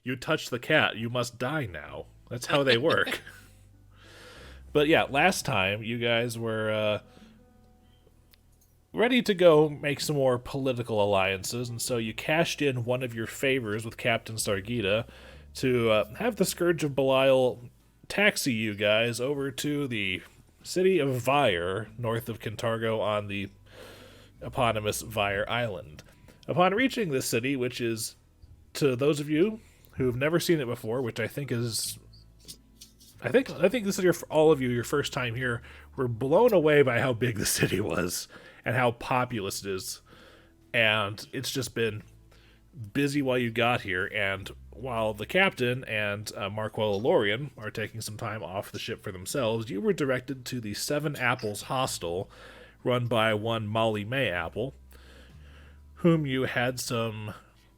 you touch the cat, you must die now. That's how they work. But yeah, last time you guys were ready to go make some more political alliances, and so you cashed in one of your favors with Captain Sargita to have the Scourge of Belial taxi you guys over to the city of Vyre, north of Kintargo on the eponymous Vyre Island. Upon reaching this city, which is, to those of you who've never seen it before, which I think this is all of you, your first time here, were blown away by how big the city was and how populous it is. And it's just been busy while you got here, and while the captain and Marquella Lorien are taking some time off the ship for themselves, you were directed to the Seven Apples Hostel, run by one Molly May Apple, whom you had some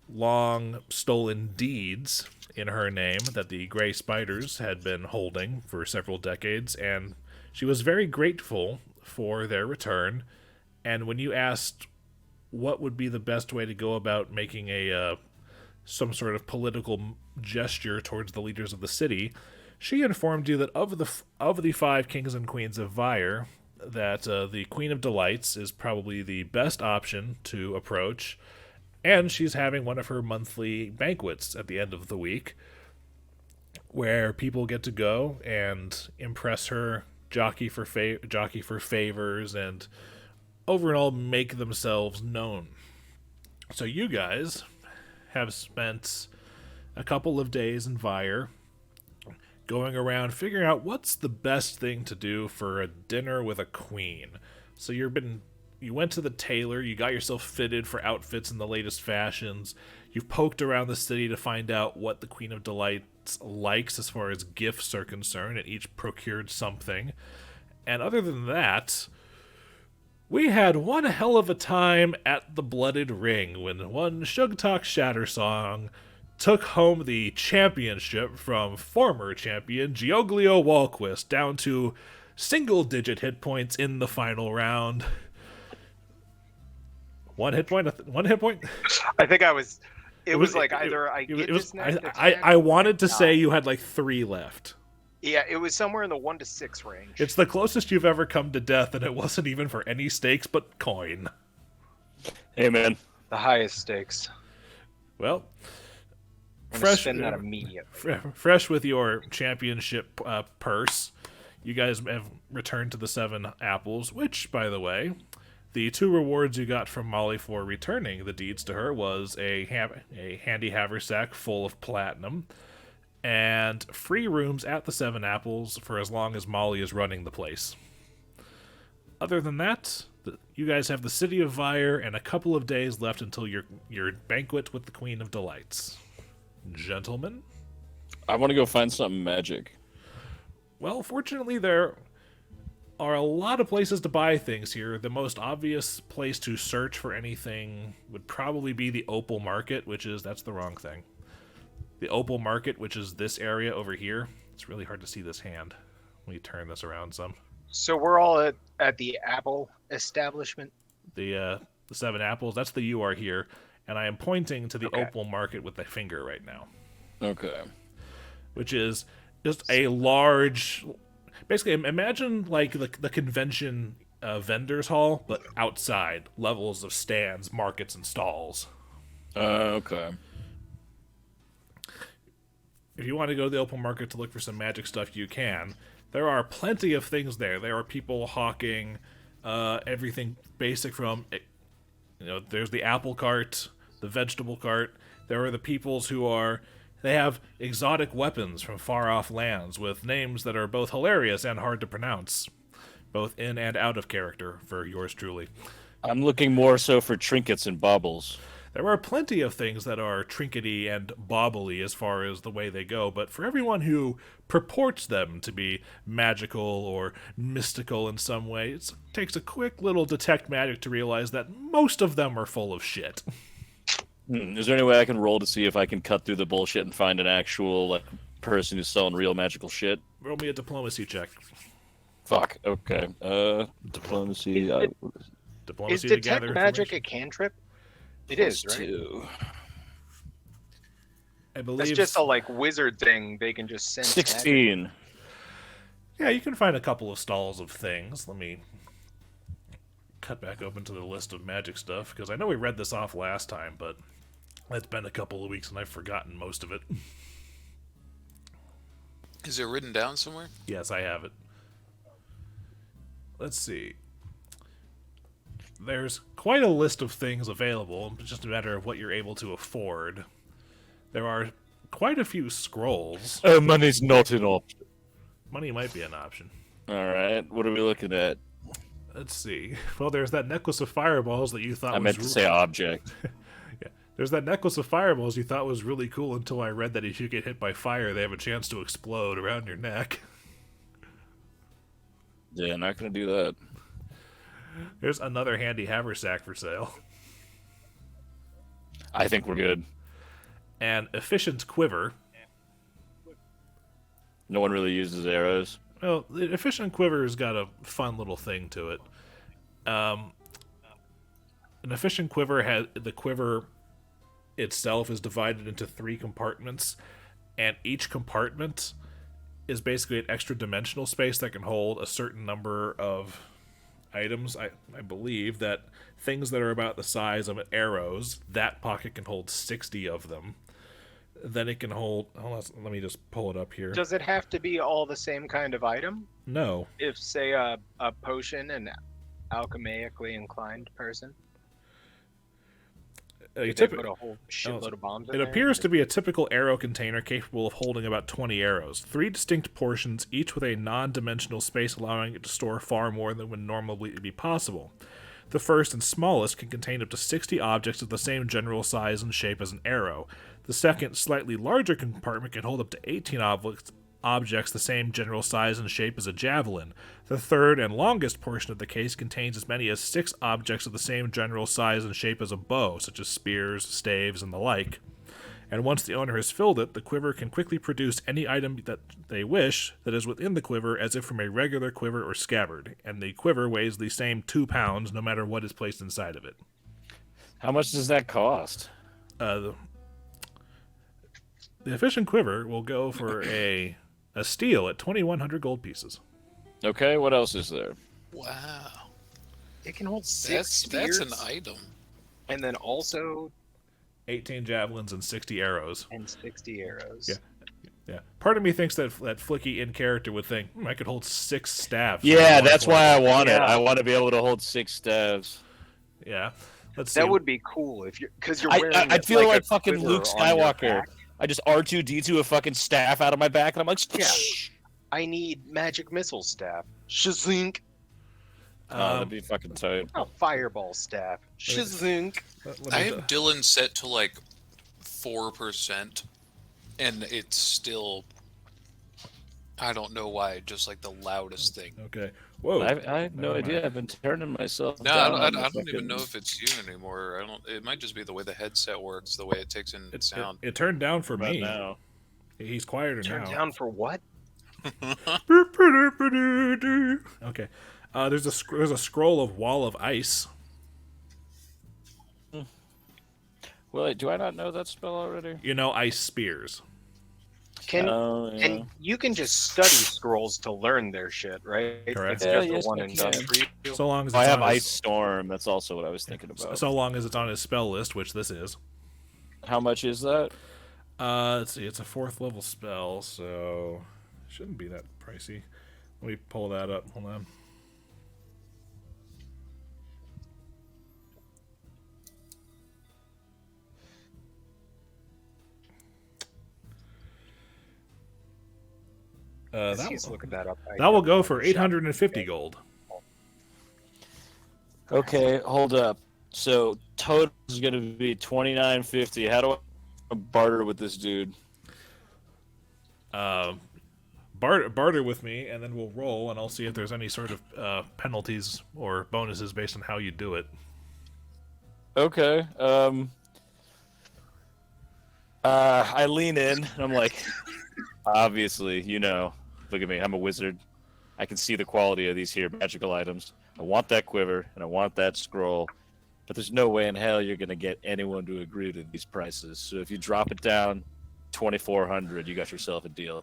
long stolen deeds in her name that the Grey Spiders had been holding for several decades, and she was very grateful for their return. And when you asked what would be the best way to go about making a some sort of political gesture towards the leaders of the city, she informed you that of the 5 kings and queens of Vyre, that the Queen of Delights is probably the best option to approach, and she's having one of her monthly banquets at the end of the week, where people get to go and impress her, jockey for favors, and overall make themselves known. So you guys have spent a couple of days in Vyre going around figuring out what's the best thing to do for a dinner with a queen. So you went to the tailor, you got yourself fitted for outfits in the latest fashions, you've poked around the city to find out what the Queen of Delights likes as far as gifts are concerned, and each procured something. And other than that, we had one hell of a time at the Blooded Ring when one Sugtok Shattersong took home the championship from former champion Gioglio Walquist down to single-digit hit points in the final round. One hit point? I think it was like either I get this next attack. I wanted to say you had like 3 left. Yeah, it was somewhere in the 1 to 6 range. It's the closest you've ever come to death, and it wasn't even for any stakes but coin. Hey, man. The highest stakes. Well, fresh with your championship purse, you guys have returned to the 7 apples, which, by the way, the 2 rewards you got from Molly for returning the deeds to her was a handy haversack full of platinum, and free rooms at the 7 apples for as long as Molly is running the place. Other than that, you guys have the city of Vyre and a couple of days left until your banquet with the Queen of Delights. Gentlemen? I want to go find something magic. Well, fortunately, there are a lot of places to buy things here. The most obvious place to search for anything would probably be the Opal Market, that's the wrong thing. The Opal Market, which is this area over here. It's really hard to see this hand. Let me turn this around some. So we're all at the Apple establishment? The 7 apples, that's the you are here. And I am pointing to the Opal Market with the finger right now. Okay. Which is just a large... Basically, imagine like the convention vendors hall, but outside. Levels of stands, markets, and stalls. Okay. If you want to go to the Opal Market to look for some magic stuff, you can. There are plenty of things there. There are people hawking everything basic from... there's the apple cart, the vegetable cart. There are the peoples they have exotic weapons from far-off lands with names that are both hilarious and hard to pronounce, both in and out of character for yours truly. I'm looking more so for trinkets and baubles. There are plenty of things that are trinkety and bobbly as far as the way they go, but for everyone who purports them to be magical or mystical in some way, it takes a quick little detect magic to realize that most of them are full of shit. Is there any way I can roll to see if I can cut through the bullshit and find an actual person who's selling real magical shit? Roll me a diplomacy check. Fuck. Okay. Diplomacy. Diplomacy is to detect gather magic a information. cantrip? It is, right? 2. I believe it's just a like wizard thing. They can just send 16. magic. Yeah, you can find a couple of stalls of things. Let me cut back open to the list of magic stuff, because I know we read this off last time, but it's been a couple of weeks and I've forgotten most of it. Is it written down somewhere? Yes, I have it. Let's see. There's quite a list of things available. It's just a matter of what you're able to afford. There are quite a few scrolls. Oh, money's not an option. Money might be an option. Alright, what are we looking at? Let's see. Well, there's that necklace of fireballs that you thought I was... meant to say object. Yeah. There's that necklace of fireballs you thought was really cool until I read that if you get hit by fire, they have a chance to explode around your neck. Yeah, not gonna do that. There's another handy haversack for sale. I think we're good. An efficient quiver. No one really uses arrows. Well, the efficient quiver's got a fun little thing to it. An efficient quiver has... The quiver itself is divided into 3 compartments, and each compartment is basically an extra dimensional space that can hold a certain number of items. I believe that things that are about the size of arrows, that pocket can hold 60 of them. Then it can hold... let me just pull it up here. Does it have to be all the same kind of item? No. If, say, a potion, an alchemically inclined person? They put a whole shitload of bombs in It there? appears to be a typical arrow container capable of holding about 20 arrows. 3 distinct portions, each with a non-dimensional space allowing it to store far more than would normally be possible. The first and smallest can contain up to 60 objects of the same general size and shape as an arrow. The second, slightly larger compartment can hold up to 18 objects the same general size and shape as a javelin. The third and longest portion of the case contains as many as 6 objects of the same general size and shape as a bow, such as spears, staves, and the like. And once the owner has filled it, the quiver can quickly produce any item that they wish that is within the quiver as if from a regular quiver or scabbard, and the quiver weighs the same 2 pounds no matter what is placed inside of it. How much does that cost? The efficient quiver will go for a steal at 2,100 gold pieces. Okay, what else is there? Wow. It can hold 6 That's spears, an item. and then also 18 javelins and 60 arrows. and 60 arrows. Yeah. Part of me thinks that Flickie in character would think, I could hold 6 staffs. Yeah, that's why I want it. Yeah. I want to be able to hold 6 staves. Yeah. Let's see. That would be cool if you're, because you're I wearing. feel like a fucking quiver Luke on your Skywalker. back. I just R2-D2 a fucking staff out of my back, and I'm like, Yeah. I need magic missile staff. Shazink. that'd be fucking tight. Oh, fireball staff. Shazink. I have Dillon set to like 4%, and it's still. I don't know why, just like the loudest thing. Okay. Whoa. I have no idea. I've been turning myself. No, down I on the don't even fucking- know if it's you anymore. I don't. It might just be the way the headset works, the way it takes in sound. It turned down for Right me. now. He's quieter Turn now. down for what? Okay. There's a scroll of Wall of Ice. Well, do I not know that spell already? You know, ice spears. Can Oh, yeah. and you can just study scrolls to learn their shit, right? Correct. It's Yeah, just yes, a one I and done can. for you. So long as I it's have on Ice his, Storm. That's also what I was thinking about. so long as it's on his spell list, which this is. How much is that? Let's see. It's a 4th level spell, so it shouldn't be that pricey. Let me pull that up. Hold on. He's looking that up. That will go for 850 gold. Okay, hold up. So total is going to be 2950. How do I barter with this dude? Barter with me, and then we'll roll, and I'll see if there's any sort of penalties or bonuses based on how you do it. Okay. I lean in, and I'm like, obviously, look at me. I'm a wizard. I can see the quality of these here magical items. I want that quiver, and I want that scroll. But there's no way in hell you're going to get anyone to agree to these prices. So if you drop it down 2,400. You got yourself a deal.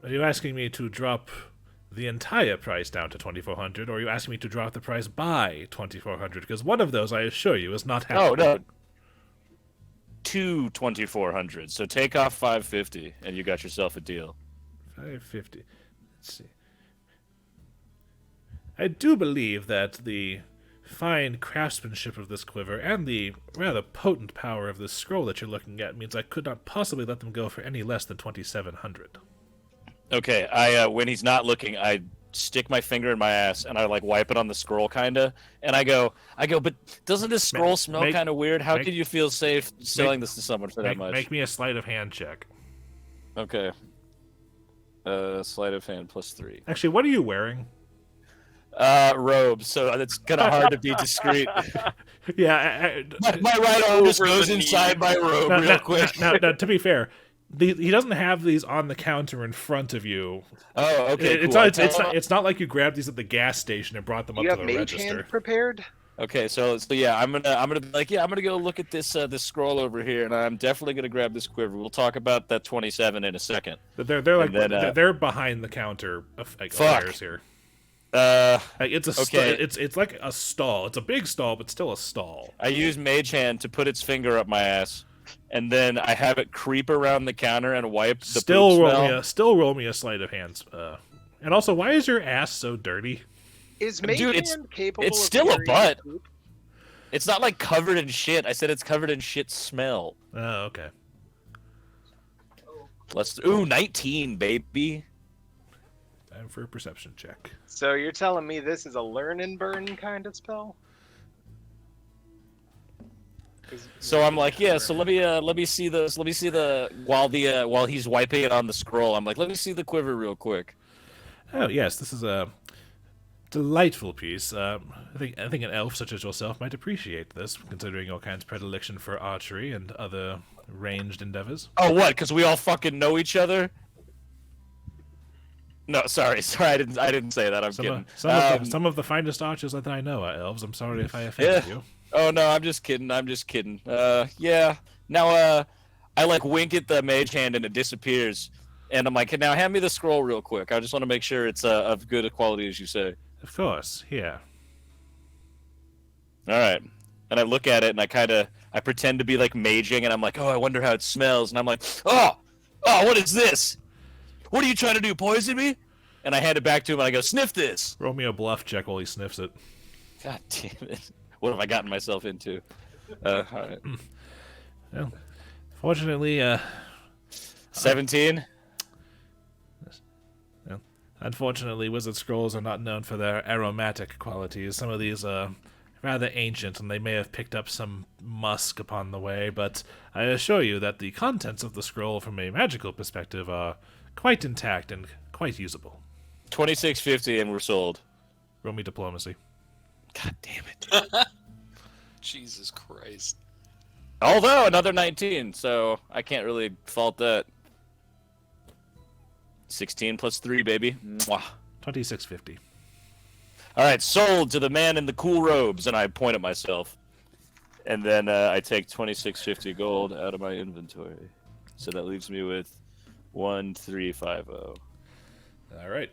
Are you asking me to drop the entire price down to 2,400, or are you asking me to drop the price by 2,400? Because one of those, I assure you, is not happening. Oh, no. To 2,400. So take off 550, and you got yourself a deal. 550. Let's see. I do believe that the fine craftsmanship of this quiver and the rather potent power of this scroll that you're looking at means I could not possibly let them go for any less than 2,700. Okay, I when he's not looking, I stick my finger in my ass and I like wipe it on the scroll kinda, and I go, but doesn't this scroll smell kind of weird? How could you feel safe selling this to someone for that much? Make me a sleight of hand check. Okay. Sleight of hand +3. Actually, what are you wearing? Robe, so it's kind of hard to be discreet. Yeah, my right arm just goes inside my robe real quick. Now, to be fair, he doesn't have these on the counter in front of you. Oh, okay. Cool. It's not like you grabbed these at the gas station and brought them up to the register. You have mage hand prepared? Okay, so yeah, I'm gonna be like, I'm gonna go look at this scroll over here, and I'm definitely gonna grab this quiver. We'll talk about that 27 in a second. But they're behind the counter affairs here. It's like a stall. It's a big stall, but still a stall. I use mage hand to put its finger up my ass, and then I have it creep around the counter and wipe the Still roll me a sleight of hands. And also, why is your ass so dirty? Is mage hand capable? It's still a butt. It's not like covered in shit. I said it's covered in shit smell. Oh, okay. 19, baby. Time for a perception check. So you're telling me this is a learn and burn kind of spell? So I'm like, yeah. So let me see this. Let me see while he's wiping it on the scroll. I'm like, let me see the quiver real quick. Oh yes, this is a delightful piece. I think an elf such as yourself might appreciate this, considering your kind's predilection for archery and other ranged endeavors. Oh, what? Because we all fucking know each other? No, sorry, I didn't say that. I'm kidding. Some of the finest archers that I know are elves. I'm sorry if I offended you. Oh no, I'm just kidding. Yeah. Now, I like wink at the mage hand and it disappears, and I'm like, now hand me the scroll real quick. I just want to make sure it's of good quality as you say. Of course, yeah. All right. And I look at it and I pretend to be like maging, and I'm like, oh, I wonder how it smells, and I'm like, oh, what is this? What are you trying to do, poison me? And I hand it back to him, and I go, sniff this. Roll me a bluff check while he sniffs it. God damn it. What have I gotten myself into? All right. Well, fortunately, 17? Well, unfortunately, wizard scrolls are not known for their aromatic qualities. Some of these are rather ancient, and they may have picked up some musk upon the way, but I assure you that the contents of the scroll from a magical perspective are quite intact and quite usable. 26.50 and we're sold. Roll me diplomacy. God damn it. Jesus Christ. Although another 19, so I can't really fault that. 16 plus 3, baby. Mwah. 26.50. All right, sold to the man in the cool robes, and I point at myself. And then I take 26.50 gold out of my inventory. So that leaves me with 1350. All right.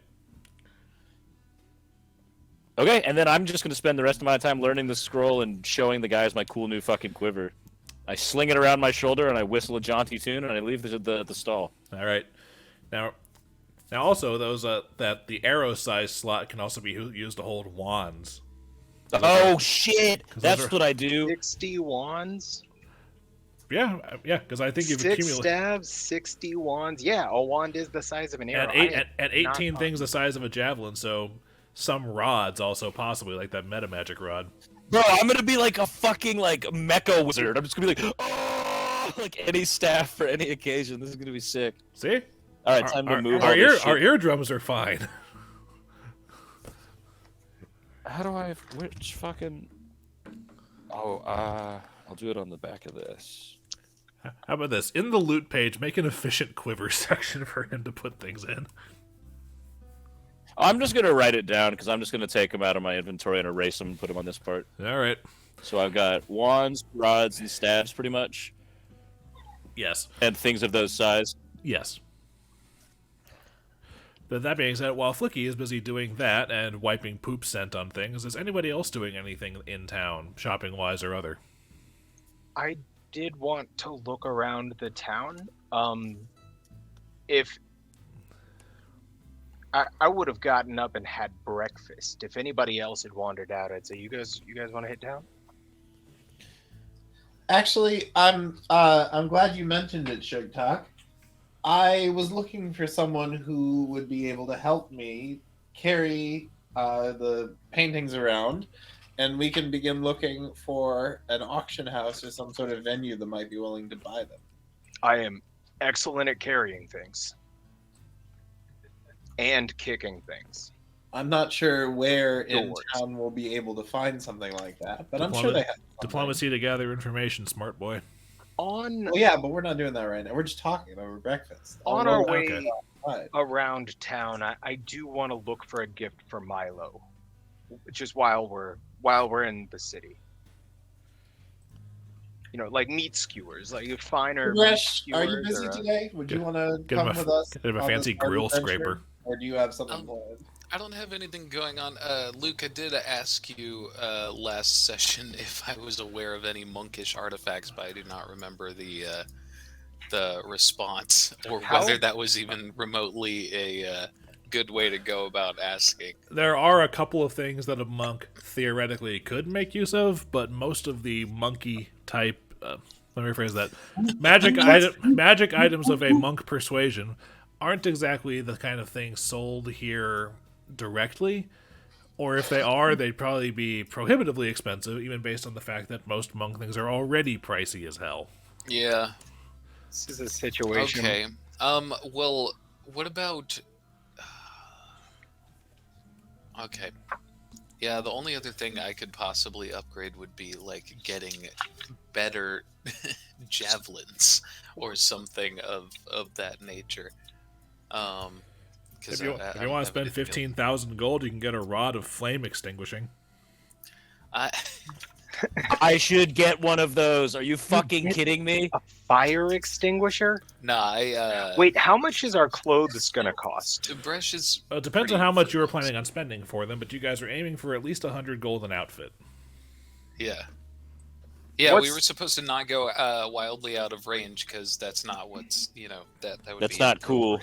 Okay, and then I'm just going to spend the rest of my time learning the scroll and showing the guys my cool new fucking quiver. I sling it around my shoulder, and I whistle a jaunty tune, and I leave the stall. All right. Now also, those that the arrow size slot can also be used to hold wands. Oh, shit! That's what I do. 60 wands? Yeah, because I think you've 6 stabs, 60 wands. Yeah, a wand is the size of an arrow. And 18 things the size of a javelin, so some rods also possibly, like that meta magic rod. Bro, I'm gonna be like a fucking like mecha wizard. I'm just gonna be like, oh, like any staff for any occasion. This is gonna be sick. See? All right, time to move. Our eardrums are fine. How do I? Which fucking? Oh, I'll do it on the back of this. How about this? In the loot page, make an efficient quiver section for him to put things in. I'm just gonna write it down because I'm just gonna take them out of my inventory and erase them and put them on this part. All right. So I've got wands, rods, and staves, pretty much. Yes. And things of those size? Yes. But that being said, while Flickie is busy doing that and wiping poop scent on things, is anybody else doing anything in town, shopping-wise or other? I did want to look around the town. If I would have gotten up and had breakfast. If anybody else had wandered out, I'd say, you guys want to hit town? Actually, I'm glad you mentioned it, Sugtok. I was looking for someone who would be able to help me carry the paintings around, and we can begin looking for an auction house or some sort of venue that might be willing to buy them. I am excellent at carrying things. And kicking things. I'm not sure where in Doors. town we'll be able to find something like that, but I'm sure they have something. Diplomacy to gather information, smart boy. Well, yeah, but we're not doing that right now. We're just talking over breakfast. On our way Okay. around town, I do want to look for a gift for Milo, just while we're in the city. You know, like meat skewers, like finer meat Tib'resh, skewers. are you busy today? Would you want to Get him come a- with us? get him a on fancy this part of grill the adventure? scraper. Or do you have something planned? I don't have anything going on. Luke, I did ask you last session if I was aware of any monkish artifacts, but I do not remember the response or whether that was even remotely a good way to go about asking. There are a couple of things that a monk theoretically could make use of, but most of the monkey type, let me rephrase that, magic items of a monk persuasion aren't exactly the kind of thing sold here directly, or if they are, they'd probably be prohibitively expensive, even based on the fact that most monk things are already pricey as hell. Yeah. This is a situation. Okay. Well, what about... Okay. Yeah, the only other thing I could possibly upgrade would be, like, getting better javelins or something of that nature. If you want to spend 15,000 gold, you can get a rod of flame extinguishing. I should get one of those. Are you fucking kidding me? A fire extinguisher? Nah, Wait, how much is our clothes gonna cost? Tib'resh is... It depends on how much you were planning on spending for them, but you guys are aiming for at least 100 gold an outfit. Yeah. Yeah, What's- we were supposed to not go wildly out of range, because that's not what's, that would That's be... not cool.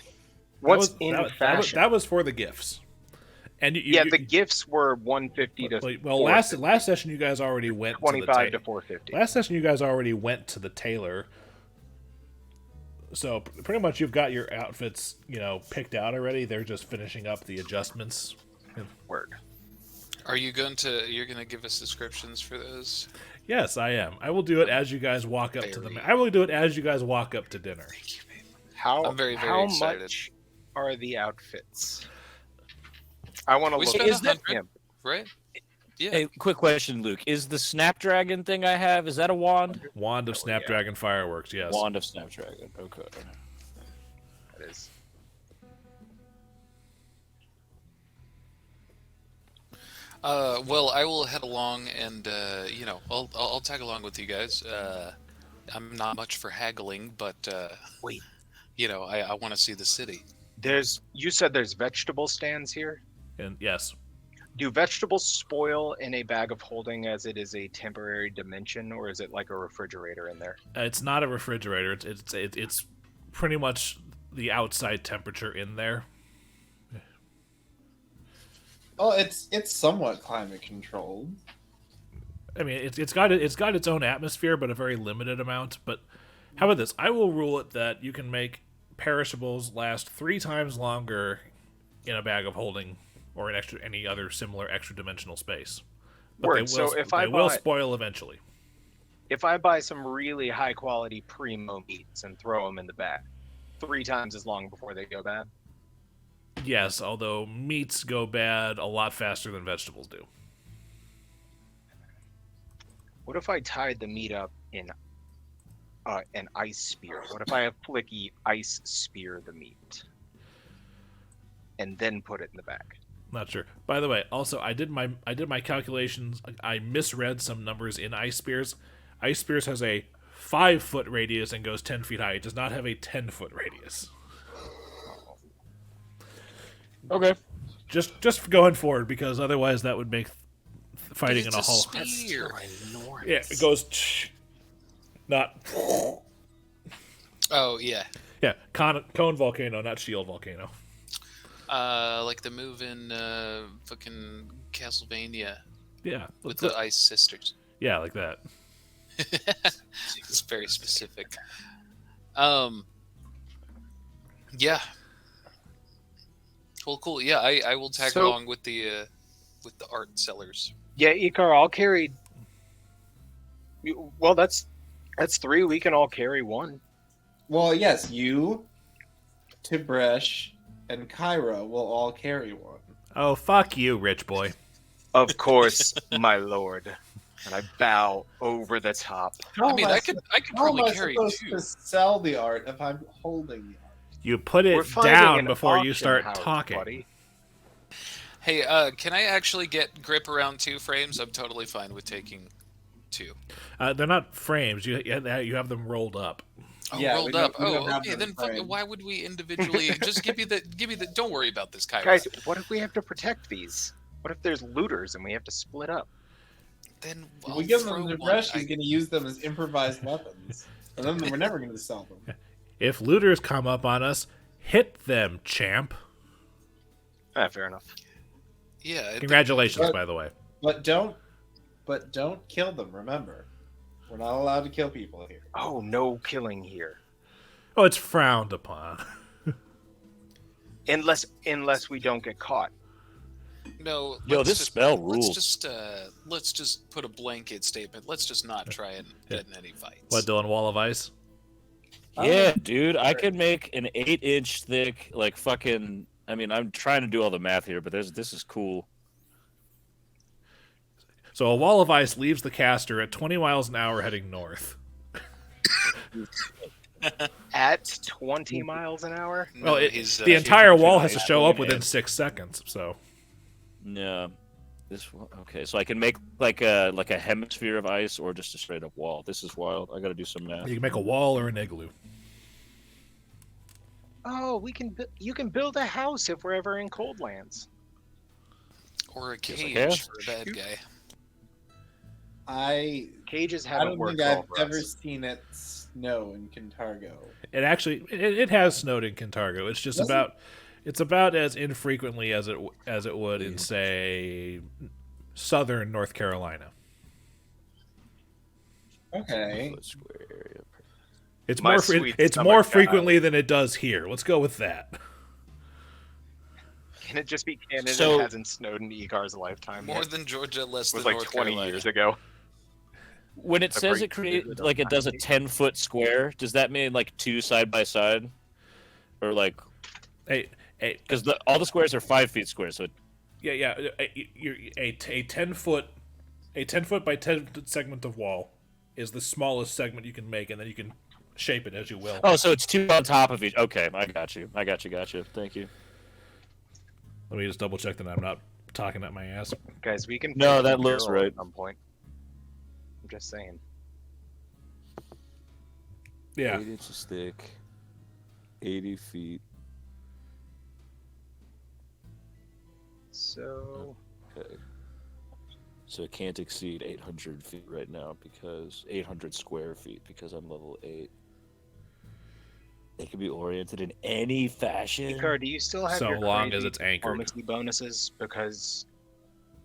What's in fashion? That was for the gifts. And the gifts were 150 to well, last session you guys already went 25 to to 450. Last session you guys already went to the tailor. So pretty much you've got your outfits, picked out already. They're just finishing up the adjustments. Word. Are you going to give us descriptions for those? Yes, I am. I will do it as you guys walk up to Very- I will do it as you guys walk up to dinner. Thank you, babe. How I'm very, very how excited. much are the outfits? I want to We look spent at 100, him. right? Yeah. Hey, quick question, Luke. Is the Snapdragon thing I have, is that a wand? Wand of Snapdragon fireworks, yes. Wand of Snapdragon. Okay. That is. Well, I will head along, and I'll tag along with you guys. I'm not much for haggling, but Wait. I want to see the city. You said there's vegetable stands here. And yes. Do vegetables spoil in a bag of holding as it is a temporary dimension, or is it like a refrigerator in there? It's not a refrigerator. It's pretty much the outside temperature in there. Oh, it's somewhat climate controlled. I mean, it's got its own atmosphere, but a very limited amount. But how about this? I will rule it that you can make perishables last 3 times longer in a bag of holding or in any other similar extra dimensional space. But Word. they will, So if I will buy- spoil eventually. If I buy some really high quality primo meats and throw them in the bag, 3 times as long before they go bad. Yes, although meats go bad a lot faster than vegetables do. What if I tied the meat up in an ice spear? What if I have Flickie ice spear the meat and then put it in the bag? Not sure. By the way, also I did my calculations. I misread some numbers in Ice Spears. Ice Spears has a 5-foot radius and goes 10 feet high. It does not have a 10-foot radius. Okay. Just going forward, because otherwise that would make fighting in a hall. Spear. Yeah, it goes. Not. Oh yeah. Yeah, cone volcano, not shield volcano. Like the move in fucking Castlevania Yeah, with the Ice Sisters. yeah, like that. It's very specific. Yeah. Well, cool. Yeah, I will tag So- along with the art sellers. Yeah, Icar, I'll carry. Well, that's 3. We can all carry 1. Well, yes, you, Tib'resh, and Kyra will all carry 1. Oh, fuck you, rich boy. Of course, my lord. And I bow over the top. How I mean, am I could how am probably I carry supposed 2. to sell the art if I'm holding the art? You put We're it finding down an before you auction start house, talking. buddy. Hey, can I actually get grip around 2 frames? I'm totally fine with taking 2. They're not frames. You have them rolled up. Oh, Yeah, we rolled don't- up. we don't Oh, have okay. them Then fuck, framed. why would we individually just give me the? Don't worry about this, Kyra. Guys, what if we have to protect these? What if there's looters and we have to split up? Then If I'll we give throw them to one. Tib'resh, he's going to use them as improvised weapons. And then we're never going to sell them. If looters come up on us, hit them, champ. Fair enough. Yeah. Congratulations, But- by the way. But don't kill them, remember. We're not allowed to kill people here. Oh, no killing here. Oh, it's frowned upon. Unless we don't get caught. No. Yo, let's this just- spell rules. Let's just put a blanket statement. Let's just not try and get in any fights. What, Dillon, wall of ice? Yeah, dude, I could make an 8-inch thick, like fucking. I mean, I'm trying to do all the math here, but this is cool. So a wall of ice leaves the caster at 20 miles an hour heading north. At 20 miles an hour? No, Well, he's, the entire wall has to ice show up balloon within head. 6 seconds. So Yeah, this one. Okay, so I can make like a hemisphere of ice or just a straight up wall. This is wild. I got to do some math. you can make a wall or an igloo. Oh, you can build a house if we're ever in cold lands. or a I cage can. for a bad guy. Cages I haven't don't worked think I've well for ever us. seen it snow in Kintargo. It actually it has snowed in Kintargo. It's just Does it? about as infrequently as it would in, say, southern North Carolina. Okay. Foot square area. It's My more sweet it's stomach more got frequently than it does here. Let's go with that. Can it just be canon So- it hasn't snowed in Icar's lifetime? More yet? than Georgia, less It was than like North 20 Carolina. years ago. When it A says break it create through the like it does a tiny- 10-foot square, does that mean like 2 side by side, or like Hey, because all the squares are 5 feet square? So yeah. A 10-foot by 10 segment of wall is the smallest segment you can make, and then you can shape it as you will. so it's 2 on top of each. Okay, I got you. Thank you. Let me just double check that I'm not talking at my ass. Guys, we can. No, fix that the looks barrel right. At some point. I'm just saying. Yeah. 8 inches thick, 80 feet. So Okay. So it can't exceed 800 feet right now because 800 square feet because I'm level 8. It can be oriented in any fashion. Icar, do you still have So your long crazy as it's anchored. diplomacy bonuses? Because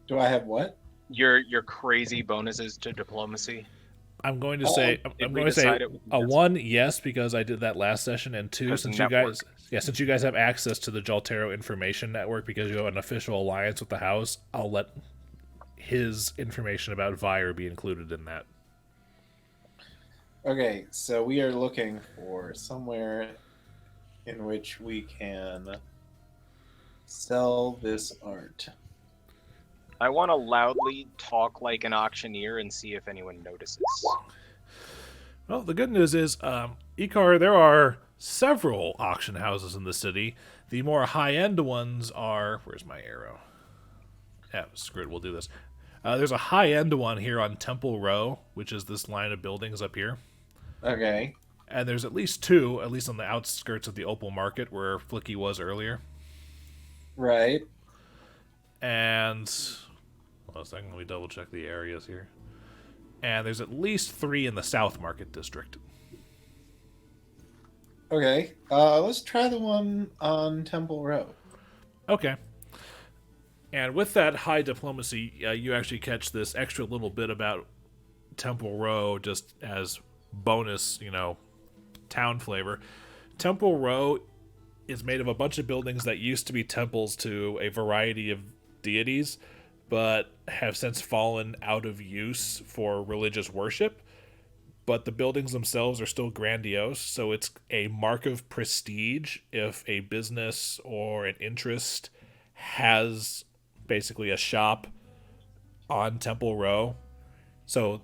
Do I have what? your crazy bonuses to diplomacy. I'm going to Oh, say did I'm we going to say decide it was a just- 1, yes, because I did that last session, and 2, Because since network. since you guys have access to the Jhaltero information network because you have an official alliance with the house, I'll let his information about Vire be included in that. Okay, so we are looking for somewhere in which we can sell this art. I want to loudly talk like an auctioneer and see if anyone notices. Well, the good news is, Icar, there are several auction houses in the city. The more high-end ones are... Where's my arrow? Yeah, screw it, we'll do this. There's a high-end one here on Temple Row, which is this line of buildings up here. Okay. And there's at least 2, at least on the outskirts of the Opal Market where Flickie was earlier. Right. And hold on a second, let me double check the areas here. And there's at least 3 in the South Market District. Okay. Let's try the one on Temple Row. Okay. And with that high diplomacy, you actually catch this extra little bit about Temple Row just as bonus, town flavor. Temple Row is made of a bunch of buildings that used to be temples to a variety of deities, but have since fallen out of use for religious worship. But the buildings themselves are still grandiose, so it's a mark of prestige if a business or an interest has basically a shop on Temple Row. So,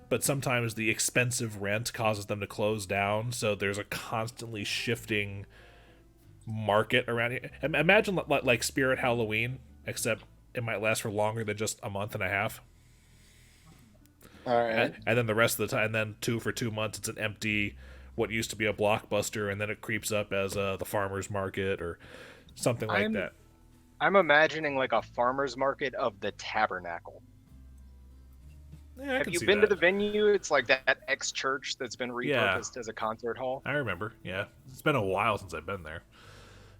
but sometimes the expensive rent causes them to close down, so there's a constantly shifting market around here. Imagine like Spirit Halloween, except it might last for longer than just a month and a half. All right. And then the rest of the time, and then 2 months, it's an empty, what used to be a Blockbuster, and then it creeps up as the farmer's market or something like that. I'm imagining like a farmer's market of the Tabernacle. Yeah, Have you been to the venue? It's like that ex-church that's been repurposed as a concert hall. I remember, yeah. It's been a while since I've been there.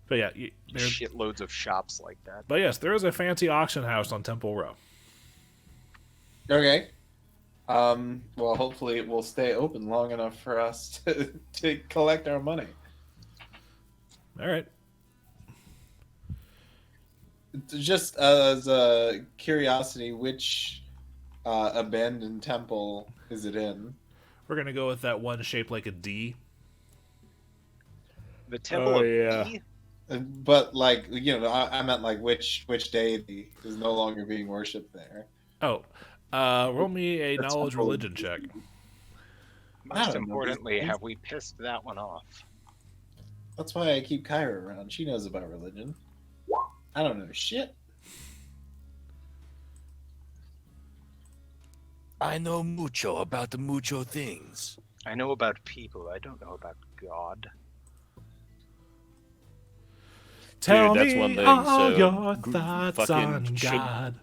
But yeah, there's shitloads of shops like that. But yes, there is a fancy auction house on Temple Row. Okay. Well, hopefully it will stay open long enough for us to collect our money. All right. Just as a curiosity, which abandoned temple is it in? We're going to go with that one shaped like a D. The Temple of D? But, like, I meant, like, which deity is no longer being worshipped there. Oh, roll me a knowledge religion check. Most importantly, have we pissed that one off? That's why I keep Kyra around. She knows about religion. I don't know shit. I know mucho about the mucho things. I know about people. I don't know about God. Tell that's me one thing, all so your thoughts on God.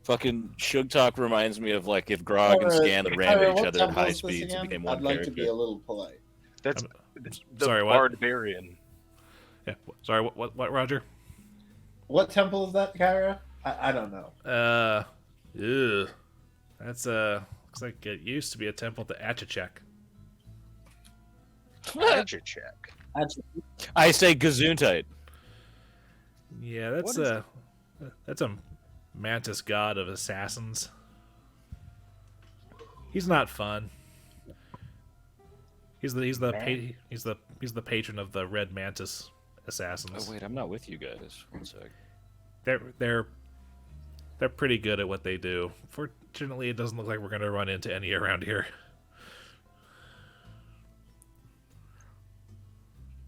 Fucking Sugtok reminds me of like if Grog and Scan ran at each other at high speeds and became one I'd like character. to be a little polite. That's the sorry, what? Barbarian. Yeah, sorry, what, Roger? What temple is that, Kyra? I don't know. Ew. That's looks like it used to be a temple to Achachek. Achachek. I say Gesundheit. Yeah, that's a mantis god of assassins. He's not fun. He's the patron of the red mantis assassins. Oh wait, I'm not with you guys. One sec. They're pretty good at what they do. Fortunately, it doesn't look like we're going to run into any around here.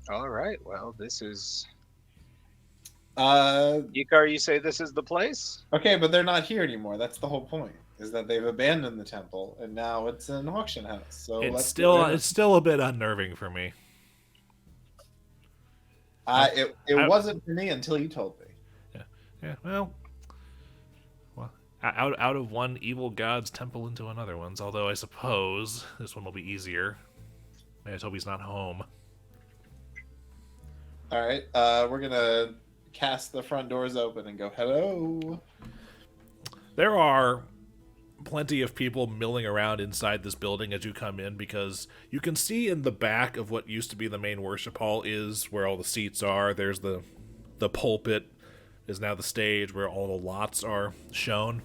All right. Well, this is. Icar, you say this is the place? Okay, but they're not here anymore. That's the whole point. Is that they've abandoned the temple and now it's an auction house. So it's still a bit unnerving for me. It wasn't for me until you told me. Yeah. Well, out of one evil god's temple into another one's. Although I suppose this one will be easier. I just hope he's not home. All right, we're gonna cast the front doors open and go hello. There are plenty of people milling around inside this building as you come in, because you can see in the back of what used to be the main worship hall is where all the seats are. There's the pulpit is now the stage where all the lots are shown,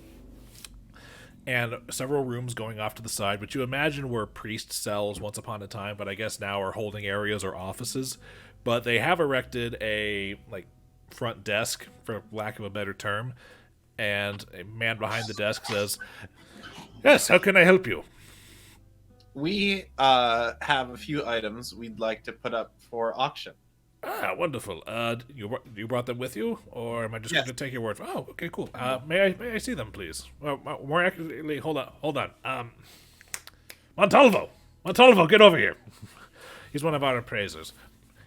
and several rooms going off to the side, which you imagine were priest cells once upon a time, but I guess now are holding areas or offices. But they have erected a front desk, for lack of a better term, and a man behind the desk says, "Yes, how can I help you?" We have a few items we'd like to put up for auction. Ah, wonderful. You brought them with you, or am I just Yes. going to take your word for? Oh, okay, cool. May I see them, please? Well, more accurately, hold on. Montalvo, get over here. He's one of our appraisers,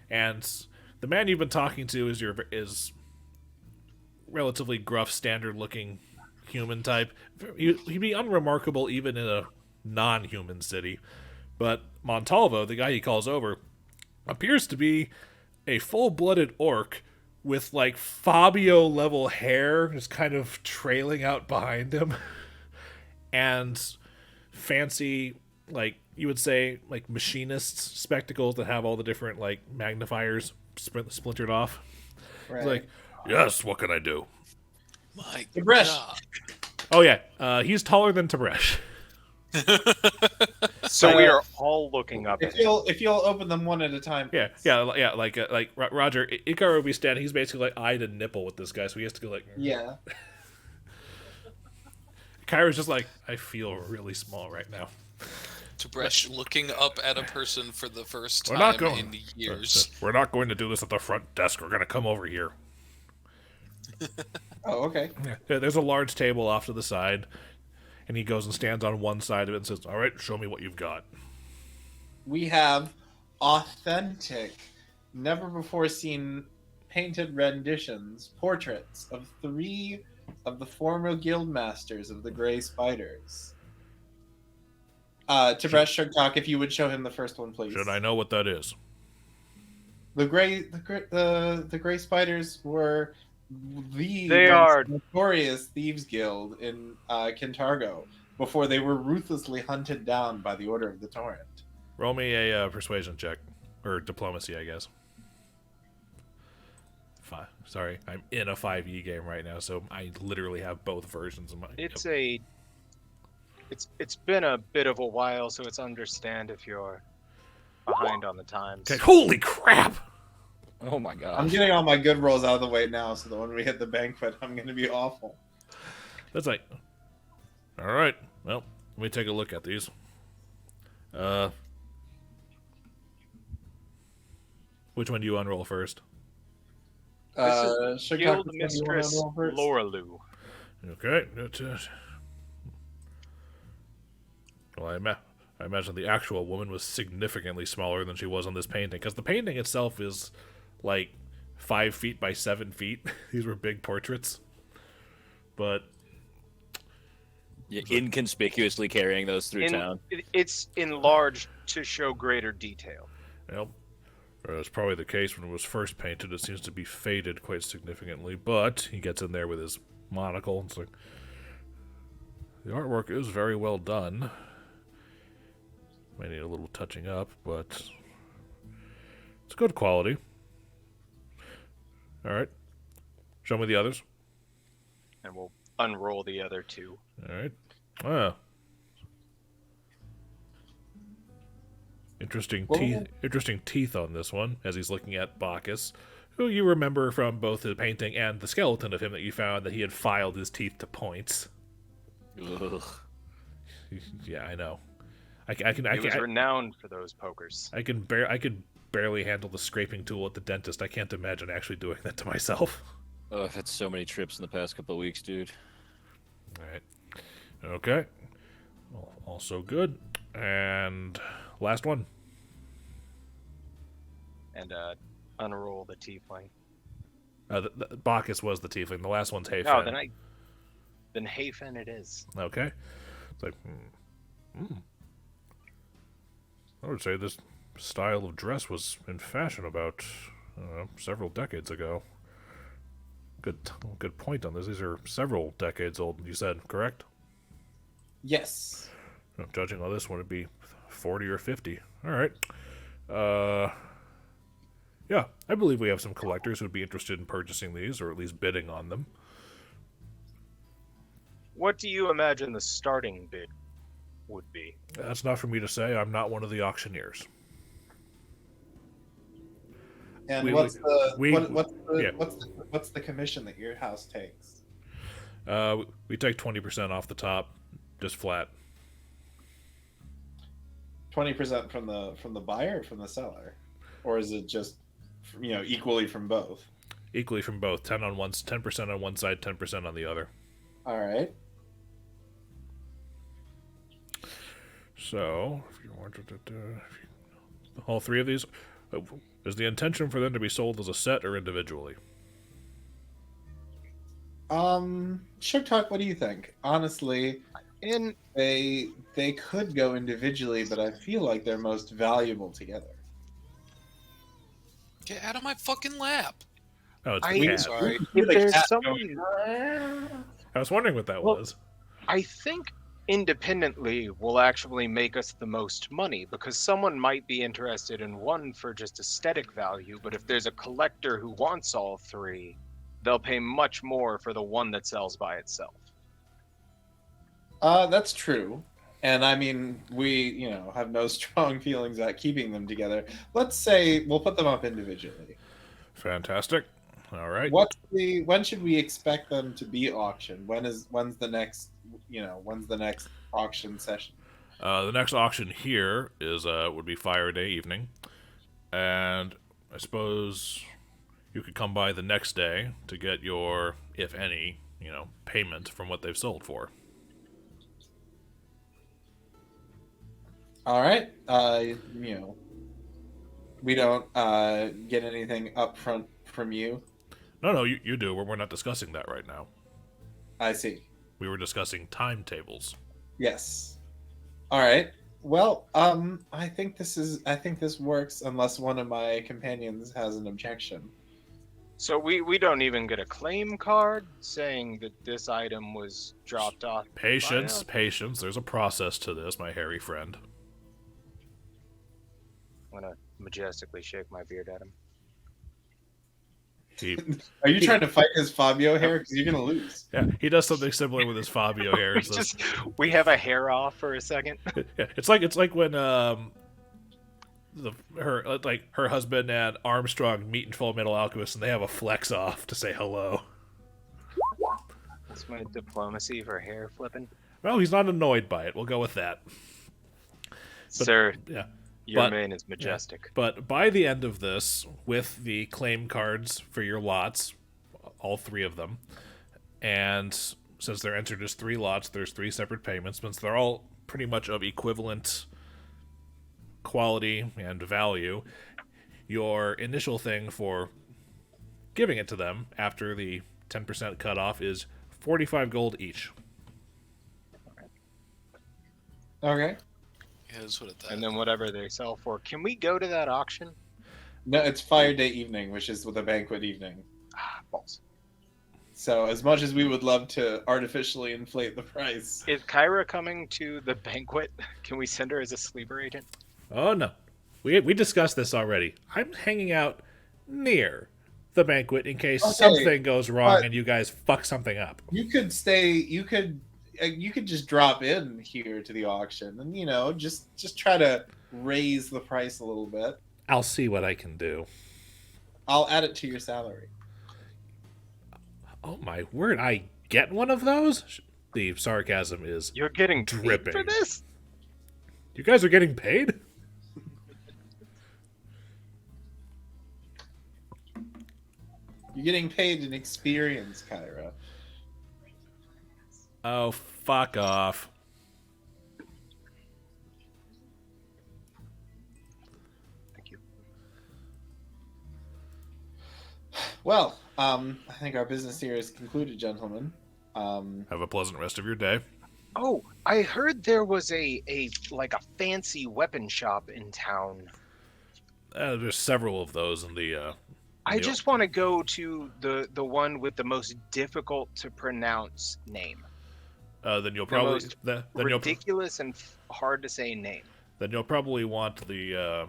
and the man you've been talking to is relatively gruff, standard-looking human type. He'd be unremarkable even in a non-human city, but Montalvo, the guy he calls over, appears to be a full-blooded orc with like Fabio level hair just kind of trailing out behind him and fancy, like you would say, like machinist spectacles that have all the different like magnifiers splintered off. Right. He's like, yes, what can I do? My Tib'resh. God. Oh yeah, he's taller than Tib'resh. So we are all looking up at him. If you'll open them one at a time. Yeah, like Roger, Icar will be standing. He's basically like eye to nipple with this guy, so he has to go like. Yeah. Kyra's just like, I feel really small right now. Tib'resh looking up at a person for the first We're not time going. in years. We're not going to do this at the front desk. We're going to come over here. Oh, okay. Yeah, there's a large table off to the side, and he goes and stands on one side of it and says, "All right, show me what you've got." We have authentic, never before seen painted renditions, portraits of 3 of the former guild masters of the Grey Spiders. Tib'resh Sugtok, if you would show him the first one, please. Should I know what that is? The Grey Spiders were the They are- notorious thieves guild in Kintargo before they were ruthlessly hunted down by the Order of the Torrent. Roll me a persuasion check. Or diplomacy, I guess. Sorry, I'm in a 5e game right now, so I literally have both versions of my... It's been a bit of a while, so it's understand if you're behind on the times. Okay, holy crap! Oh my god. I'm getting all my good rolls out of the way now, so that when we hit the banquet, I'm going to be awful. That's like... Alright, well, let me take a look at these. Which one do you unroll first? This is Guild Sugtok, Mistress you wanna roll first? Lorelu. Okay. Well, I imagine the actual woman was significantly smaller than she was on this painting, because the painting itself is like 5 feet by 7 feet. These were big portraits. But Yeah, inconspicuously carrying those through town. It's enlarged to show greater detail. well, it's probably the case when it was first painted. It seems to be faded quite significantly, but he gets in there with his monocle. It's like, the artwork is very well done. May need a little touching up, but it's good quality. All right, show me the others. And we'll unroll the other 2. All right. Ah. Interesting teeth on this one, as he's looking at Bacchus, who you remember from both the painting and the skeleton of him that you found that he had filed his teeth to points. Ugh. Yeah, I know. He was renowned for those pokers. I could barely handle the scraping tool at the dentist. I can't imagine actually doing that to myself. Oh, I've had so many trips in the past couple of weeks, dude. All right. Okay. Well, also good. And last one. And unroll the tiefling. The Bacchus was the tiefling. The last one's Hayfen. Oh, then Hayfen it is. Okay. It's like, I would say this style of dress was in fashion about several decades ago. Good point on this. These are several decades old, you said, correct? Yes. Judging on this one, it'd be 40 or 50. All right. Yeah, I believe we have some collectors who would be interested in purchasing these, or at least bidding on them. What do you imagine the starting bid would be? That's not for me to say. I'm not one of the auctioneers. And what's the commission that your house takes? We take 20% off the top, just flat. 20% from the buyer or from the seller, or is it just equally from both. Equally from both. 10% on one side, 10% on the other. All right. So, if you want all three of these, is the intention for them to be sold as a set or individually? Sugtok, what do you think? Honestly, In they could go individually, but I feel like they're most valuable together. Get out of my fucking lap. Oh, it's I- the cat. Sorry. if the there's cat someone, I was wondering what that Well, was. I think independently will actually make us the most money because someone might be interested in one for just aesthetic value, but if there's a collector who wants all three, they'll pay much more for the one that sells by itself. That's true. And I mean, we, have no strong feelings about keeping them together. Let's say we'll put them up individually. Fantastic. All right. When should we expect them to be auctioned? When's the next auction session? The next auction here is would be Fire Day evening, and I suppose you could come by the next day to get your, if any, payment from what they've sold for. All right. We don't get anything up front from you. No, you do. We're not discussing that right now. I see. We were discussing timetables. Yes. All right. Well, I think this works unless one of my companions has an objection. So we don't even get a claim card saying that this item was dropped off. Patience. There's a process to this, my hairy friend. I'm gonna majestically shake my beard at him. Are you trying to fight his Fabio hair? Because you're gonna lose. He does something similar with his Fabio hair. We have a hair off for a second. Yeah, it's like when her husband and Armstrong meet in Full Metal Alchemist and they have a flex off to say hello. That's my diplomacy for hair flipping. Well, he's not annoyed by it. We'll go with that. Sir, Yeah. your mane is majestic. But by the end of this, with the claim cards for your lots, all three of them, and since they're entered as 3 lots, there's 3 separate payments. Since they're all pretty much of equivalent quality and value, your initial thing for giving it to them after the 10% cutoff is 45 gold each. Okay. Yeah, that's what it And then whatever they sell for. Can we go to that auction? No, it's Fire Day evening, which is with a banquet evening. Balls. So as much as we would love to artificially inflate the price, Is Kyra coming to the banquet? Can we send her as a sleeper agent? Oh, no. We discussed this already. I'm hanging out near the banquet in case something goes wrong and you guys fuck something up. you could stay. You could just drop in here to the auction and just try to raise the price a little bit. I'll see what I can do. I'll add it to your salary. Oh my word, I get one of those? The sarcasm is You're getting paid dripping. for this? You guys are getting paid? You're getting paid in experience, Kyra. Oh, fuck off. Thank you. Well, I think our business here is concluded, gentlemen. Have a pleasant rest of your day. Oh, I heard there was a fancy weapon shop in town. There's several of those in the... I just want to go to the one with the most difficult to pronounce name. Then you'll probably... most Then Ridiculous and hard to say name. you'll probably want the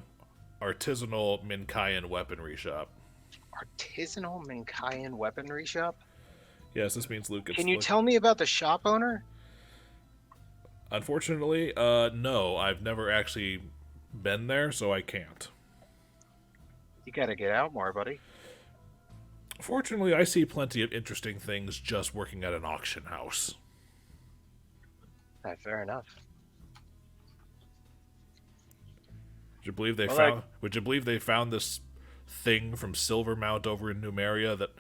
artisanal Minkayan weaponry shop. Artisanal Minkayan weaponry shop? Yes, this means Lucas. Can you tell me about the shop owner? Unfortunately, no. I've never actually been there, so I can't. You gotta get out more, buddy. Fortunately, I see plenty of interesting things just working at an auction house. Fair enough. Would you believe they Well, found? Would you believe they found this thing from Silvermount over in Numeria that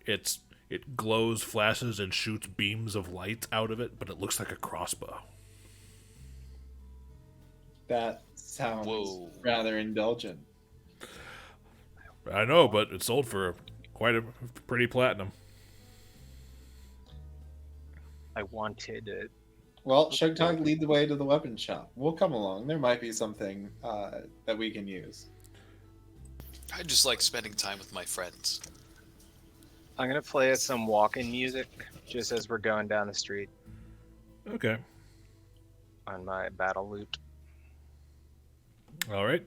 it glows, flashes, and shoots beams of light out of it, but it looks like a crossbow. That sounds Whoa. rather indulgent. I know, but it sold for quite a pretty platinum. I wanted it. Well, Sugtok, lead the way to the weapon shop. We'll come along. There might be something that we can use. I just like spending time with my friends. I'm gonna play us some walking music just as we're going down the street Okay. on my battle lute. All right.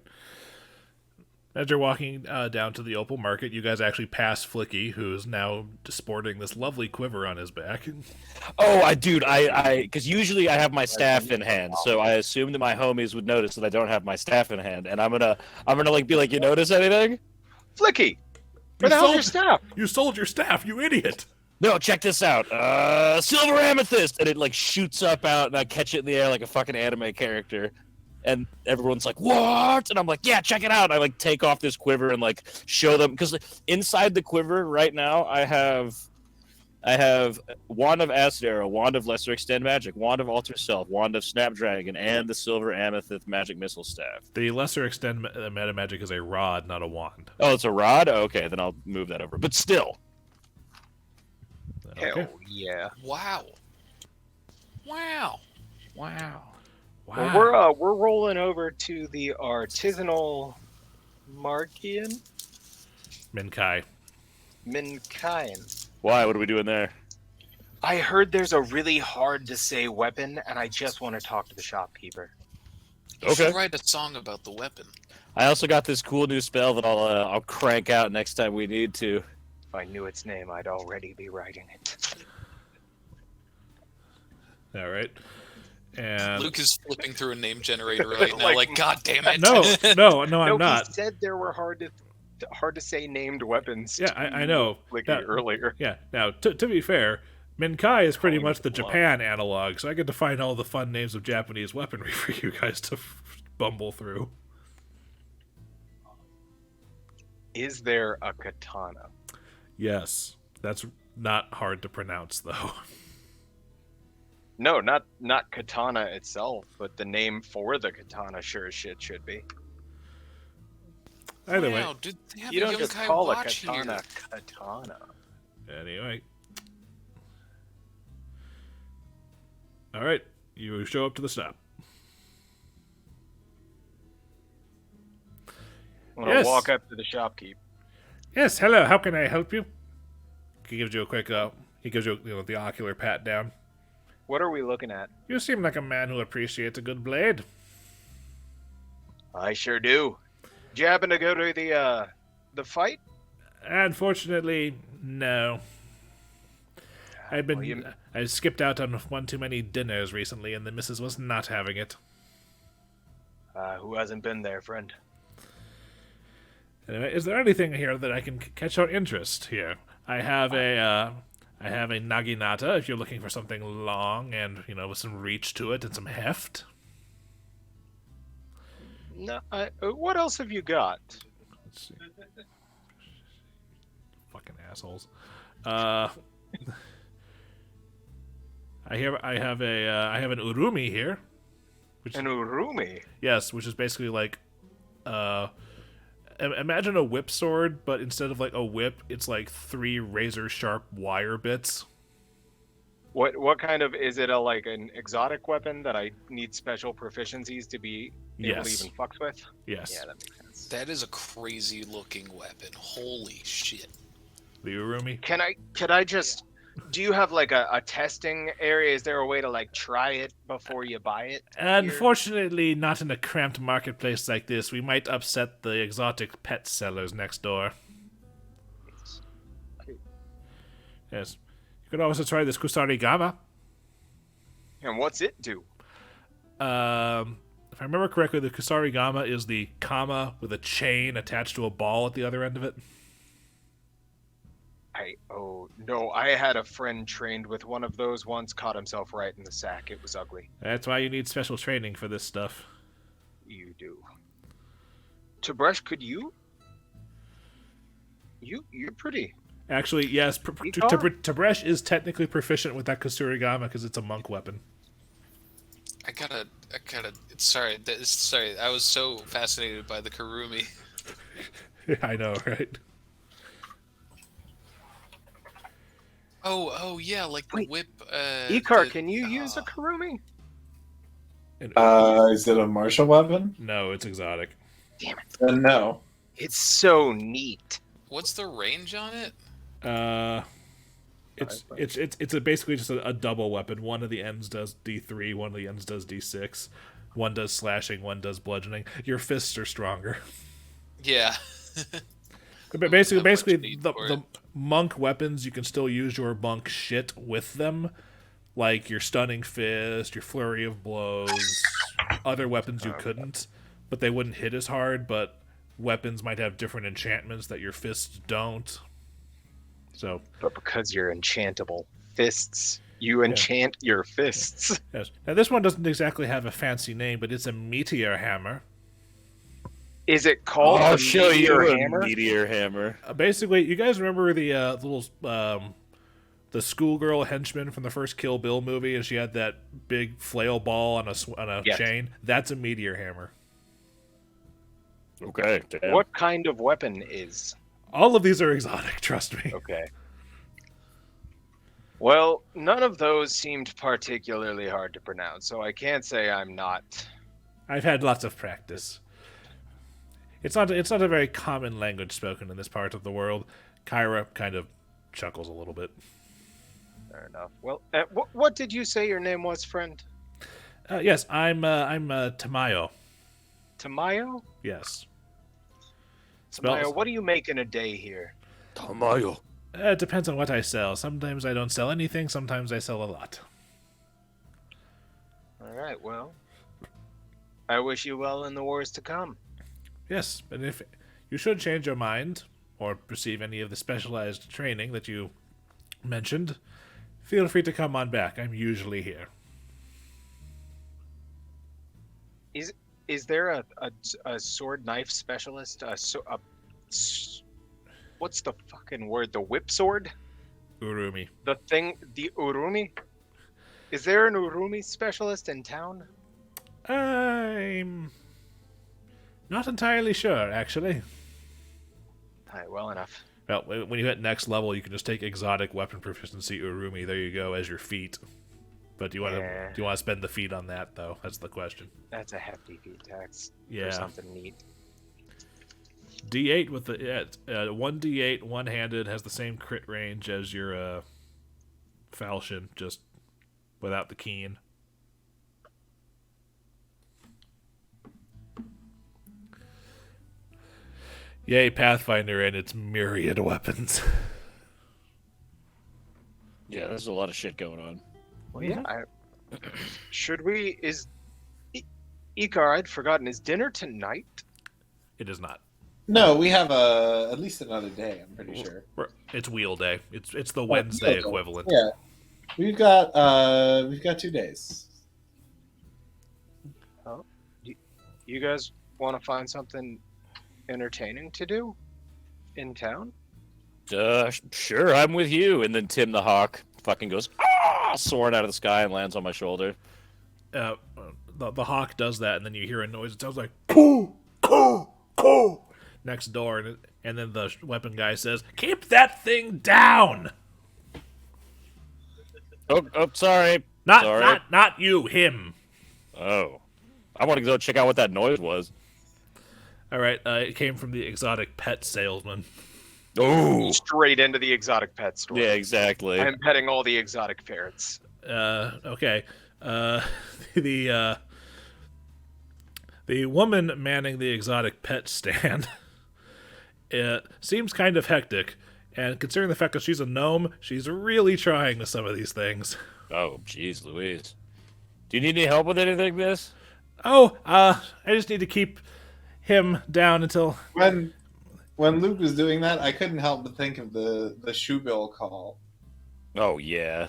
As you're walking down to the Opal Market, you guys actually pass Flickie, who's now sporting this lovely quiver on his back. Oh, because usually I have my staff in hand, so I assume that my homies would notice that I don't have my staff in hand, and I'm gonna like be like, you notice anything? Flickie! Where the hell's your staff? You sold your staff, you idiot! No, check this out. Silver amethyst, and it like shoots up out, and I catch it in the air like a fucking anime character. And everyone's like, what? And I'm like, yeah, check it out. I like take off this quiver and like show them, because inside the quiver right now I have Wand of Acid Arrow, Wand of Lesser Extend Magic, Wand of Alter Self, Wand of Snapdragon, and the Silver Amethyst Magic Missile Staff. The Lesser Extend Meta Magic is a rod, not a wand. Oh, it's a rod? Okay, then I'll move that over. But still. Okay. Hell yeah. Wow. Wow. Wow. Well, we're rolling over to the artisanal Markian Minkai. Minkayan. Why? What are we doing there? I heard there's a really hard to say weapon, and I just want to talk to the shopkeeper. You should write a song about the weapon. I also got this cool new spell that I'll crank out next time we need to. If I knew its name, I'd already be writing it. All right. And Luke is flipping through a name generator right now, like, God damn it! No, I'm not. He said there were hard to say named weapons. Yeah, I know. Earlier. Yeah. Now, to be fair, Minkai is pretty much the Japan analog, so I get to find all the fun names of Japanese weaponry for you guys to bumble through. Is there a katana? Yes. That's not hard to pronounce, though. No, not katana itself, but the name for the katana sure as shit should be. Either way. Did they have You don't a just yokai call a watch katana here? katana. Anyway. All right. You show up to the stop. I'm gonna walk up to the shopkeep. Yes, hello. How can I help you? He gives you a quick, he gives you, the ocular pat down. What are we looking at? You seem like a man who appreciates a good blade. I sure do. Did you happen to go to the fight? Unfortunately, no. I skipped out on one too many dinners recently, and the missus was not having it. Who hasn't been there, friend? Anyway, is there anything here that I can catch your interest here? I have a naginata if you're looking for something long and, with some reach to it and some heft. No. What else have you got? Let's see. Fucking assholes. I have an urumi here. An urumi? Yes, which is basically like, imagine a whip sword, but instead of like a whip, it's like 3 razor sharp wire bits. What kind of is it? Like an exotic weapon that I need special proficiencies to be able to even fucks with? Yes. Yeah, that makes sense. That is a crazy looking weapon. Holy shit. The urumi. Could I just? Do you have like a testing area? Is there a way to like try it before you buy it? Unfortunately, not in a cramped marketplace like this. We might upset the exotic pet sellers next door. Okay. Yes. You could also try this Kusarigama. And what's it do? If I remember correctly, the Kusarigama is the kama with a chain attached to a ball at the other end of it. No, I had a friend trained with one of those once, caught himself right in the sack. It was ugly. That's why you need special training for this stuff. You do. Tib'resh, could you You're pretty. Actually, yes, Icar? Tib'resh is technically proficient with that Kusurigama because it's a monk weapon. I gotta. Sorry, sorry. I was so fascinated by the Kurumi. I know, right? Oh, yeah, like the Wait, whip. Icar, can you use a Kurumi? And- Is it a martial weapon? no, it's exotic. Damn it! Then no. It's so neat. What's the range on it? It's basically just a double weapon. One of the ends does D3, one of the ends does D6. One does slashing, one does bludgeoning. Your fists are stronger. Yeah. But basically, Not much need for the it. monk weapons, you can still use your monk shit with them. Like your stunning fist, your flurry of blows. Other weapons you couldn't, but they wouldn't hit as hard, but weapons might have different enchantments that your fists don't. So, But because you're enchantable fists, you enchant your fists. yes. Now, this one doesn't exactly have a fancy name, but it's a meteor hammer. Is it called I'll a show meteor you a hammer? meteor hammer. Basically, you guys remember the little the schoolgirl henchman from the first Kill Bill movie, and she had that big flail ball on a Yes. chain? That's a meteor hammer. Okay. Damn. What kind of weapon is? All of these are exotic, trust me. Okay. Well, none of those seemed particularly hard to pronounce, so I can't say I'm not. I've had lots of practice. It's not a very common language spoken in this part of the world. Kyra kind of chuckles a little bit. Fair enough. Well, what did you say your name was, friend? Yes, I'm Tamayo. Tamayo? Yes. Tamayo, what do you make in a day here? Tamayo. It depends on what I sell. Sometimes I don't sell anything. Sometimes I sell a lot. All right, well, I wish you well in the wars to come. Yes, and if you should change your mind or receive any of the specialized training that you mentioned, feel free to come on back. I'm usually here. Is there a sword knife specialist? What's the fucking word? The whip sword? Urumi. The urumi? Is there an urumi specialist in town? I'm not entirely sure, actually. All right, well enough. Well, when you hit next level, you can just take exotic weapon proficiency Urumi. There you go as your feat. But do you want to spend the feat on that though? That's the question. That's a hefty feat tax Yeah. for something neat. D8 with the 1d8 one-handed has the same crit range as your falchion, just without the keen. Yay, Pathfinder and its myriad weapons. Yeah, there's a lot of shit going on. Well, yeah. Should we? Icar, I'd forgotten. Is dinner tonight? It is not. No, we have at least another day. I'm pretty sure. It's wheel day. It's the Wednesday wheel day. equivalent. Yeah, we've got 2 days. You guys want to find something entertaining to do in town? Sure, I'm with you. And then Tim the Hawk fucking goes, soaring out of the sky and lands on my shoulder. The hawk does that, and then you hear a noise. It sounds like coo, coo, coo next door, and then the weapon guy says, "Keep that thing down." Oh, sorry. Not you, him. Oh, I want to go check out what that noise was. All right, it came from the exotic pet salesman. Oh, Straight into the exotic pet store. yeah, exactly. I'm petting all the exotic ferrets. Okay. The woman manning the exotic pet stand it seems kind of hectic, and considering the fact that she's a gnome, she's really trying with some of these things. Oh, jeez, Louise. Do you need any help with anything, miss? Oh, I just need to keep him down until... When Luke was doing that, I couldn't help but think of the shoe bill call. Oh, yeah.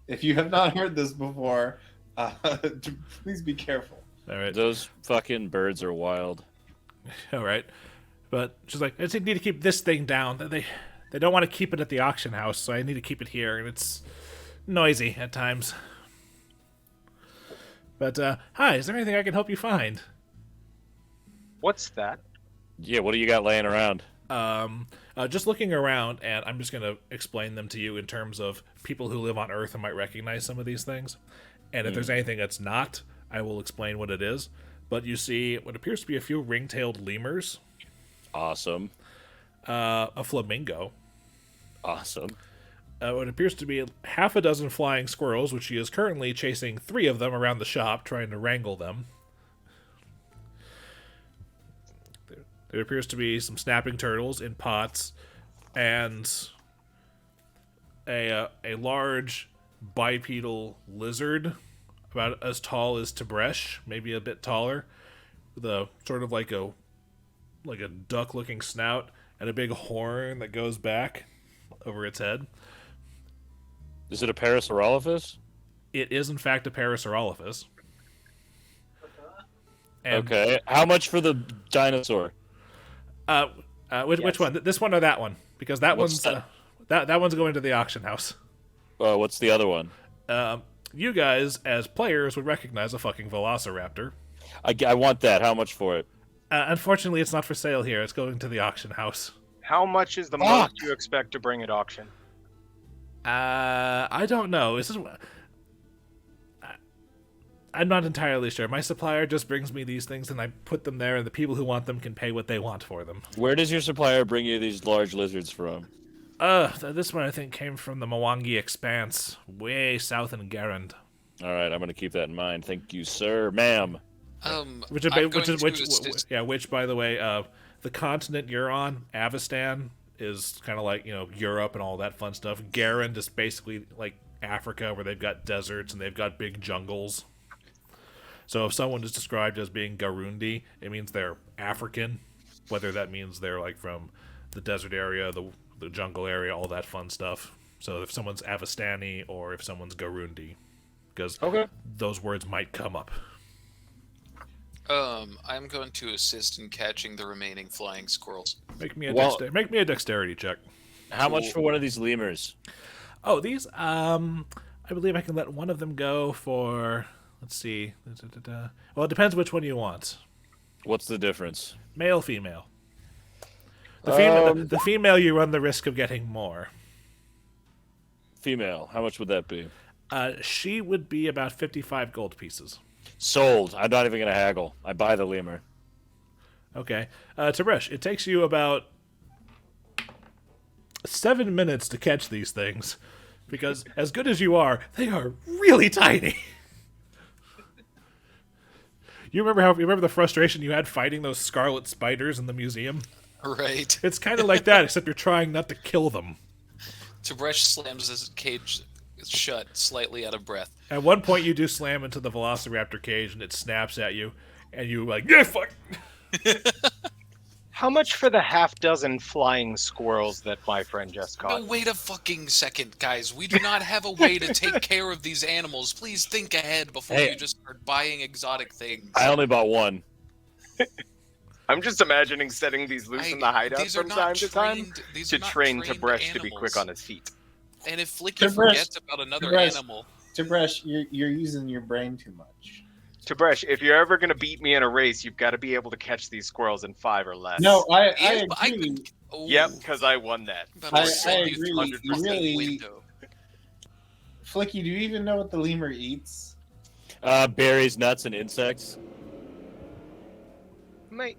If you have not heard this before, please be careful. All right. Those fucking birds are wild. All right. But she's like, I just need to keep this thing down. They don't want to keep it at the auction house, so I need to keep it here, and it's noisy at times. But, hi, is there anything I can help you find? What's that? Yeah, what do you got laying around? Just looking around, and I'm just going to explain them to you in terms of people who live on Earth and might recognize some of these things. And if there's anything that's not, I will explain what it is. But you see what appears to be a few ring-tailed lemurs. Awesome. A flamingo. Awesome. What appears to be half a dozen flying squirrels, which she is currently chasing 3 of them around the shop, trying to wrangle them. There appears to be some snapping turtles in pots, and a large bipedal lizard, about as tall as Tib'resh, maybe a bit taller, with a sort of like a duck-looking snout and a big horn that goes back over its head. Is it a Parasaurolophus? It is, in fact, a Parasaurolophus. And, Okay. How much for the dinosaur? Which one? This one or that one? Because that What's one's that one's going to the auction house. What's the other one? You guys, as players, would recognize a fucking Velociraptor. I want that. How much for it? Unfortunately, it's not for sale here. It's going to the auction house. How much is the most you expect to bring at auction? I don't know. I'm not entirely sure. My supplier just brings me these things, and I put them there, and the people who want them can pay what they want for them. Where does your supplier bring you these large lizards from? This one I think came from the Mwangi Expanse, way south in Garrett. All right, I'm going to keep that in mind. Thank you, sir, ma'am. Which, by the way, the continent you're on, Avestan, is kind of like, Europe and all that fun stuff. Garrett is basically like Africa, where they've got deserts and they've got big jungles. So if someone is described as being Garundi, it means they're African, whether that means they're like from the desert area, the jungle area, all that fun stuff. So if someone's Avestani or if someone's Garundi, because those words might come up. I'm going to assist in catching the remaining flying squirrels. Make me a dexterity check. How much for one of these lemurs? Oh, these, I believe I can let one of them go for, let's see. Well, it depends which one you want. What's the difference? Male, female. The female, you run the risk of getting more. Female. How much would that be? She would be about 55 gold pieces. Sold. I'm not even going to haggle. I buy the lemur. Okay. Tib'resh, it takes you about 7 minutes to catch these things, because as good as you are, they are really tiny. You remember the frustration you had fighting those scarlet spiders in the museum? Right. It's kind of like that, except you're trying not to kill them. Tib'resh slams his cage shut, slightly out of breath. At one point, you do slam into the Velociraptor cage, and it snaps at you, and you like, yeah, fuck. How much for the half-dozen flying squirrels that my friend just caught? No, wait a fucking second, guys. We do not have a way to take care of these animals. Please think ahead before you just start buying exotic things. I only bought one. I'm just imagining setting these loose in the hideout from time to time to train Tib'resh to be quick on his feet. And if Flickie forgets about another animal... Tib'resh, you're using your brain too much. Tib'resh, if you're ever going to beat me in a race, you've got to be able to catch these squirrels in 5 or less. No, I agree. Yep, because I won that. I agree. You really... Flickie, do you even know what the lemur eats? Berries, nuts, and insects. My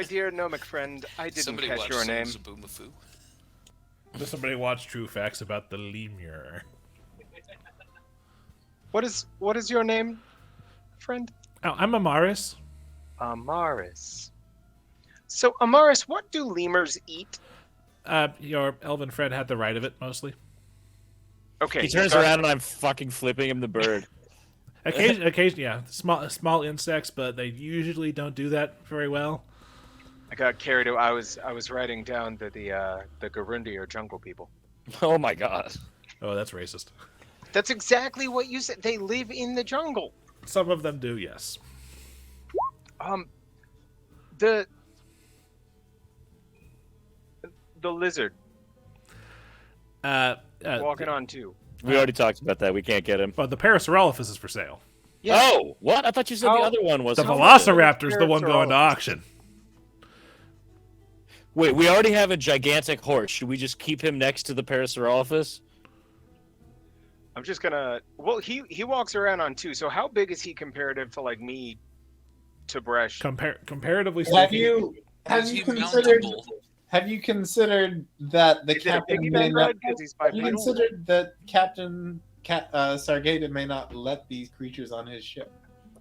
dear gnomic friend, I didn't catch your name. Does somebody watch True Facts about the lemur? What is your name, friend? Oh, I'm Amaris. Amaris. So, Amaris, what do lemurs eat? Your elven friend had the right of it, mostly. Okay. He turns around and I'm fucking flipping him the bird. Occasionally, yeah. Small insects, but they usually don't do that very well. I got carried away. I was writing down the Garundi or jungle people. Oh my god. Oh, that's racist. That's exactly what you said. They live in the jungle. Some of them do, yes. the lizard walking on 2? We already talked about that. We can't get him. But the Parasaurolophus is for sale. Yeah. Oh, what? I thought you said the other one was. The Velociraptor's the one going to Parasaurolophus. auction. Wait, we already have a gigantic horse. Should we just keep him next to the Parasaurolophus? I'm just gonna. Well, he walks around on 2. So how big is he comparative to like me, Tib'resh? Comparatively Have speaking, have Is you he considered mountable? have you considered that the Is it a captain piggy may bank not ride? 'Cause he's have you bipedal? considered that Captain Sargata may not let these creatures on his ship?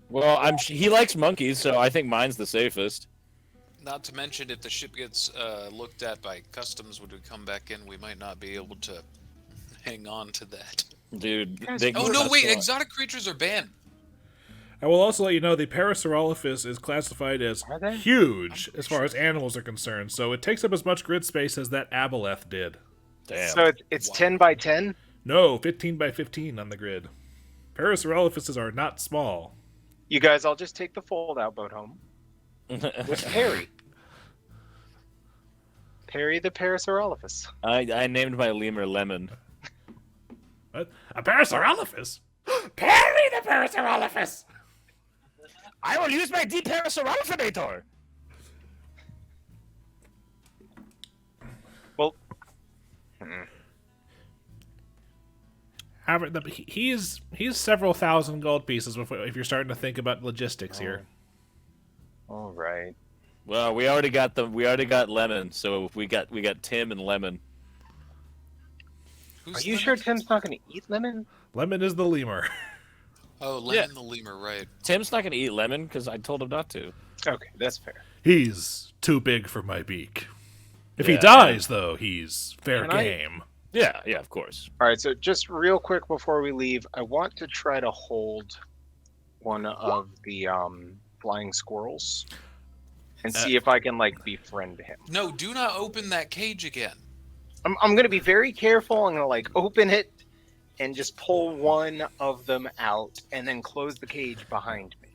Well, he likes monkeys, so I think mine's the safest. Not to mention, if the ship gets looked at by customs when we come back in, we might not be able to hang on to that. Dude. Guys, they- Oh no! Wait, that's exotic creatures are banned. I will also let you know the Parasaurolophus is classified as Are they? huge as far as animals are concerned, so it takes up as much grid space as that aboleth did. Damn. So it's Wow. 10 by 10. No, 15 by 15 on the grid. Parasaurolophuses are not small. You guys, I'll just take the fold-out boat home with Perry. Perry the Parasaurolophus. I named my lemur Lemon. What? A Parasaurolophus? Perry the Parasaurolophus! I will use my Deparasaurolophinator! Well, However, he's several thousand gold pieces if you're starting to think about logistics here. all right. Well, we already got Lemon, so we got Tim and Lemon. Who's Are you Lemon? sure Tim's not going to eat lemon? Lemon is the lemur. Oh, Lemon the lemur, right? Tim's not gonna eat Lemon because I told him not to. Okay, that's fair. He's too big for my beak. If he Yeah. dies, though, he's fair Can I- game. Yeah, of course. All right, so just real quick before we leave, I want to try to hold one of the flying squirrels and see if I can like befriend him. No, do not open that cage again. I'm going to be very careful. I'm going to like open it and just pull one of them out and then close the cage behind me.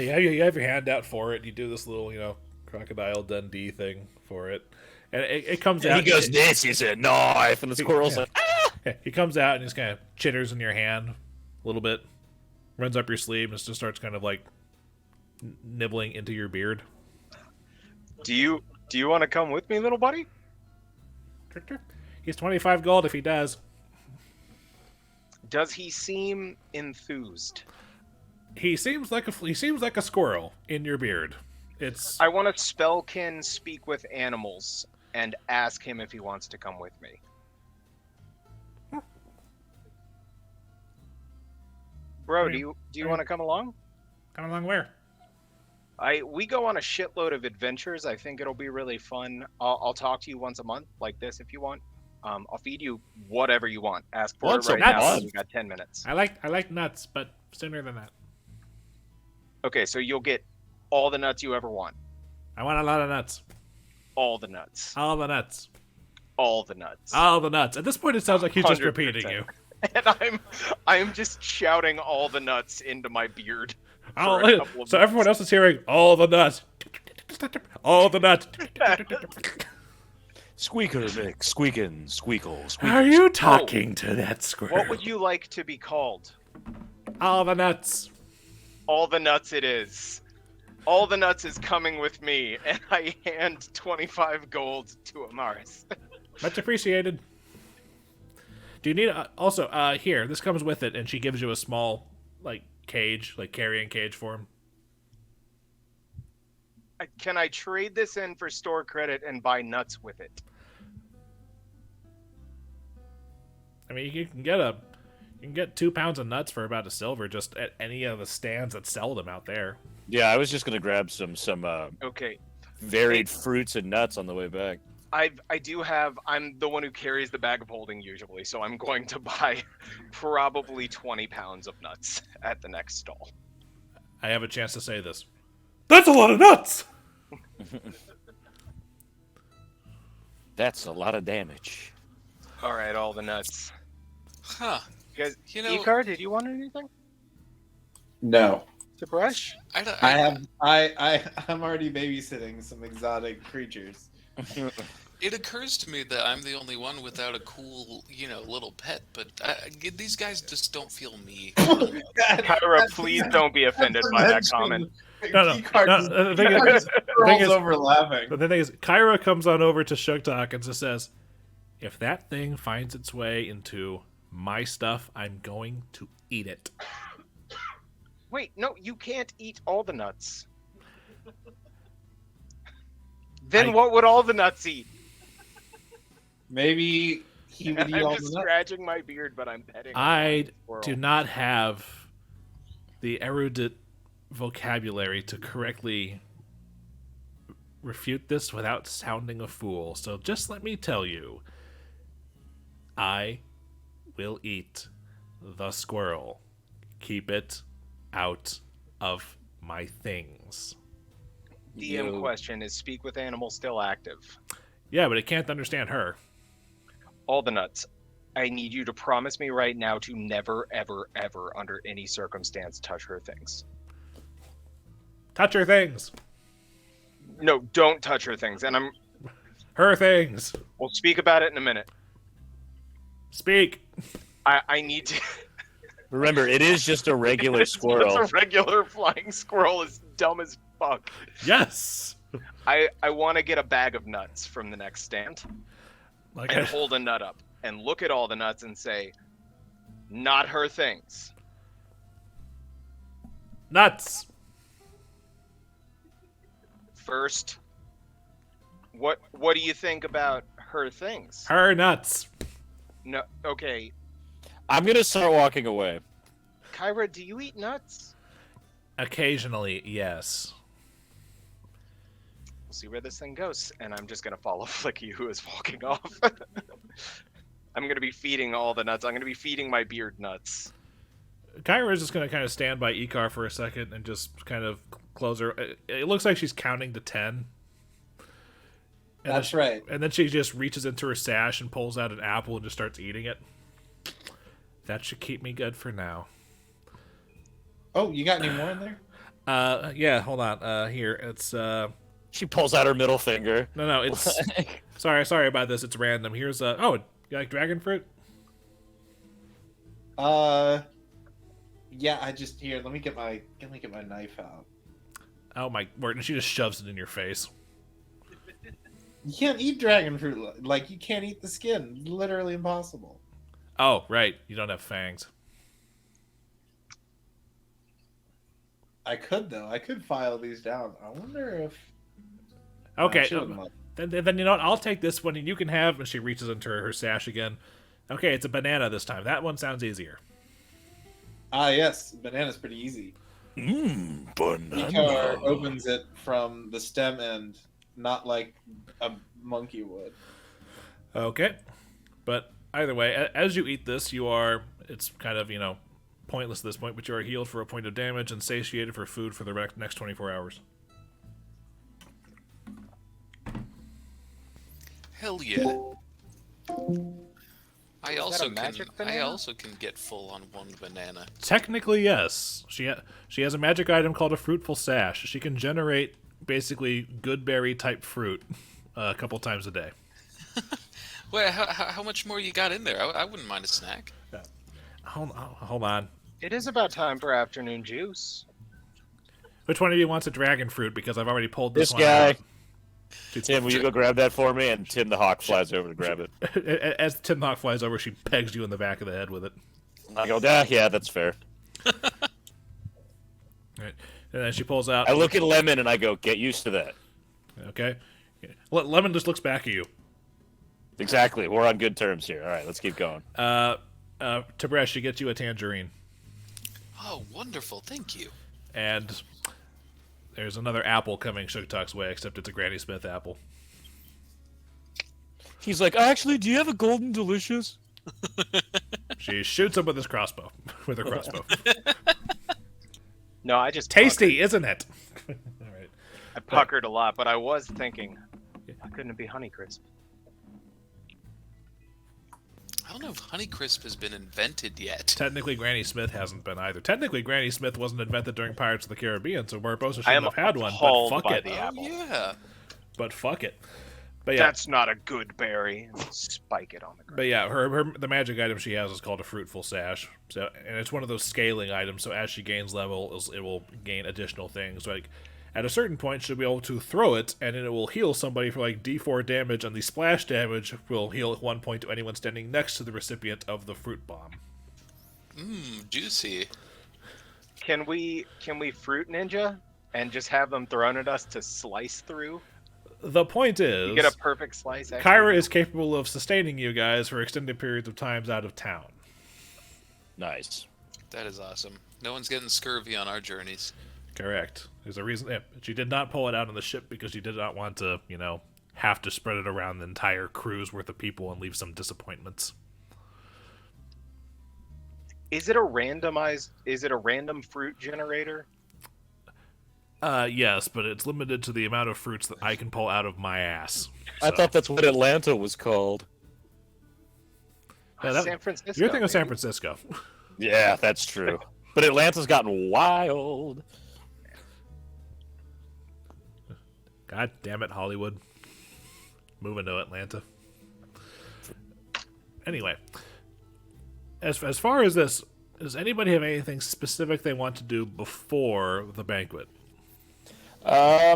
Yeah, you have your hand out for it. You do this little, Crocodile Dundee thing for it. And it comes out. He goes, "This is a knife," and the squirrel's like, "Ah!" Yeah, he comes out and just kind of chitters in your hand a little bit, runs up your sleeve, and just starts kind of like nibbling into your beard. Do you want to come with me, little buddy? He's 25 gold if he does. Does he seem enthused? He seems like a squirrel in your beard. It's I want to spellkin speak with animals and ask him if he wants to come with me. Bro, do you want to come along? come along where? We go on a shitload of adventures. I think it'll be really fun. I'll talk to you once a month like this if you want. I'll feed you whatever you want. Ask for Once it a right now. month? We got 10 minutes. I like nuts, but sooner than that. Okay, so you'll get all the nuts you ever want. I want a lot of nuts. All the nuts. All the nuts. All the nuts. All the nuts. At this point, it sounds like he's just 100%. repeating you. And I'm just shouting all the nuts into my beard. All- for a couple of so everyone else is hearing all the nuts. All the nuts. "Squeaker mix, squeakin', squeakle, squeak." Are you talking to that squirrel? What would you like to be called? All the nuts. All the nuts it is. All the nuts is coming with me, and I hand 25 gold to Amaris. Much appreciated. Do you need also here? This comes with it, and she gives you a small cage, carrying cage for him. Can I trade this in for store credit and buy nuts with it? I mean, you can get 2 pounds of nuts for about a silver just at any of the stands that sell them out there. Yeah, I was just gonna grab some Okay. varied fruits and nuts on the way back. I'm the one who carries the bag of holding usually, so I'm going to buy probably 20 pounds of nuts at the next stall. I have a chance to say this. That's a lot of nuts. That's a lot of damage. All right, all the nuts. Huh. You guys, You know, Icar, did you want anything No. to brush? I'm already babysitting some exotic creatures. It occurs to me that I'm the only one without a cool, little pet, but these guys just don't feel me. Kyra, please don't be offended by that comment. No. The thing is, over laughing. the thing is, Kyra comes on over to Sugtok and just says, "If that thing finds its way into my stuff, I'm going to eat it." Wait, no, you can't eat all the nuts. Then what would all the nuts eat? Maybe he would eat I'm all just the nuts. scratching my beard, but I'm petting. I squirrel. do not have the erudite vocabulary to correctly refute this without sounding a fool. So just let me tell you, I will eat the squirrel. Keep it out of my things. DM question, is speak with animal still active? Yeah, but it can't understand her. All the nuts. I need you to promise me right now to never, ever, ever, under any circumstance, touch her things. Touch her things. No, don't touch her things. And Her things. we'll speak about it in a minute. Speak. I need to. Remember, it is just a regular squirrel. It's a regular flying squirrel is dumb as fuck. Yes. I want to get a bag of nuts from the next stand Like and hold a nut up and look at all the nuts and say, not her things. nuts. First, what do you think about her things? Her nuts. No, okay. I'm gonna start walking away. Kyra, do you eat nuts? Occasionally, yes. We'll see where this thing goes, and I'm just gonna follow Flickie, who is walking off. I'm gonna be feeding all the nuts. I'm gonna be feeding my beard nuts. Kyra is just going to kind of stand by Icar for a second and just kind of close her. It looks like she's counting to 10. And That's right. And then she just reaches into her sash and pulls out an apple and just starts eating it. That should keep me good for now. Oh, you got any more in there? Yeah, hold on. Here, it's She pulls out her middle finger. no, it's sorry about this. It's random. Here's oh, you like dragon fruit? Yeah, let me get my knife out. Oh my word! And she just shoves it in your face. You can't eat dragon fruit. Like, you can't eat the skin. Literally impossible. Oh, right. You don't have fangs. I could, though. I could file these down. I wonder if... Okay. I shouldn't look. Then you know what? I'll take this one, and you can have. And she reaches into her sash again. Okay, it's a banana this time. That one sounds easier. Ah, yes. Banana's pretty easy. Banana. Icar opens it from the stem end, not like a monkey would. Okay, but either way, as you eat this, it's kind of pointless at this point, but you are healed for a point of damage and satiated for food for the next 24 hours. Hell yeah. I that also a magic can. I banana? also can get full on one banana. Technically, yes. She has a magic item called a fruitful sash. She can generate basically good berry type fruit a couple times a day. Wait, how much more you got in there? I wouldn't mind a snack. Hold on. It is about time for afternoon juice. Which one of you wants a dragon fruit? Because I've already pulled this This one guy. out. Tim, will you go grab that for me? And Tim the Hawk flies over to grab it. As Tim Hawk flies over, she pegs you in the back of the head with it. I go, yeah, that's fair. Right. And then she pulls out. I look at Lemon and I go, get used to that. Okay. Lemon just looks back at you. Exactly. We're on good terms here. All right, let's keep going. Tib'resh, she gets you a tangerine. Oh, wonderful! Thank you. And there's another apple coming Sugtok's way, except it's a Granny Smith apple. He's like, actually, do you have a golden delicious? She shoots him with his crossbow. With her crossbow. No, I just Tasty, isn't it? All right. I puckered a lot, but I was thinking, why couldn't it be Honeycrisp? I don't know if Honeycrisp has been invented yet. Technically, Granny Smith hasn't been either. Technically, Granny Smith wasn't invented during Pirates of the Caribbean, so Barbosa I shouldn't am have had one. But appalled fuck by it. the apple. Yeah. But fuck it. But yeah, That's not a good berry. And spike it on the ground. but yeah, the magic item she has is called a Fruitful Sash. So, and it's one of those scaling items. So as she gains level, it will gain additional things. Like at a certain point, she'll be able to throw it, and then it will heal somebody for like D4 damage, and the splash damage will heal at 1 point to anyone standing next to the recipient of the fruit bomb. Juicy. Can we fruit ninja and just have them thrown at us to slice through? The point is, You get a perfect slice. Kyra is capable of sustaining you guys for extended periods of times out of town. Nice. That is awesome. No one's getting scurvy on our journeys. Correct. There's a reason. Yeah, she did not pull it out on the ship because she did not want to, have to spread it around the entire cruise worth of people and leave some disappointments. Is it a random fruit generator? Yes, but it's limited to the amount of fruits that I can pull out of my ass. I thought that's what Atlanta was called. Yeah, San Francisco. You're thinking of San maybe. Francisco. Yeah, that's true. But Atlanta's gotten wild. God damn it, Hollywood. Moving to Atlanta. Anyway, as far as this, does anybody have anything specific they want to do before the banquet? I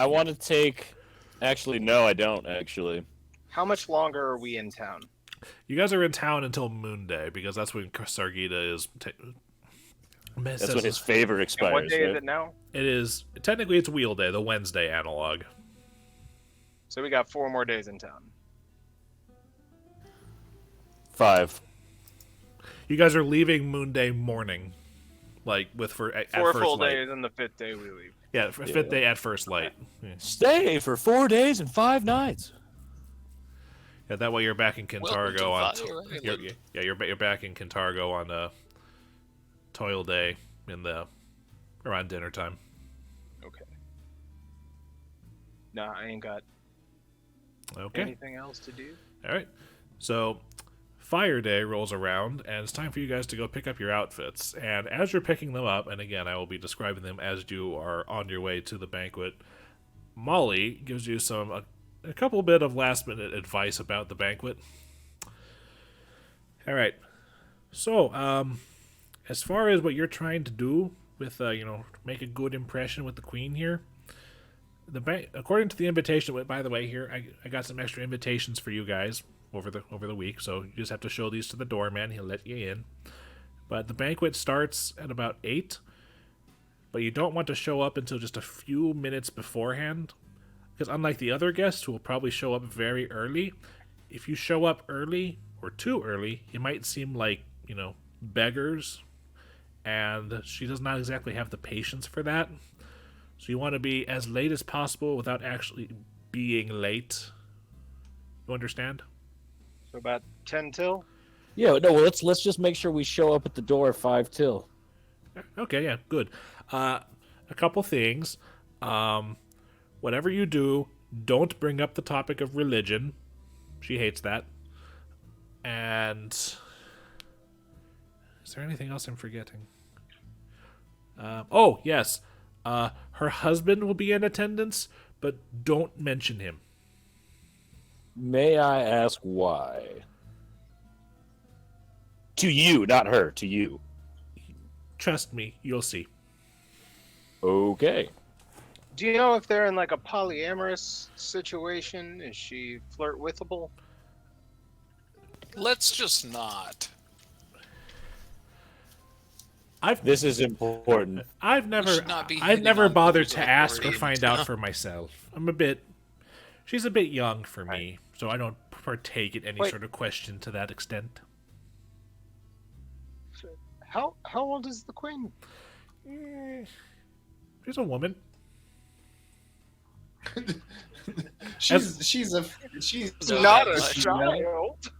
want to take... Actually, no, I don't, actually. How much longer are we in town? You guys are in town until Moon Day, because that's when Sargita is... That's when his favor expires, And what day right? is it now? It is... Technically, it's Wheel Day, the Wednesday analog. So we got 4 more days in town. 5. You guys are leaving Moon Day morning. Like, at 4 first full light. days, and the 5th day we leave. Yeah, fifth day at first light. Yeah. Stay for 4 days and 5 nights. Yeah, that way you're back in Kintargo on. Welcome to Fire Island. You're back in Kintargo on Toil Day around dinner time. Okay. No, I ain't got Okay. anything else to do. All right. So, Fire Day rolls around, and it's time for you guys to go pick up your outfits. And as you're picking them up, and again, I will be describing them as you are on your way to the banquet, Molly gives you a couple bit of last-minute advice about the banquet. All right. So, as far as what you're trying to do with, make a good impression with the queen here, according to the invitation, by the way, here I got some extra invitations for you guys over the week, so you just have to show these to the doorman. He'll let you in. But the banquet starts at about 8, but you don't want to show up until just a few minutes beforehand, because unlike the other guests who will probably show up very early, if you show up early or too early, you might seem like, beggars, and she does not exactly have the patience for that. So you want to be as late as possible without actually being late. You understand? So about 10 till? Yeah, no, well, let's just make sure we show up at the door 5 till. Okay, yeah, good. A couple things. Whatever you do, don't bring up the topic of religion. She hates that. And is there anything else I'm forgetting? Oh, yes. Her husband will be in attendance, but don't mention him. May I ask why? To you, not her, to you. Trust me, you'll see. Okay. Do you know if they're in like a polyamorous situation? Is she flirt-withable? Let's just not. This is important. I've never should not be I've hitting never on bothered those to ask or authority. find out for myself. She's a bit young for me, so I don't partake in any Wait. sort of question to that extent. How old is the queen? She's a woman. She's So Not that a much. child.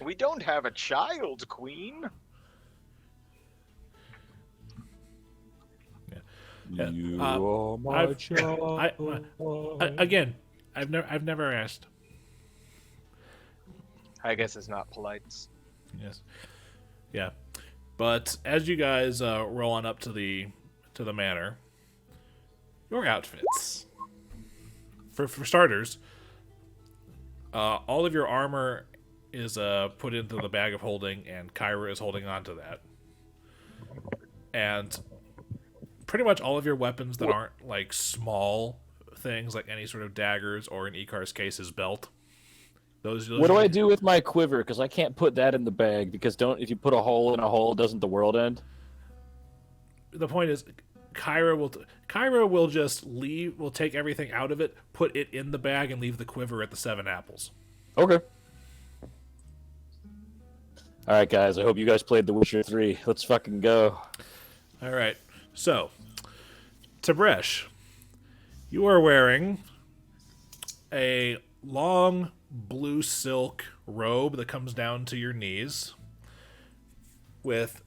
We don't have a child, queen. Yeah. You Uh, are my I've- child. Again, I've never asked. I guess it's not polite. Yes. Yeah. But as you guys roll on up to the manor, your outfits. For starters, All of your armor is put into the bag of holding, and Kyra is holding on to that. And pretty much all of your weapons that aren't like small things, like any sort of daggers, or in Icar's case, his belt. Those What do I do with my quiver? Because I can't put that in the bag. Because if you put a hole in a hole, doesn't the world end? The point is, Kyra will just leave. Will take everything out of it, put it in the bag, and leave the quiver at the 7 apples. Okay. All right, guys. I hope you guys played The Witcher 3. Let's fucking go. All right. So, Tib'resh, you are wearing a long blue silk robe that comes down to your knees, with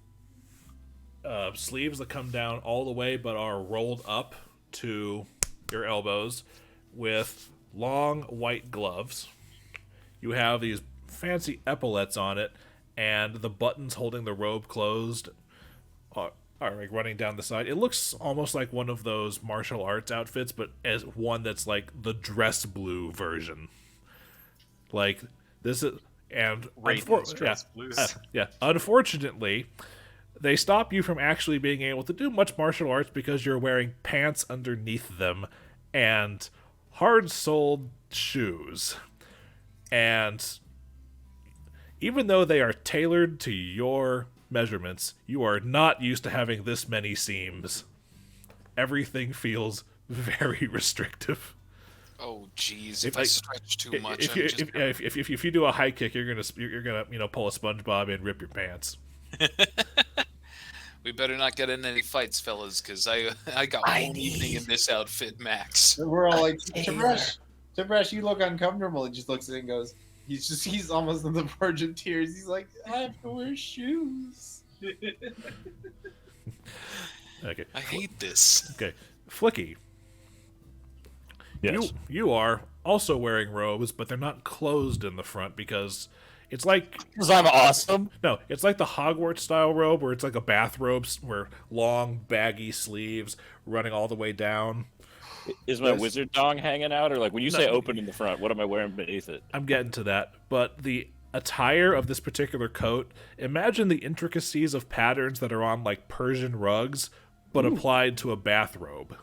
sleeves that come down all the way but are rolled up to your elbows, with long white gloves. You have these fancy epaulets on it, and the buttons holding the robe closed are like running down the side. It looks almost like one of those martial arts outfits, but as one that's like the dress blue version. Like this is, and unfortunately, they stop you from actually being able to do much martial arts because you're wearing pants underneath them and hard-soled shoes. And even though they are tailored to your measurements, you are not used to having this many seams. Everything feels very restrictive. Oh, jeez! If I stretch too much, if you do a high kick, you're gonna pull a SpongeBob and rip your pants. We better not get in any fights, fellas, because I got one evening in this outfit, max. We're all like, Tib'resh, you look uncomfortable. He just looks at it and goes, he's almost on the verge of tears. He's like, I have to wear shoes. Okay. I hate this. Okay. Flickie. Yes. You are also wearing robes, but they're not closed in the front because it's like... Because I'm awesome? No, it's like the Hogwarts-style robe where it's like a bathrobe where long, baggy sleeves running all the way down. Is my wizard dong hanging out? Or like when you say open in the front, what am I wearing beneath it? I'm getting to that. But the attire of this particular coat, imagine the intricacies of patterns that are on like Persian rugs, but applied to a bathrobe.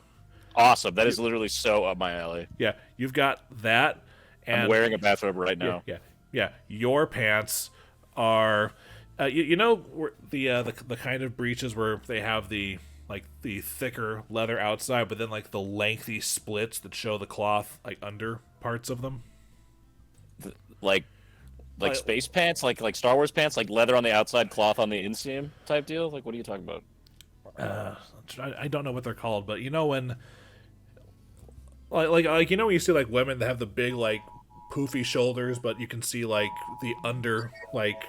Awesome. That is literally so up my alley. Yeah, you've got that. And I'm wearing a bathrobe right now. Yeah. Your pants are, you know, the kind of breeches where they have the thicker leather outside, but then like the lengthy splits that show the cloth like under parts of them. Like space pants, like Star Wars pants, like leather on the outside, cloth on the inseam type deal. Like, what are you talking about? I don't know what they're called, but you know when, like you know when you see like women that have the big like poofy shoulders, but you can see like the under like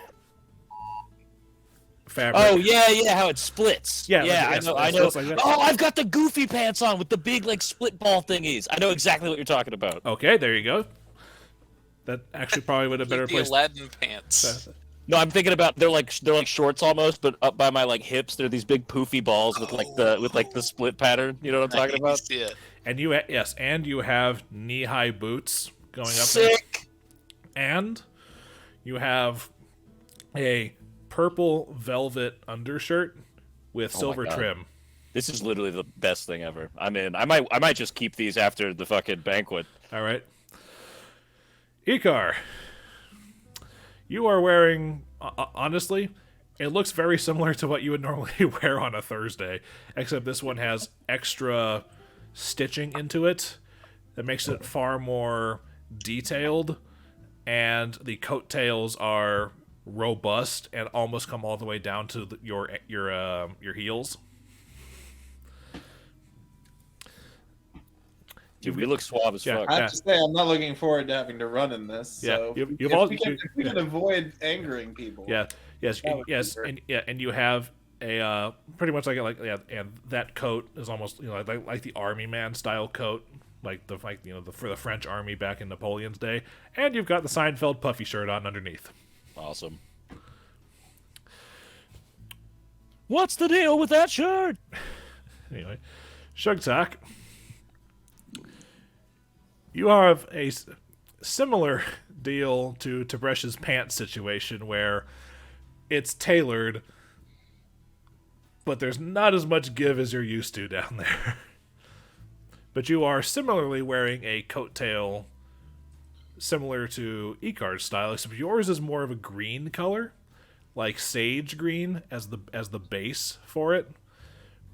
fabric. Oh yeah, how it splits. Yeah, I know. Like oh, I've got the goofy pants on with the big like split ball thingies. I know exactly what you're talking about. Okay, there you go. That actually probably would have better the place. Aladdin pants. No, I'm thinking about they're like shorts almost, but up by my like hips, they're these big poofy balls with the split pattern. You know what I'm talking about? Yeah. And you have knee-high boots going up. Sick. And you have a purple velvet undershirt with silver trim. This is literally the best thing ever. I'm in. I might just keep these after the fucking banquet. All right. Icar, you are wearing, honestly, it looks very similar to what you would normally wear on a Thursday, except this one has extra stitching into it that makes it far more detailed, and the coattails are robust and almost come all the way down to your heels. Dude, we look suave as fuck. I have to say, I'm not looking forward to having to run in this. So if we can avoid angering people. Yes, and you have a pretty much and that coat is almost like the army man style coat, for the French army back in Napoleon's day, and you've got the Seinfeld puffy shirt on underneath. Awesome. What's the deal with that shirt? Anyway, Sugtok, you have a similar deal to Tib'resh's pants situation where it's tailored, but there's not as much give as you're used to down there. But you are similarly wearing a coattail similar to Icar's style, except yours is more of a green color, like sage green as the base for it,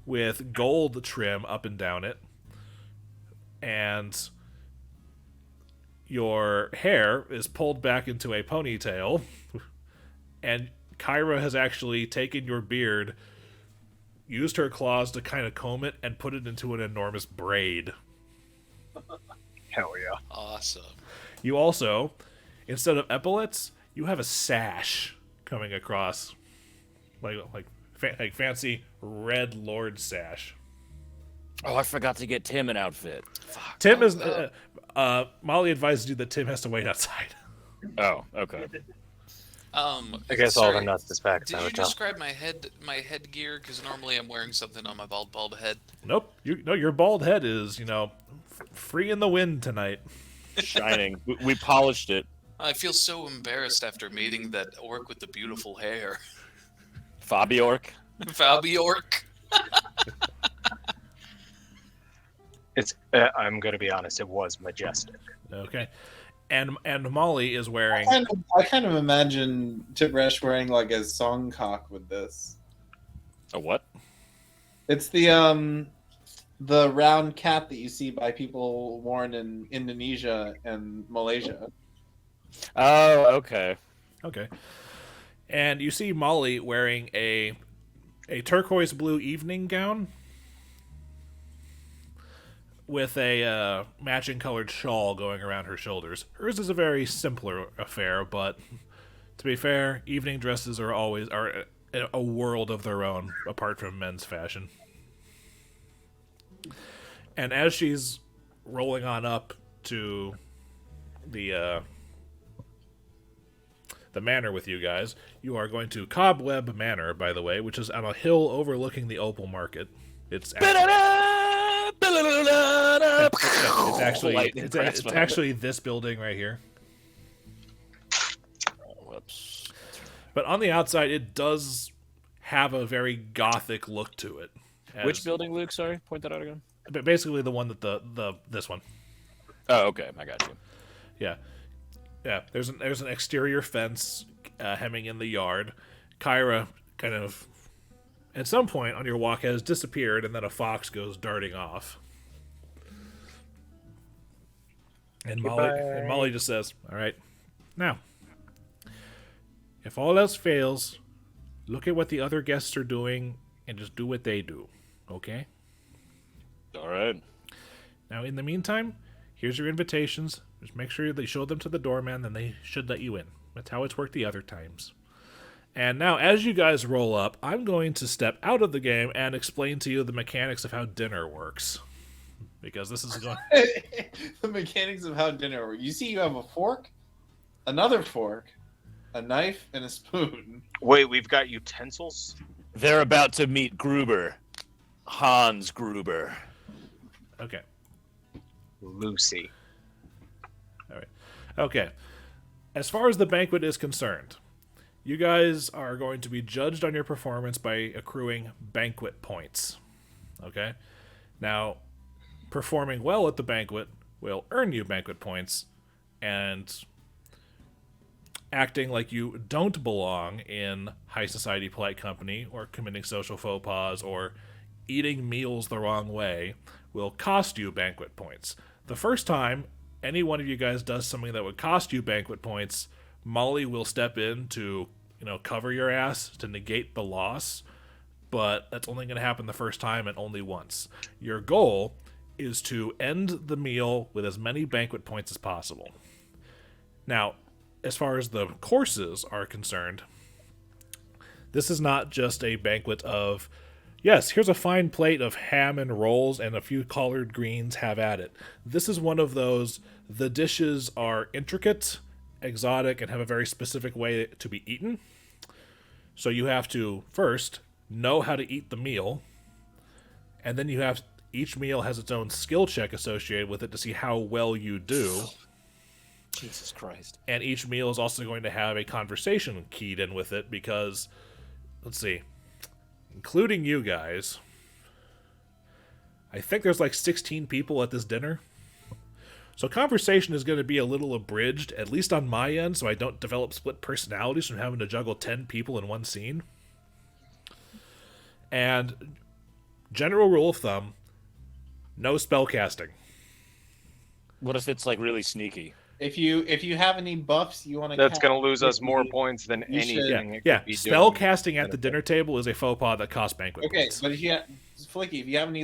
with gold trim up and down it. And your hair is pulled back into a ponytail, and Kyra has actually taken your beard, used her claws to kind of comb it, and put it into an enormous braid. Hell yeah. Awesome. You also, instead of epaulets, you have a sash coming across, like fancy red lord sash. Oh, I forgot to get Tim an outfit. Fuck. Tim is. Molly advises you that Tim has to wait outside. Oh, okay. I guess all the sorry, nuts is back. Did you describe my headgear? Because normally I'm wearing something on my bald head. Nope. Your bald head is, free in the wind tonight. Shining. We polished it. I feel so embarrassed after meeting that orc with the beautiful hair. Fabiork. Fabiork. It's. I'm gonna be honest. It was majestic. Okay. And Molly is wearing. I kind of imagine Tib'resh wearing like a songcock with this. A what? It's the round cap that you see by people worn in Indonesia and Malaysia. Oh, okay. Okay. And you see Molly wearing a turquoise blue evening gown with a matching colored shawl going around her shoulders. Hers is a very simpler affair, but to be fair, evening dresses are a world of their own apart from men's fashion. And as she's rolling on up to the manor with you guys, you are going to Cobweb Manor, by the way, which is on a hill overlooking the Opal Market. It's actually this building right here. Whoops. But on the outside, it does have a very gothic look to it. Which building, Luke? Sorry, point that out again. But basically, the one that this one. Oh, okay, I got you. Yeah. There's an exterior fence hemming in the yard. Kyra kind of, at some point on your walk, has disappeared, and then a fox goes darting off. And Molly just says, "All right, now, if all else fails, look at what the other guests are doing and just do what they do, okay? All right. Now, in the meantime, here's your invitations. Just make sure that you show them to the doorman, then they should let you in. That's how it's worked the other times." And now, as you guys roll up, I'm going to step out of the game and explain to you the mechanics of how dinner works. Because this is going... The mechanics of how dinner works. You see, you have a fork, another fork, a knife, and a spoon. Wait, we've got utensils? They're about to meet Gruber. Hans Gruber. Okay. Lucy. All right. Okay. As far as the banquet is concerned, you guys are going to be judged on your performance by accruing banquet points. Okay? Now, performing well at the banquet will earn you banquet points, and acting like you don't belong in high society polite company, or committing social faux pas, or eating meals the wrong way will cost you banquet points. The first time any one of you guys does something that would cost you banquet points, Molly will step in to, cover your ass to negate the loss, but that's only going to happen the first time and only once. Your goal is to end the meal with as many banquet points as possible. Now, as far as the courses are concerned, this is not just a banquet of, yes, here's a fine plate of ham and rolls and a few collard greens, have at it. This is one of those, the dishes are intricate, exotic, and have a very specific way to be eaten. So you have to, first, know how to eat the meal, and then each meal has its own skill check associated with it to see how well you do. Jesus Christ. And each meal is also going to have a conversation keyed in with it because, let's see, including you guys, I think there's like 16 people at this dinner. So conversation is going to be a little abridged, at least on my end, so I don't develop split personalities from having to juggle 10 people in one scene. And general rule of thumb, no spell casting. What if it's like really sneaky? If you have any buffs you want to, That's going to lose us more points than anything. Yeah, It could be spell doing. casting at the dinner table is a faux pas that costs banquet Okay, points. but Flickie, if you have any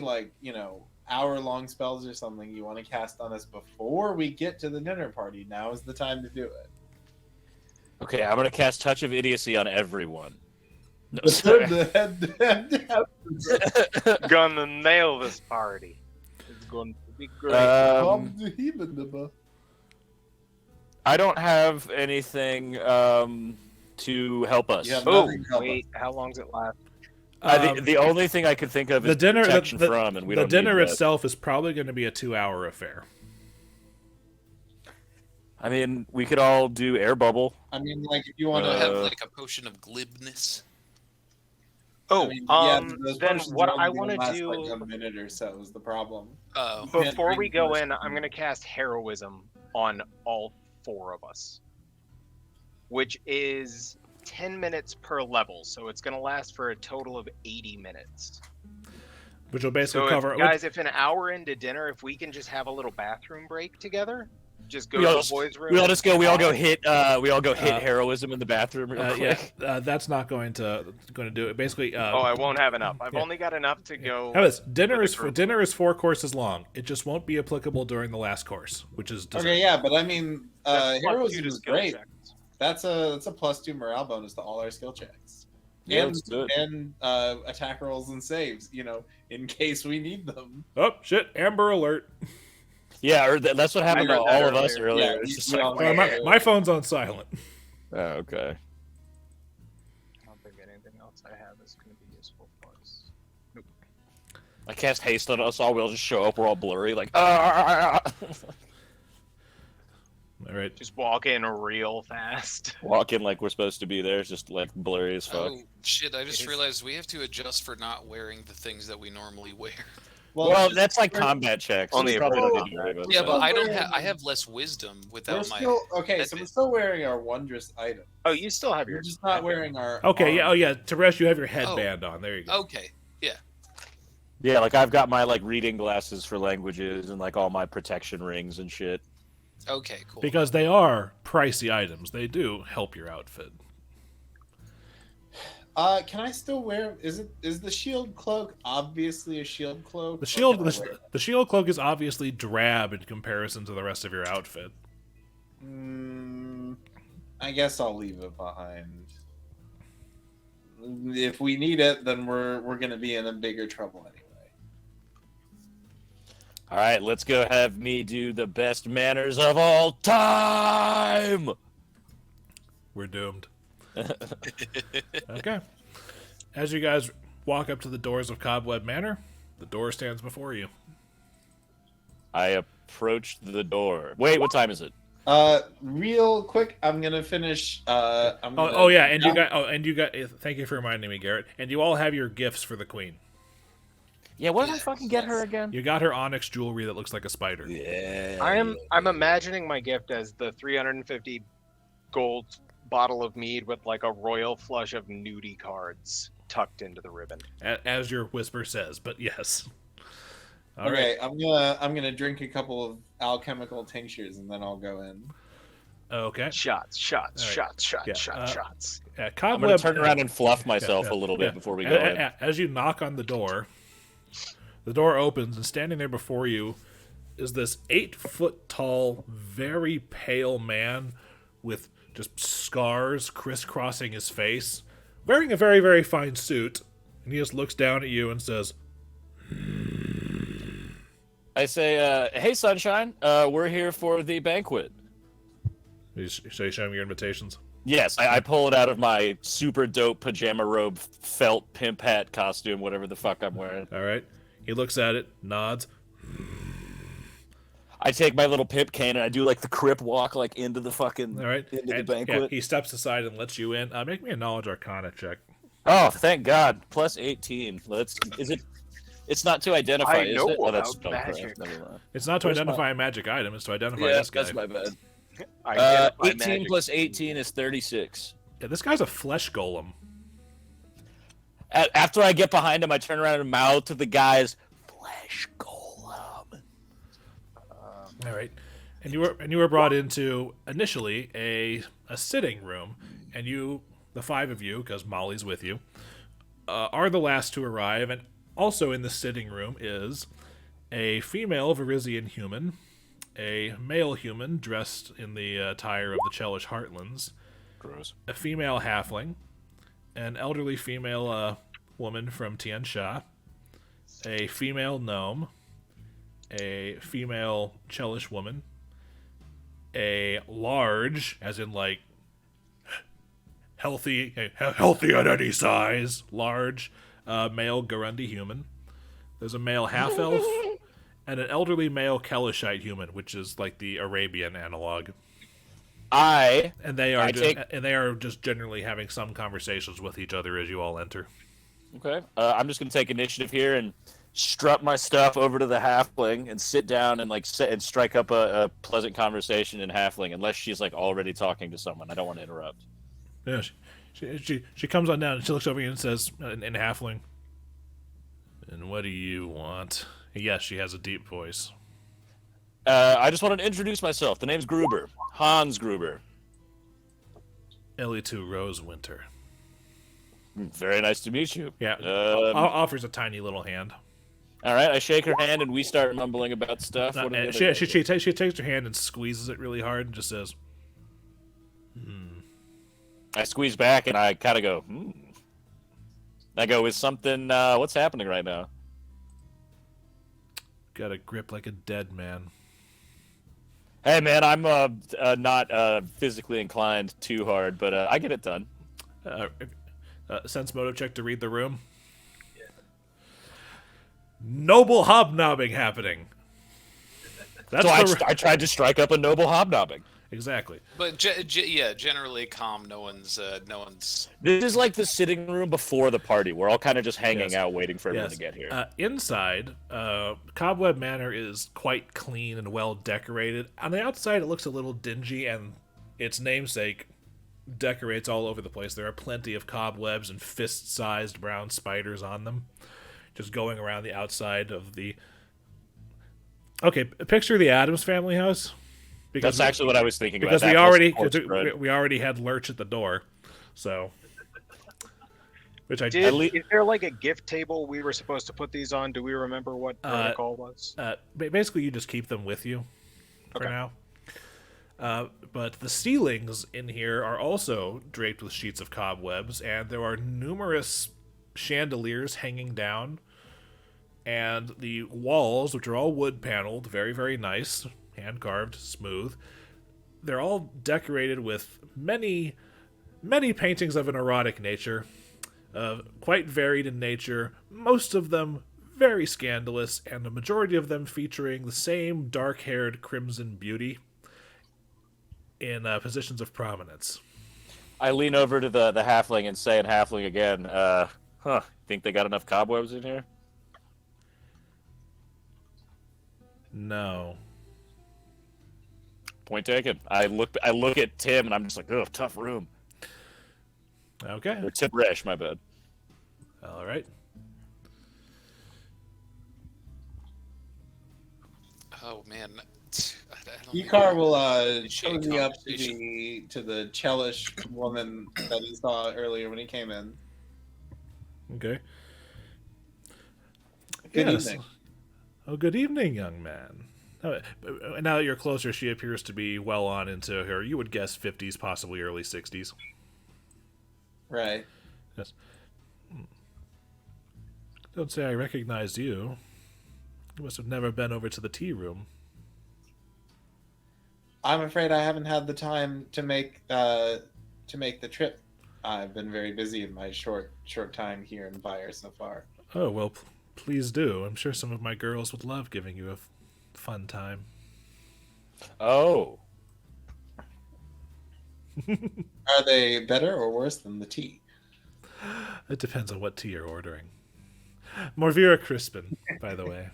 hour-long spells or something you want to cast on us before we get to the dinner party, now is the time to do it. Okay, I'm gonna cast Touch of Idiocy on everyone. No, Gonna nail this party. It's going to be great. I don't have anything to help us. You have Oh, nothing to help wait, how long does it last? The only thing I could think of is protection from, and we the don't dinner need that. itself is probably going to be a 2-hour affair. I mean, we could all do air bubble. I mean, like, if you want Do I to have like a potion of glibness? Oh, those then potions what are I only want to gonna last, do like a minute or so is the problem. Oh, before we drink go much. in, I'm going to cast heroism on all 4 of us, which is 10 minutes per level, so it's going to last for a total of 80 minutes. Which will basically So, cover... if an hour into dinner, if we can just have a little bathroom break together, just go We to all the boys' room. We all go hit heroism in the bathroom real quick. that's not going to do it. Basically, Oh, I won't have enough. I've yeah. only got enough to go. how is dinner with the is group. 4 courses long. It just won't be applicable during the last course, which is dessert. Okay, yeah, but I mean, That's plus 2 heroism to is skill great. checks. That's a +2 morale bonus to all our skill checks. Yeah, and let's do it. and attack rolls and saves, in case we need them. Oh shit! Amber alert. Yeah, or that's what happened I to heard that all of us earlier. earlier. Yeah, It's just we like, all- My phone's on silent. oh, okay. I don't think anything else I have is going to be useful for us. Nope. I cast haste on us all. We'll just show up. We're all blurry, like All right. Just walk in real fast. walk in like we're supposed to be there. It's just like blurry as fuck. oh shit! I just It is- realized we have to adjust for not wearing the things that we normally wear. Well, that's like combat checks. Only We if probably we're don't need to worry about Yeah, that. but I don't wearing- have. I have less wisdom we're without my. still okay. that's So we're it. still wearing our wondrous item. Oh, you still have We're your. just not wearing our. Okay. Yeah. Oh armor. yeah. Tib'resh, you have your headband on. There you go. Okay. Yeah, like I've got my like reading glasses for languages and like all my protection rings and shit. Okay. Cool. Because they are pricey items. They do help your outfit. Can I still wear? Is the shield cloak obviously a shield cloak? The Or shield can I wear it? the shield cloak is obviously drab in comparison to the rest of your outfit. I guess I'll leave it behind. If we need it, then we're gonna be in a bigger trouble anyway. All right, let's go have me do the best manners of all time. We're doomed. Okay. As you guys walk up to the doors of Cobweb Manor, the door stands before you. I approached the door. Wait, what time is it? Real quick, I'm gonna finish. Oh yeah, and you got. Thank you for reminding me, Garrett. And you all have your gifts for the queen. Yeah, what did I fucking get her Yes. again? You got her onyx jewelry that looks like a spider. Yeah. I'm imagining my gift as the 350 gold bottle of mead with like a royal flush of nudie cards tucked into the ribbon. As your whisper says, but yes. All right. Okay, I'm gonna drink a couple of alchemical tinctures and then I'll go in. Okay. Shots, All right. Yeah, shots. I'm Cobweb. gonna turn around and fluff myself yeah, a little bit yeah. before we go in. As you knock on the door opens, and standing there before you is this 8-foot-tall, very pale man with just scars crisscrossing his face, wearing a very, very fine suit, and he just looks down at you and says, I say, "Hey, Sunshine, we're here for the banquet." "So you show him your invitations?" Yes, I pull it out of my super dope pajama robe, felt pimp hat costume, whatever the fuck I'm wearing. All right. He looks at it, nods. I take my little pip cane and I do like the crip walk like into the fucking All right. into the And, banquet. yeah, he steps aside and lets you in. Make me a knowledge arcana check. Oh, thank God! Plus 18. It's not to identify. I is know it? Oh, that's about magic. spellcraft. Never mind. It's not to Where's identify a magic item. It's to identify Yeah, this guy. that's my bad. I identify 18 magic. plus 18 is 36. Yeah, this guy's a flesh golem. After I get behind him, I turn around and mouth to the guy's flesh golem. All right, and you were brought into initially a sitting room, and you, the five of you, because Molly's with you, are the last to arrive, and also in the sitting room is a female Varisian human, a male human dressed in the attire of the Chelish Heartlands, Gross. a female halfling, an elderly female woman from Tian Sha, a female gnome, a female Chelish woman, a large, as in like healthy at any size, large male Garundi human. There's a male half elf and an elderly male Kelishite human, which is like the Arabian analog. And they are just generally having some conversations with each other as you all enter. Okay. I'm just gonna take initiative here and strut my stuff over to the halfling and sit down and like sit and strike up a pleasant conversation in halfling, unless she's like already talking to someone. I don't want to interrupt. Yeah, she comes on down and she looks over you and says in halfling, "And what do you want?" Yes, she has a deep voice. I just wanted to introduce myself. The name's Gruber. Hans Gruber. Elitu Rosewinter. Very nice to meet you. Yeah, offers a tiny little hand. All right, I shake her hand and we start mumbling about stuff. What are the She other takes her hand and squeezes it really hard and just says, I squeeze back and I kind of go, I go, is something, what's happening right now? "Got a grip like a dead man." Hey, man, I'm not physically inclined too hard, but I get it done. Sense motive check to read the room. Noble hobnobbing happening. That's So I tried to strike up a noble hobnobbing. Exactly. But generally calm. No one's. This is like the sitting room before the party. We're all kind of just hanging out, waiting for everyone to get here. Inside, Cobweb Manor is quite clean and well decorated. On the outside, it looks a little dingy, and its namesake decorates all over the place. There are plenty of cobwebs and fist-sized brown spiders on them, just going around the outside of the... Okay, picture the Addams Family house. That's actually what I was thinking about. Because we already had Lurch at the door, so... Is there like a gift table we were supposed to put these on? Do we remember what protocol was? Basically, you just keep them with you for now. But the ceilings in here are also draped with sheets of cobwebs, and there are numerous chandeliers hanging down. And the walls, which are all wood paneled, very, very nice, hand carved, smooth, they're all decorated with many, many paintings of an erotic nature. Quite varied in nature, most of them very scandalous, and the majority of them featuring the same dark-haired crimson beauty in positions of prominence. I lean over to the halfling and say in halfling again, think they got enough cobwebs in here? No. Point taken. I look at Tim and I'm just like, tough room. Okay. Or Tib'resh, my bad. All right. Oh man. Icar will cozy up to the Chelish woman that he saw earlier when he came in. Okay. Good evening. Oh, good evening, young man. Now that you're closer, she appears to be well on into her, you would guess, 50s, possibly early 60s. Right. Yes. Don't say I recognized you. You must have never been over to the tea room. I'm afraid I haven't had the time to make the trip. I've been very busy in my short time here in Fire so far. Oh, well, please do. I'm sure some of my girls would love giving you a fun time. Oh. Are they better or worse than the tea? It depends on what tea you're ordering. Morvira Crispin, by the way.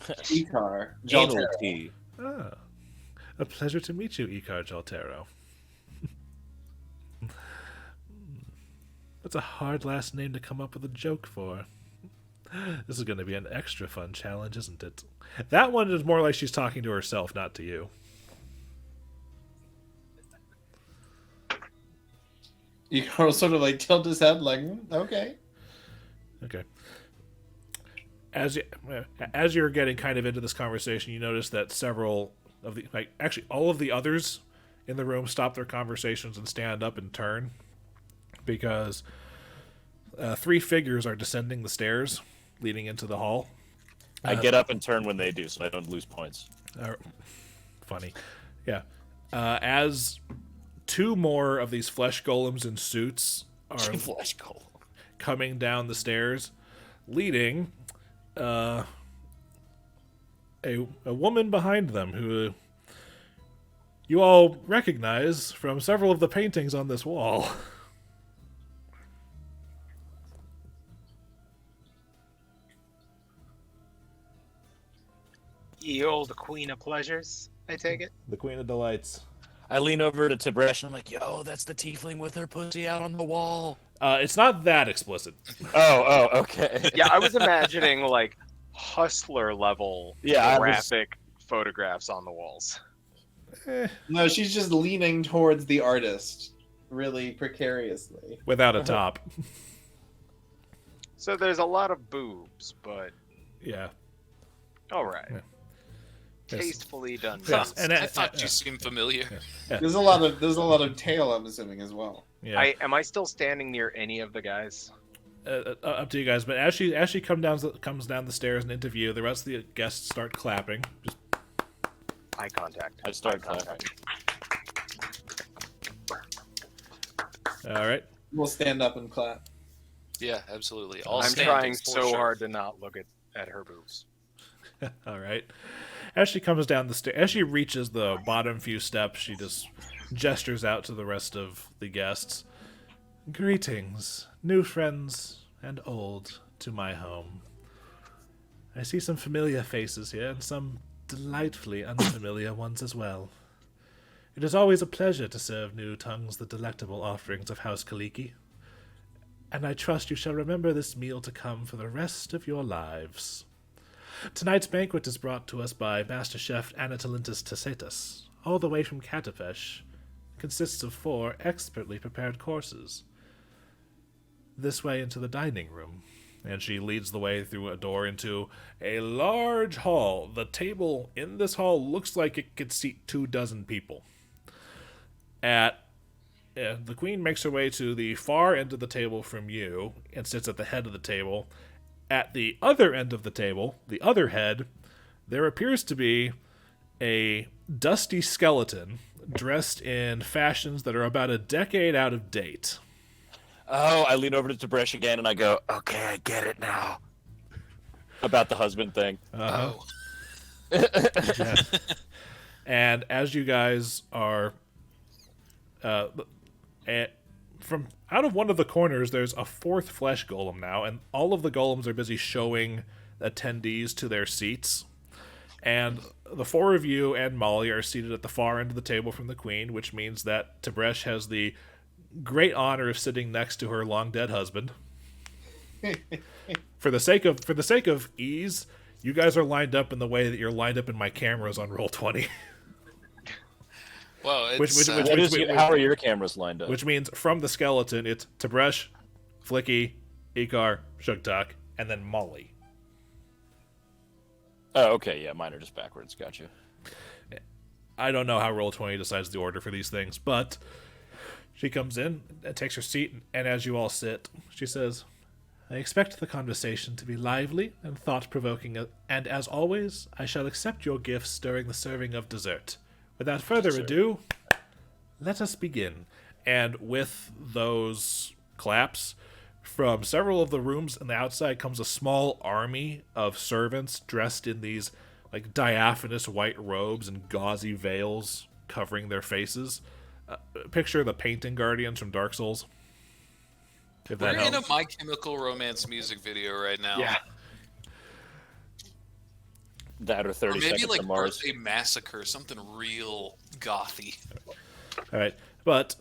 Icar. Anal Jhaltero. tea. Ah, a pleasure to meet you, Icar Jhaltero. That's a hard last name to come up with a joke for. This is going to be an extra fun challenge, isn't it? That one is more like she's talking to herself, not to you. Icar will sort of like tilt his head like, okay. Okay. As you're getting kind of into this conversation, you notice that several of the, like, actually all of the others in the room stop their conversations and stand up and turn, because 3 figures are descending the stairs leading into the hall. I get up and turn when they do, so I don't lose points. Funny. Yeah. As 2 more of these flesh golems in suits are Flesh gold. coming down the stairs, leading a woman behind them who you all recognize from several of the paintings on this wall. Ye old Queen of Pleasures, I take it. The Queen of Delights. I lean over to Tib'resh and I'm like, yo, that's the tiefling with her pussy out on the wall. It's not that explicit. Oh, okay. Yeah, I was imagining like hustler level Yeah, graphic photographs on the walls. No, she's just leaning towards the artist really precariously. Without a top. So there's a lot of boobs, but Yeah. all right. Yeah. Yes. Tastefully done. Yes. And I thought you seemed familiar. There's a lot of tail, I'm assuming, as well. Yeah. Am I still standing near any of the guys? Up to you guys, but as she comes down the stairs and into view, the rest of the guests start clapping. Just Eye contact. I start Eye contact. all right. We'll stand up and clap. Yeah, absolutely. All I'm standing, trying for so sure. hard to not look at her boobs. All right. As she comes down the stairs, as she reaches the bottom few steps, she just gestures out to the rest of the guests. Greetings, new friends and old, to my home. I see some familiar faces here and some delightfully unfamiliar ones as well. It is always a pleasure to serve new tongues the delectable offerings of House Kaliki, and I trust you shall remember this meal to come for the rest of your lives. Tonight's banquet is brought to us by Master Chef Anatolintus Tacetus, all the way from Katapesh. Consists of 4 expertly prepared courses. This way into the dining room, and she leads the way through a door into a large hall. The table in this hall looks like it could seat 24 people. The queen makes her way to the far end of the table from you and sits at the head of the table. At the other end of the table, the other head, there appears to be a dusty skeleton dressed in fashions that are about a decade out of date. Oh, I lean over to Tib'resh again and I go, okay, I get it now. About the husband thing. Oh, Yeah. And as you guys are from out of one of the corners, there's a 4th flesh golem now, and all of the golems are busy showing attendees to their seats. And the 4 of you and Molly are seated at the far end of the table from the queen, which means that Tib'resh has the great honor of sitting next to her long dead husband. For the sake of ease, you guys are lined up in the way that you're lined up in my cameras on Roll20. well, it's, How are your cameras lined up? Which means from the skeleton, it's Tib'resh, Flickie, Icar, Sugtok, and then Molly. Oh, okay, yeah, mine are just backwards. Gotcha. I don't know how Roll20 decides the order for these things, but she comes in and takes her seat, and as you all sit, she says, I expect the conversation to be lively and thought-provoking, and as always, I shall accept your gifts during the serving of dessert. Without further ado, let us begin. And with those claps, from several of the rooms on the outside comes a small army of servants dressed in these like diaphanous white robes and gauzy veils covering their faces. Picture the painting guardians from Dark Souls. If that We're in a helps. My Chemical Romance music video right now. Yeah. That or 30 Or maybe Seconds like to Mars. Birthday Massacre, something real gothy. All right, but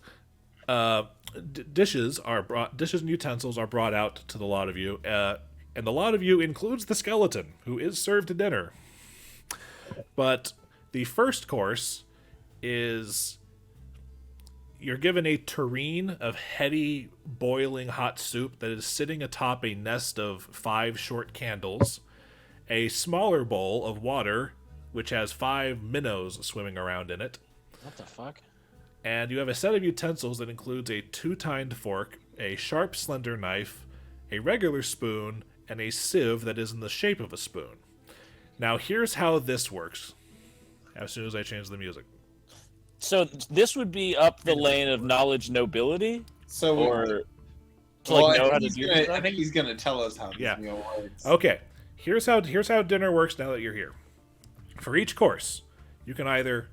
dishes and utensils are brought out to the lot of you, and the lot of you includes the skeleton, who is served dinner. But the first course is you're given a tureen of heady, boiling hot soup that is sitting atop a nest of 5 short candles, a smaller bowl of water, which has 5 minnows swimming around in it, What the fuck? and you have a set of utensils that includes a 2-tined fork, a sharp, slender knife, a regular spoon, and a sieve that is in the shape of a spoon. Now, here's how this works. As soon as I change the music. So this would be up the lane of knowledge nobility? So Or to well, like know I how think to he's do gonna- this? I think he's going to tell us how this Yeah. meal works. Okay, here's how dinner works now that you're here. For each course, you can either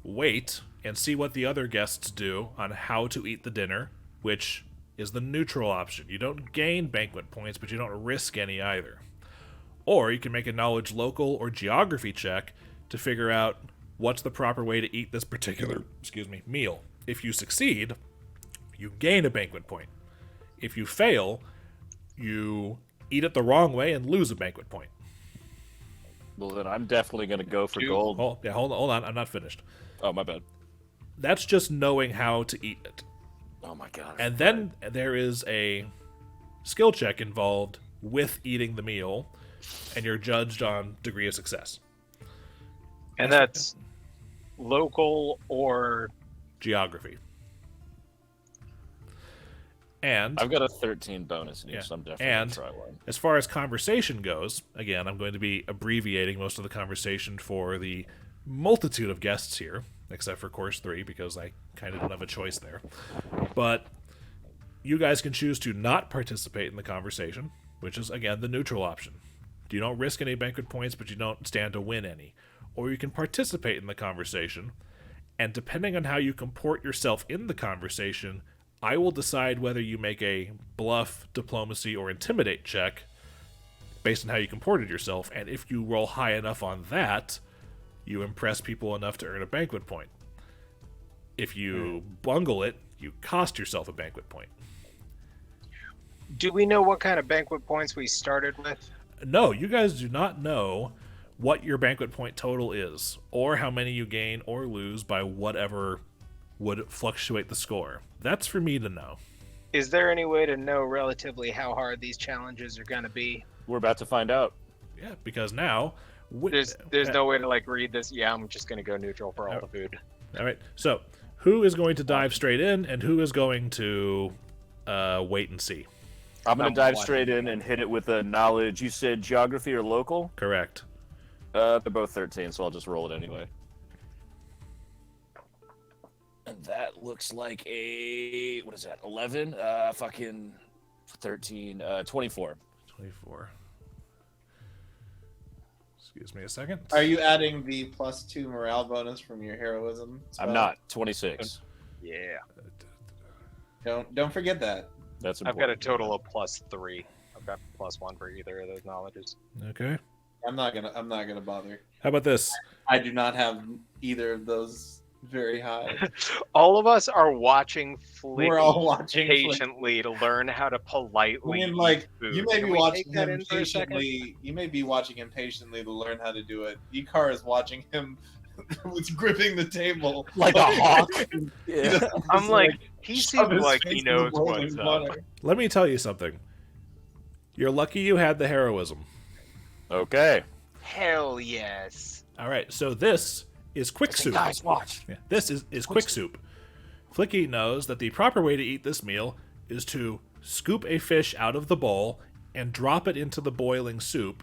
wait and see what the other guests do on how to eat the dinner, which is the neutral option. You don't gain banquet points, but you don't risk any either. Or you can make a knowledge local or geography check to figure out what's the proper way to eat this particular, meal. If you succeed, you gain a banquet point. If you fail, you eat it the wrong way and lose a banquet point. Well, then I'm definitely going to go for gold. Hold on, I'm not finished. Oh, my bad. That's just knowing how to eat it. Oh, my God. And then there is a skill check involved with eating the meal, and you're judged on degree of success. And that's local or Geography. And I've got a 13 bonus in each, Yeah. so I'm definitely And- going to try one. as far as conversation goes, again, I'm going to be abbreviating most of the conversation for the multitude of guests here, except for course 3, because I kind of don't have a choice there. But you guys can choose to not participate in the conversation, which is, again, the neutral option. You don't risk any banquet points, but you don't stand to win any. Or you can participate in the conversation, and depending on how you comport yourself in the conversation, I will decide whether you make a bluff, diplomacy, or intimidate check based on how you comported yourself, and if you roll high enough on that, you impress people enough to earn a banquet point. If you bungle it, you cost yourself a banquet point. do we know what kind of banquet points we started with? No, you guys do not know what your banquet point total is, or how many you gain or lose by whatever would fluctuate the score. That's for me to know. Is there any way to know relatively how hard these challenges are going to be? We're about to find out. Yeah, because now... There's no way to like read this. Yeah, I'm just going to go neutral for all the food. All right, so who is going to dive straight in, and who is going to wait and see? I'm going I'm to dive one. straight in and hit it with a knowledge. You said geography or local? Correct. They're both 13, so I'll just roll it anyway. And that looks like a... What is that? 11? Fucking 13. 24. 24. Excuse me a second. Are you adding the +2 morale bonus from your heroism spell? I'm not. 26. Yeah. Don't forget that. That's I've got a important. total of +3. I've got +1 for either of those knowledges. Okay. I'm not gonna bother. How about this? I do not have either of those very high. All of us are watching Flickie We're all watching Flickie. patiently to learn how to politely I mean, like, eat food. you may Can be we watching take that him in for a second? patiently. You may be watching him patiently to learn how to do it. Icar is watching him with gripping the table Like a hawk. Yeah. I'm like, he shove seems his like face he in the knows boiling what's up. water. Let me tell you something. You're lucky you had the heroism. Okay. Hell yes. All right, so this is quick soup. Guys, watch. Yeah, this is quick soup. Flickie knows that the proper way to eat this meal is to scoop a fish out of the bowl and drop it into the boiling soup,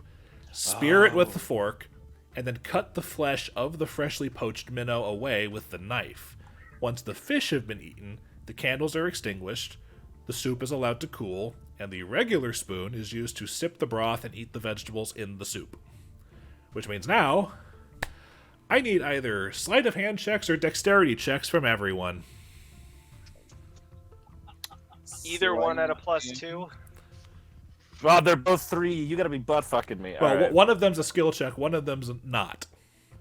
spear it with the fork, and then cut the flesh of the freshly poached minnow away with the knife. Once the fish have been eaten, the candles are extinguished, the soup is allowed to cool, and the regular spoon is used to sip the broth and eat the vegetables in the soup. which means now I need either sleight of hand checks or dexterity checks from everyone. Either one at a +2. Well, they're both 3. You gotta be butt fucking me. Well, All right. one of them's a skill check, one of them's not.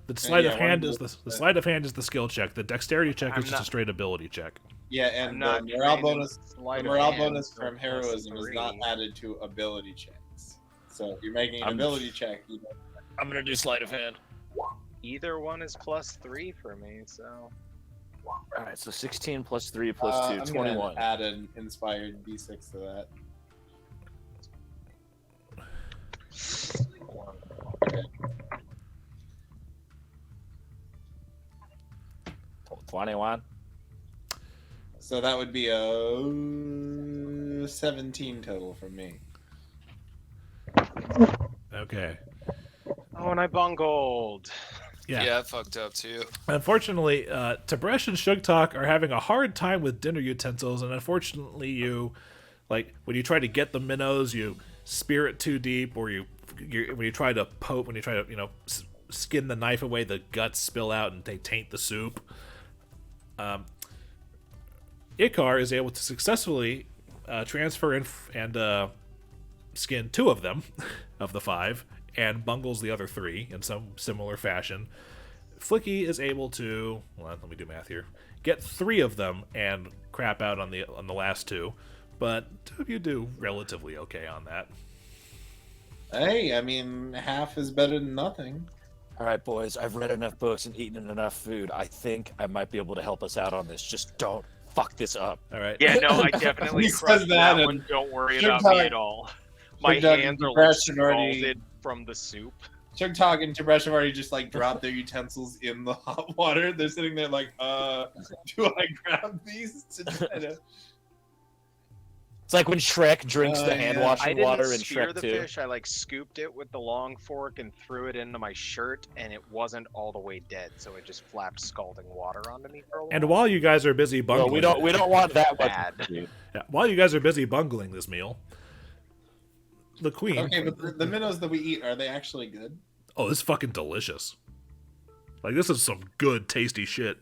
The sleight yeah, of one hand of is those- the sleight of hand is the skill check. The dexterity check I'm is just a not- straight ability check. Yeah, I'm and not the morale trained in bonus, sleight the of morale hand bonus for from heroism is not +3. added to ability checks. So if you're making an I'm- ability check, you don't. I'm gonna do sleight of hand. Either one is +3 for me, so. All right, so 16 plus 3 plus 2, I'm 21. gonna add an inspired d6 to that. 21. So that would be a 17 total from me. Okay. Oh, and I bungled. Yeah. I fucked up too. Unfortunately, Tib'resh and Sugtok are having a hard time with dinner utensils, and unfortunately, you, like, when you try to get the minnows, you spear it too deep, or when you try to poke, when you try to, skin the knife away, the guts spill out and they taint the soup. Icar is able to successfully transfer and skin 2 of them, of the 5, and bungles the other 3 in some similar fashion. Flickie is able to, let me do math here, get 3 of them and crap out on the last 2, but 2 of you do relatively okay on that. Hey, I mean, half is better than nothing. All right, boys, I've read enough books and eaten enough food. I think I might be able to help us out on this. Just don't fuck this up. All right. Yeah, no, I definitely He says crushed that that and one. Don't worry Sugtok- about me at all. My Sugtok hands and are like Tib'resh had already- scalded from the soup. Sugtok and Tib'resh have already just like dropped their utensils in the hot water. They're sitting there like, do I grab these to try to? It's like when Shrek drinks the Yeah. hand I washing didn't water in spear Shrek the 2. fish. I like scooped it with the long fork and threw it into my shirt, and it wasn't all the way dead, so it just flapped scalding water onto me for a while. And while you guys are busy Well, bungling, we don't want that Bad. much. yeah, while you guys are busy bungling this meal, the queen. Okay, but the minnows that we eat, are they actually good? Oh, this is fucking delicious. Like, this is some good, tasty shit.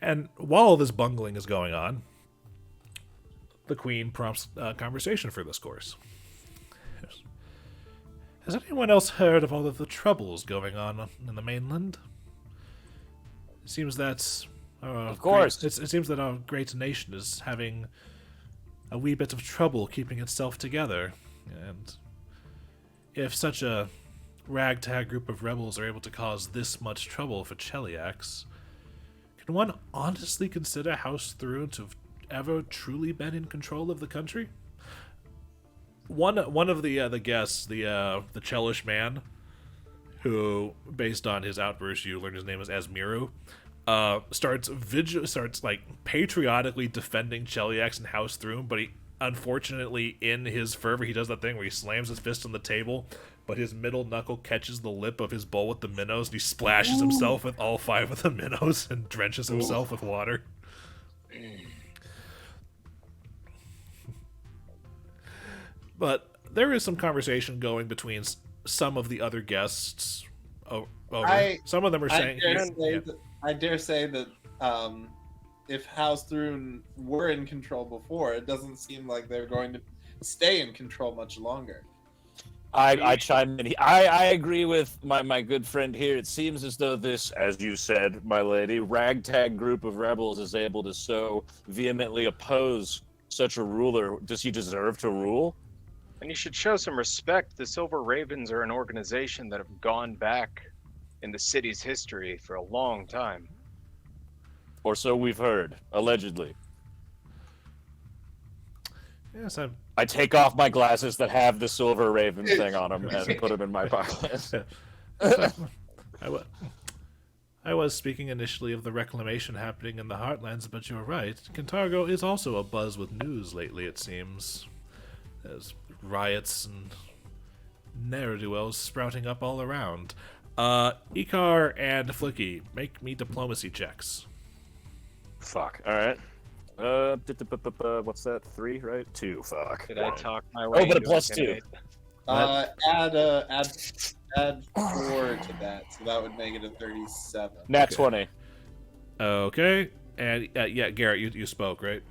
And while all this bungling is going on, the queen prompts conversation for this course. Has anyone else heard of all of the troubles going on in the mainland? It seems that... Of course. It seems that our great nation is having a wee bit of trouble keeping itself together. And if such a ragtag group of rebels are able to cause this much trouble for Cheliax, can one honestly consider House Thrun to have ever truly been in control of the country? One of the guests, the Chelish man, who, based on his outburst, you learn his name is Asmiru, starts like patriotically defending Cheliax and House Thrun, but he, unfortunately, in his fervor, he does that thing where he slams his fist on the table, but his middle knuckle catches the lip of his bowl with the minnows, and he splashes himself with all 5 of the minnows and drenches himself with water. But there is some conversation going between some of the other guests. Over. Some of them are saying, I dare say that if House Thrun were in control before, it doesn't seem like they're going to stay in control much longer. I chime in. I agree with my good friend here. It seems as though this, as you said, my lady, ragtag group of rebels is able to so vehemently oppose such a ruler. Does he deserve to rule? And you should show some respect. The Silver Ravens are an organization that have gone back in the city's history for a long time. Or so we've heard, allegedly. yes, I take off my glasses that have the silver raven thing on them and put them in my pocket. I was speaking initially of the reclamation happening in the Heartlands, but you're right. Cantargo is also abuzz with news lately, it seems. There's riots and ne'er-do-wells sprouting up all around. Icar and Flickie, make me diplomacy checks. Fuck. All right. What's that? 3, right? 2. Fuck. Did I talk my way? Oh, but a into +2. intimidate? Add 4 to that, so that would make it a 37. Nat 20. Okay. And yeah, Garrett, you spoke, right?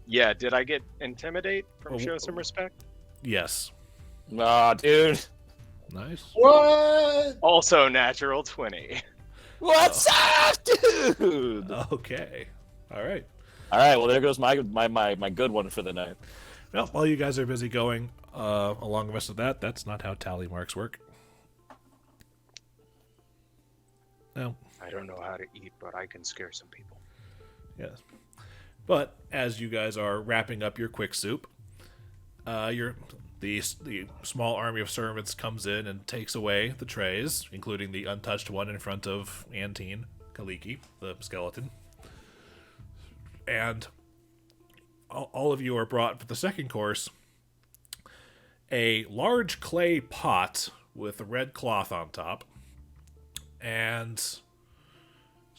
Yeah, did I get intimidate from Oh, show some respect? Yes. Aw, dude. Nice. What? Also natural 20. What's up, dude? Okay. All right. All right, well, there goes my good one for the night. Well, while you guys are busy going along the rest of that, that's not how tally marks work. No. I don't know how to eat, but I can scare some people. Yes. But as you guys are wrapping up your quick soup, the small army of servants comes in and takes away the trays, including the untouched one in front of Antine Kaliki, the skeleton. And all of you are brought for the second course a large clay pot with a red cloth on top, and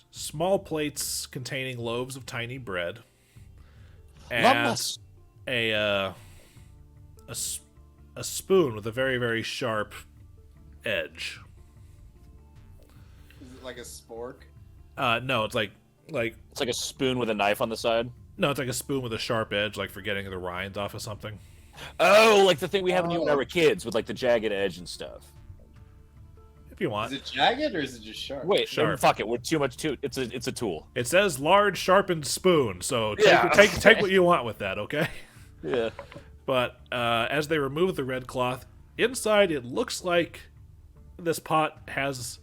small plates containing loaves of tiny bread, and a spoon with a very, very sharp edge. Is it like a spork? No, it's like It's like a spoon with a knife on the side. no, it's like a spoon with a sharp edge, like for getting the rinds off of something. Oh, like the thing we had when you and I were kids with like the jagged edge and stuff. If you want. Is it jagged or is it just sharp? Wait, Sharp. fuck it. We're too much too. It's a tool. It says large sharpened spoon, so Yeah. take what you want with that, okay? Yeah. But as they remove the red cloth, inside it looks like this pot has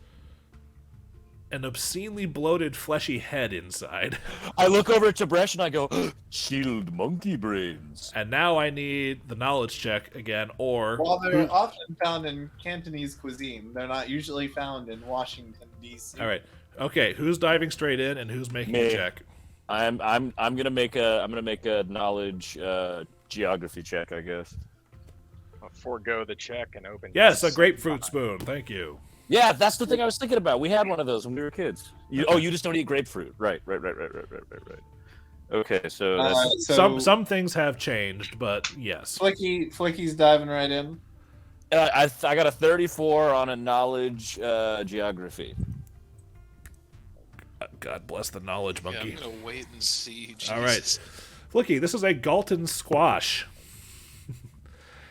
an obscenely bloated, fleshy head inside. I look over at Tib'resh and I go, chilled monkey brains. And now I need the knowledge check again, or While they're often found in Cantonese cuisine, they're not usually found in Washington D.C. all right, okay, who's diving straight in and who's making Me. a check? I'm gonna make a knowledge geography check, I guess. I'll forego the check and open. Yes, this a grapefruit spoon. Thank you. Yeah, that's the thing I was thinking about. We had one of those when we were kids. You just don't eat grapefruit. Right. Okay, so that's Some things have changed, but yes. Flickie's diving right in. I got a 34 on a knowledge geography. God bless the knowledge Yeah, monkey. I'm gonna wait and see. All right. Jesus. Flickie, this is a Galton squash.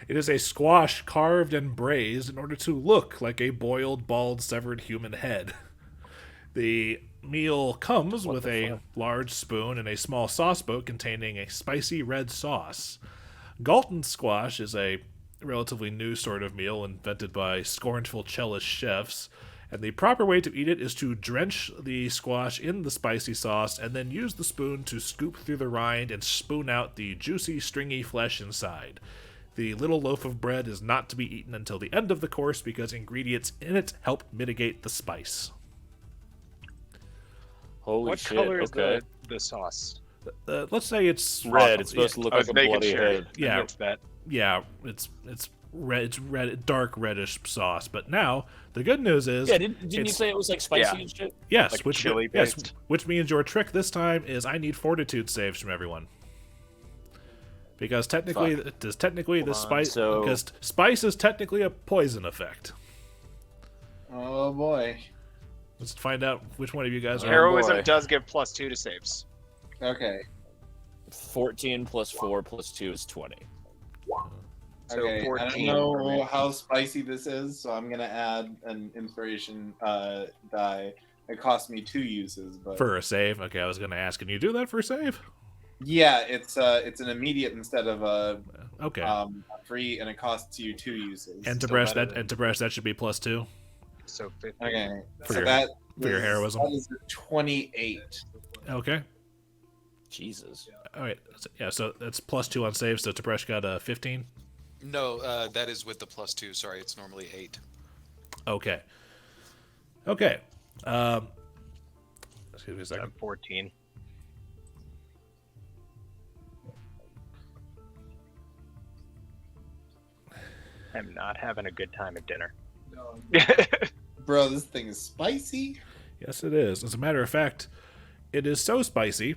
It is a squash carved and braised in order to look like a boiled, bald, severed human head. The meal comes with a large spoon and a small sauce boat containing a spicy red sauce. Galton squash is a relatively new sort of meal invented by scornful cellist chefs, and the proper way to eat it is to drench the squash in the spicy sauce and then use the spoon to scoop through the rind and spoon out the juicy, stringy flesh inside. The little loaf of bread is not to be eaten until the end of the course because ingredients in it help mitigate the spice. Holy What shit! color is Okay, the sauce? Let's say it's red. It's supposed to look I was like a making bloody sure. head. Yeah. I missed that. Yeah, it's red. It's red, dark reddish sauce. But now the good news is, Yeah, didn't you it's- say it was like spicy Yeah. and shit? yes, like which chili yes, based? which means your trick this time is I need fortitude saves from everyone. Because technically, the spice so- because spice is technically a poison effect. Oh boy. Let's find out which one of you guys are. Heroism boy. does give +2 to saves. Okay. 14 plus 4 plus 2 is 20. So Okay. I 14 don't for me. know how spicy this is, so I'm gonna add an inspiration die. It cost me 2 uses, but For a save? Okay, I was going to ask, can you do that for a save? yeah, it's an immediate instead of a Okay. free, and it costs you 2 uses. and to still brush better that, than- and to brush that should be +2. So 50. Okay, For so your- that for your is- heroism. That is a 28. Okay. Jesus. All right. Yeah, so that's +2 on save. So Tib'resh got a 15. No, that is with the +2. Sorry, it's normally 8. Okay. Okay. Excuse me a second. 14. I'm not having a good time at dinner. No. Bro, this thing is spicy. Yes, it is. As a matter of fact, it is so spicy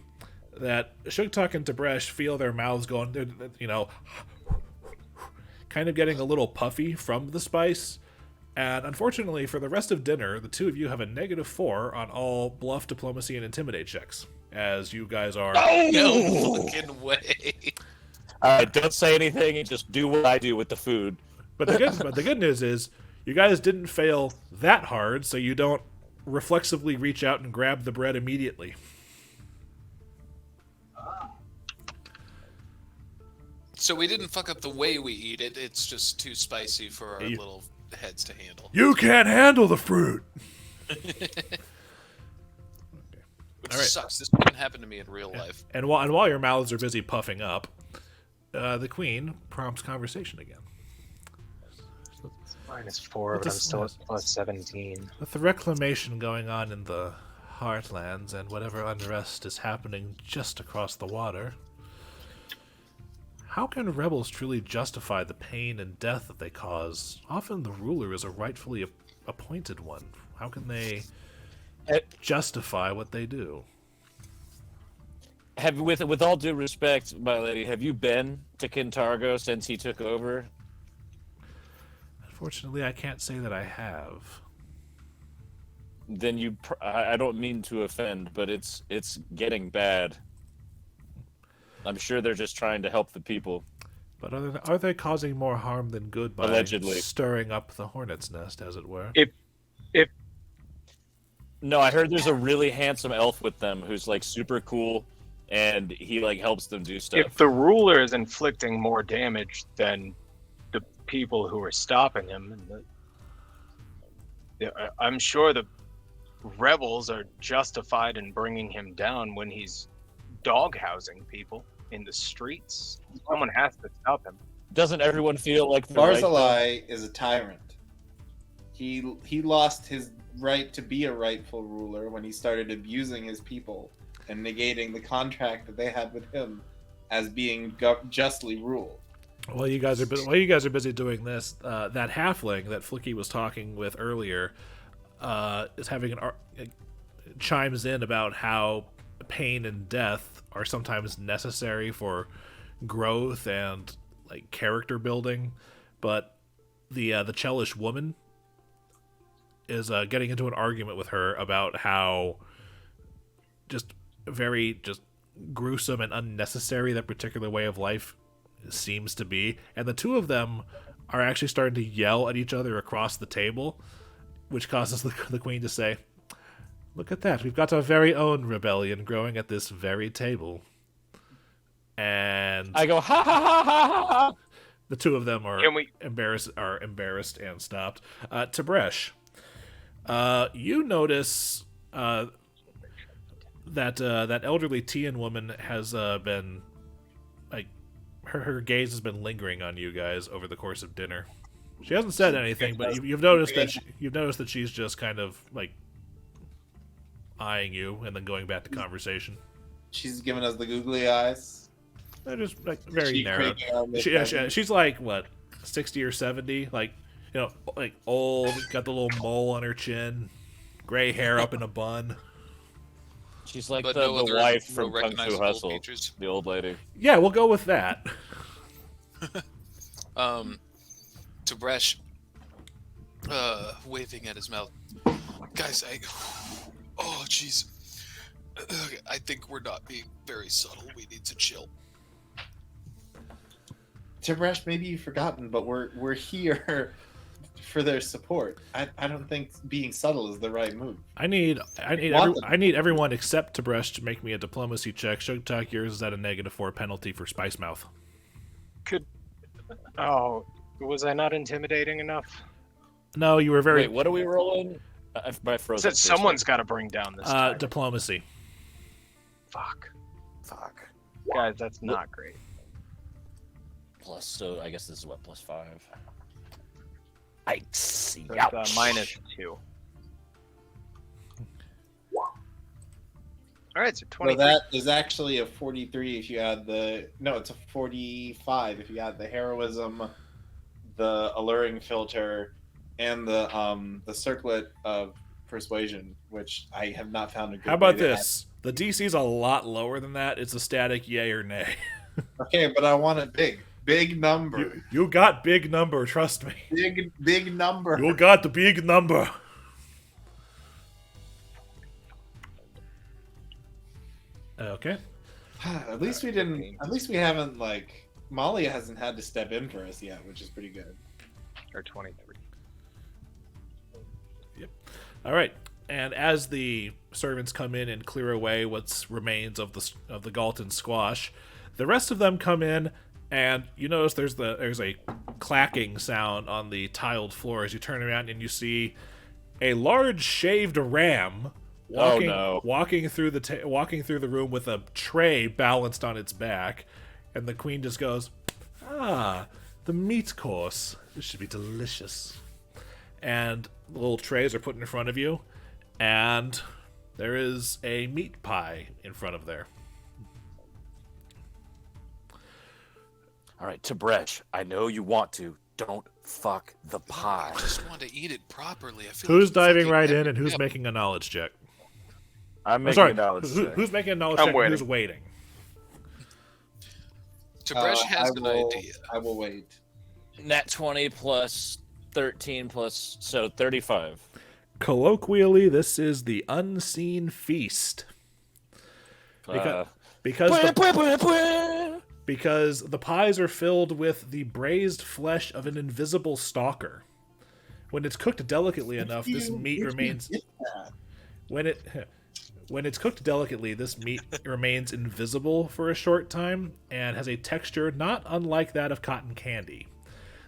that Sugtok and Tib'resh feel their mouths going, kind of getting a little puffy from the spice. And unfortunately, for the rest of dinner, the two of you have a -4 on all bluff, diplomacy, and intimidate checks, as you guys are. No fucking way. Don't say anything and just do what I do with the food. But the good news is, you guys didn't fail that hard, so you don't reflexively reach out and grab the bread immediately. So we didn't fuck up the way we eat it. It's just too spicy for our little heads to handle. You can't handle the fruit. Which All right. sucks. This couldn't happen to me in real life. And while your mouths are busy puffing up, the queen prompts conversation again. -4, but I'm still at +17. With the reclamation going on in the Heartlands and whatever unrest is happening just across the water, how can rebels truly justify the pain and death that they cause? Often the ruler is a rightfully appointed one. How can they justify what they do? With all due respect, my lady, have you been to Kintargo since he took over? Unfortunately, I can't say that I have. Then I don't mean to offend, but it's getting bad. I'm sure they're just trying to help the people. But are they causing more harm than good by Allegedly stirring up the hornet's nest, as it were? No, I heard there's a really handsome elf with them who's like super cool, and he like helps them do stuff. If the ruler is inflicting more damage than the people who are stopping him, I'm sure the rebels are justified in bringing him down when he's doghousing people in the streets. Someone has to stop him. Doesn't everyone feel like the right Barzillai is a tyrant. He lost his right to be a rightful ruler when he started abusing his people and negating the contract that they had with him as being justly ruled. While you guys are busy doing this, that halfling that Flickie was talking with earlier is having chimes in about how pain and death are sometimes necessary for growth and like character building, but the Chellish woman is getting into an argument with her about how just gruesome and unnecessary that particular way of life seems to be, and the two of them are actually starting to yell at each other across the table, which causes the queen to say, "Look at that, we've got our very own rebellion growing at this very table." And I go, ha ha ha ha ha ha. the two of them are Can we- embarrassed and stopped. Tib'resh, you notice that elderly Tian woman has been like her gaze has been lingering on you guys over the course of dinner. She hasn't said anything, but you've noticed that she's just kind of like eyeing you and then going back to conversation. She's giving us the googly eyes. They're just like very She narrow. creeping out She's like what, 60 or 70, like like old, got the little mole on her chin, gray hair up in a bun. She's like But the no other wife no from Kung Fu recognizable Hustle, features? the old lady. Yeah, we'll go with that. Tib'resh, waving at his mouth. Guys, oh jeez. I think we're not being very subtle. We need to chill. Tib'resh, maybe you've forgotten, but we're here for their support. I don't think being subtle is the right move. I need everyone except Tib'resh to make me a diplomacy check. Sugtok, yours is at a -4 penalty for Spice Mouth. Was I not intimidating enough? No, you were very Wait, what are we rolling? My frozen. Said someone's got to bring down this time. diplomacy. Fuck. Guys, that's not great. Plus, so I guess this is what, +5. I see. So it's, -2. All right, so 20. So that is actually a 43 if you add it's a 45 if you add the heroism, the alluring filter, and the circlet of persuasion, which I have not found a good. How about way to this? The DC's a lot lower than that. It's a static yay or nay. add. Okay, but I want it big. Big number. You got big number, trust me. Big number. You got the big number. Okay. At least we didn't. At least we haven't like Molly hasn't had to step in for us yet, which is pretty good. Or 23. Yep. All right. And as the servants come in and clear away what's remains of the Galton squash, the rest of them come in, and you notice there's a clacking sound on the tiled floor as you turn around and you see a large shaved ram walking through the room with a tray balanced on its back, and the queen just goes, "Ah, the meat course. This should be delicious." And the little trays are put in front of you, and there is a meat pie in front of there. All right, Tib'resh, I know you want to. Don't fuck the pie. I just want to eat it properly. I feel Who's like diving fucking right in, every- and who's Yep. making a knowledge check? I'm making Sorry, a knowledge check. who's making a knowledge I'm check? And waiting. who's waiting? Tib'resh has an will, idea. I will wait. Nat 20 plus 13 plus, so 35. Colloquially, this is the unseen feast. Because the pies are filled with the braised flesh of an invisible stalker. When it's cooked delicately enough, this meat remains when it's cooked delicately, this meat remains invisible for a short time and has a texture not unlike that of cotton candy.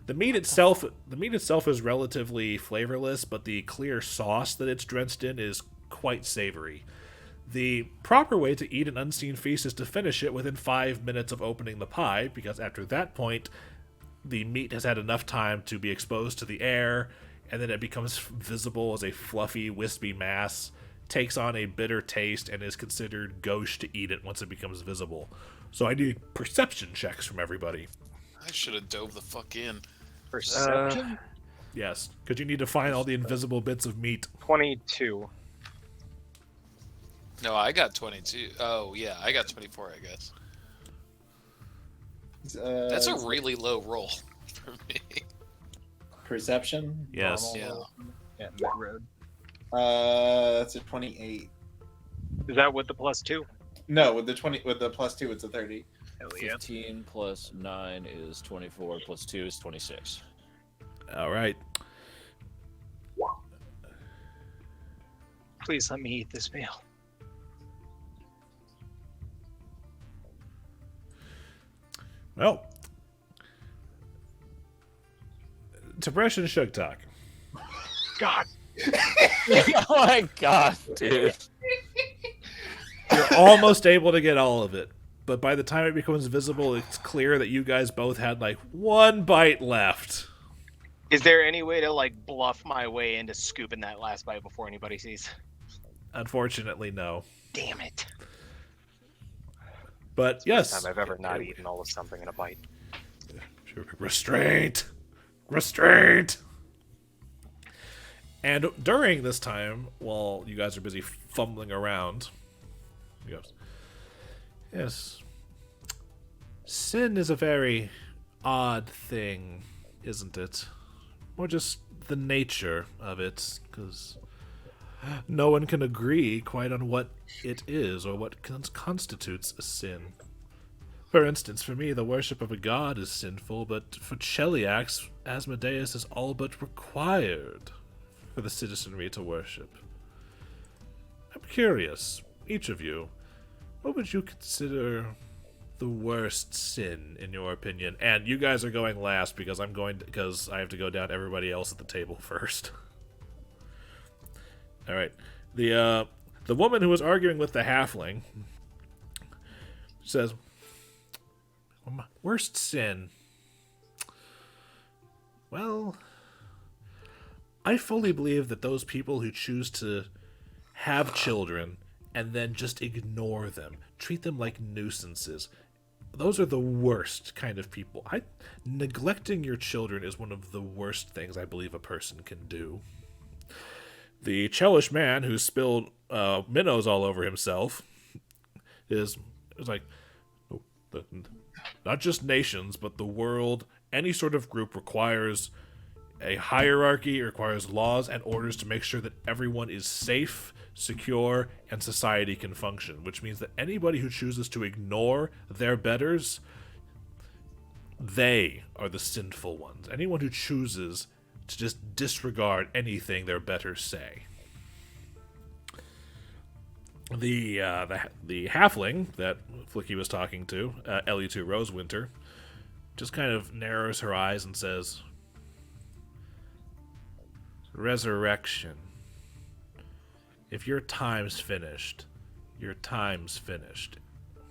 The meat itself is relatively flavorless, but the clear sauce that it's drenched in is quite savory. The proper way to eat an unseen feast is to finish it within 5 minutes of opening the pie, because after that point, the meat has had enough time to be exposed to the air, and then it becomes visible as a fluffy, wispy mass, takes on a bitter taste, and is considered gauche to eat it once it becomes visible. So I need perception checks from everybody. I should have dove the fuck in. Perception? Yes, because you need to find all the invisible bits of meat. 22. No, I got 22. Oh, yeah, I got 24, I guess. That's a really low roll for me. Perception. Yes. Normal. Yeah. Yeah, mid-road. That's a 28. Is that with the +2? No, with the +2, it's a 30. Hell yeah. 15 plus 9 is 24, plus 2 is 26. All right. Please let me eat this meal. Well, Tib'resh and Sugtok. God. Oh my god, dude. You're almost able to get all of it, but by the time it becomes visible, it's clear that you guys both had like one bite left. Is there any way to like bluff my way into scooping that last bite before anybody sees? Unfortunately, no. Damn it. But First yes, time I've ever not eaten all of something in a bite. restraint, restraint. And during this time, while you guys are busy fumbling around, he goes, "Yes, sin is a very odd thing, isn't it? Or just the nature of it, because no one can agree quite on what it is or what constitutes a sin. For instance, for me, the worship of a god is sinful, but for Cheliax, Asmodeus is all but required for the citizenry to worship. I'm curious, each of you, what would you consider the worst sin in your opinion?" And you guys are going last because because I have to go down everybody else at the table first. All right. The woman who was arguing with the halfling says, "Worst sin. Well, I fully believe that those people who choose to have children and then just ignore them, treat them like nuisances, those are the worst kind of people. Neglecting your children is one of the worst things I believe a person can do. The Chelish man who spilled minnows all over himself is like, not just nations, but the world, any sort of group requires a hierarchy, requires laws and orders to make sure that everyone is safe, secure, and society can function, which means that anybody who chooses to ignore their betters, they are the sinful ones. Anyone who chooses to just disregard anything their betters say. The halfling that Flickie was talking to, Ellie2 Rosewinter, just kind of narrows her eyes and says, "Resurrection. If your time's finished, your time's finished.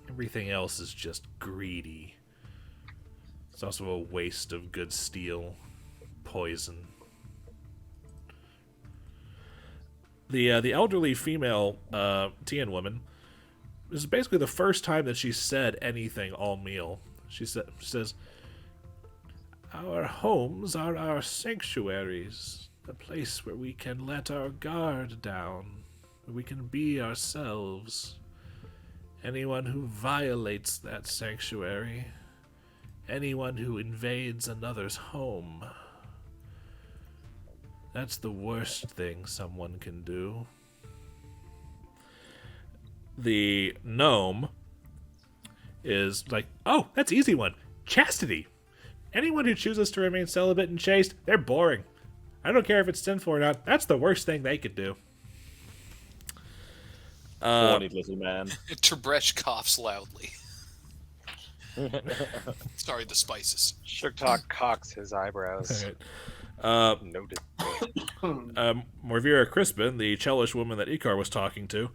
Everything else is just greedy. It's also a waste of good steel, poison." The elderly female Tian woman, this is basically the first time that she's said anything all meal. She says, "Our homes are our sanctuaries, a place where we can let our guard down, where we can be ourselves. Anyone who violates that sanctuary, anyone who invades another's home, that's the worst thing someone can do." The gnome is like, "Oh, that's an easy one. Chastity. Anyone who chooses to remain celibate and chaste, they're boring. I don't care if it's sinful or not. That's the worst thing they could do." Horny little man. Tib'resh coughs loudly. Sorry, the spices. Sugtok cocks his eyebrows. Alright. Noted. Morvira Crispin, the Chelish woman that Icar was talking to.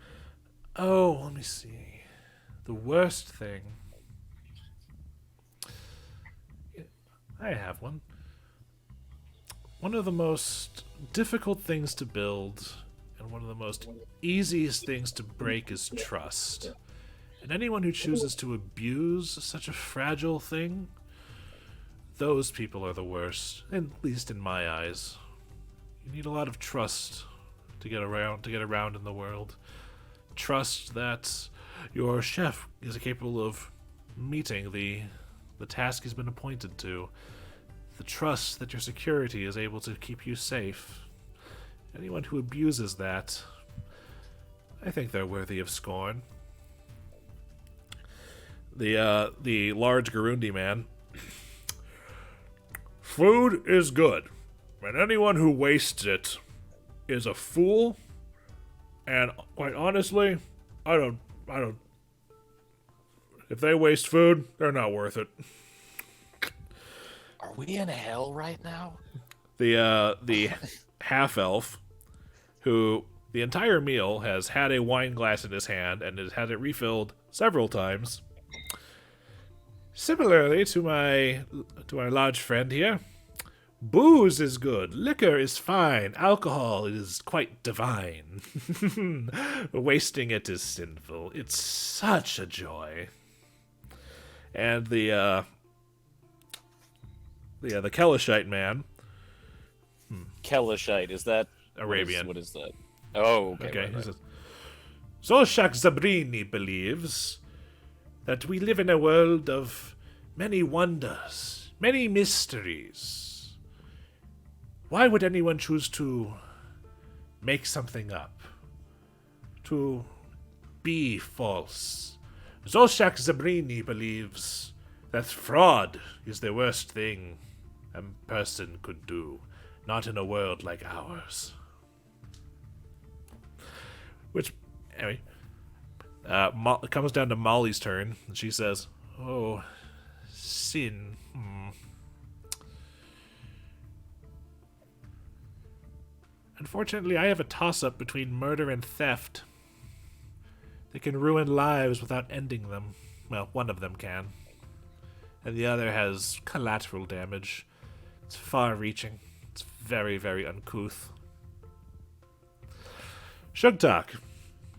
"Oh, let me see. The worst thing. I have one. One of the most difficult things to build and one of the most easiest things to break is trust. And anyone who chooses to abuse such a fragile thing, those people are the worst, at least in my eyes. You need a lot of trust to get around in the world. Trust that your chef is capable of meeting the task he's been appointed to. The trust that your security is able to keep you safe. Anyone who abuses that, I think they're worthy of scorn." The large Garundi man. "Food is good, and anyone who wastes it is a fool. And quite honestly, I don't. If they waste food, they're not worth it." Are we in hell right now? The half elf, who the entire meal has had a wine glass in his hand and has had it refilled several times. "Similarly to my large friend here, booze is good, liquor is fine, alcohol is quite divine. Wasting it is sinful. It's such a joy." And the Kelishite man, Kelishite, is that Arabian. What is that? Oh, okay. Okay, right, he right. says, "Zolshak Zabrini believes that we live in a world of many wonders, many mysteries. Why would anyone choose to make something up? To be false? Zolshak Zabrini believes that fraud is the worst thing a person could do, not in a world like ours." Which, anyway, it comes down to Molly's turn, and she says, "Oh, sin. Unfortunately, I have a toss-up between murder and theft. They can ruin lives without ending them. Well, one of them can. And the other has collateral damage. It's far-reaching. It's very, very uncouth." Sugtok,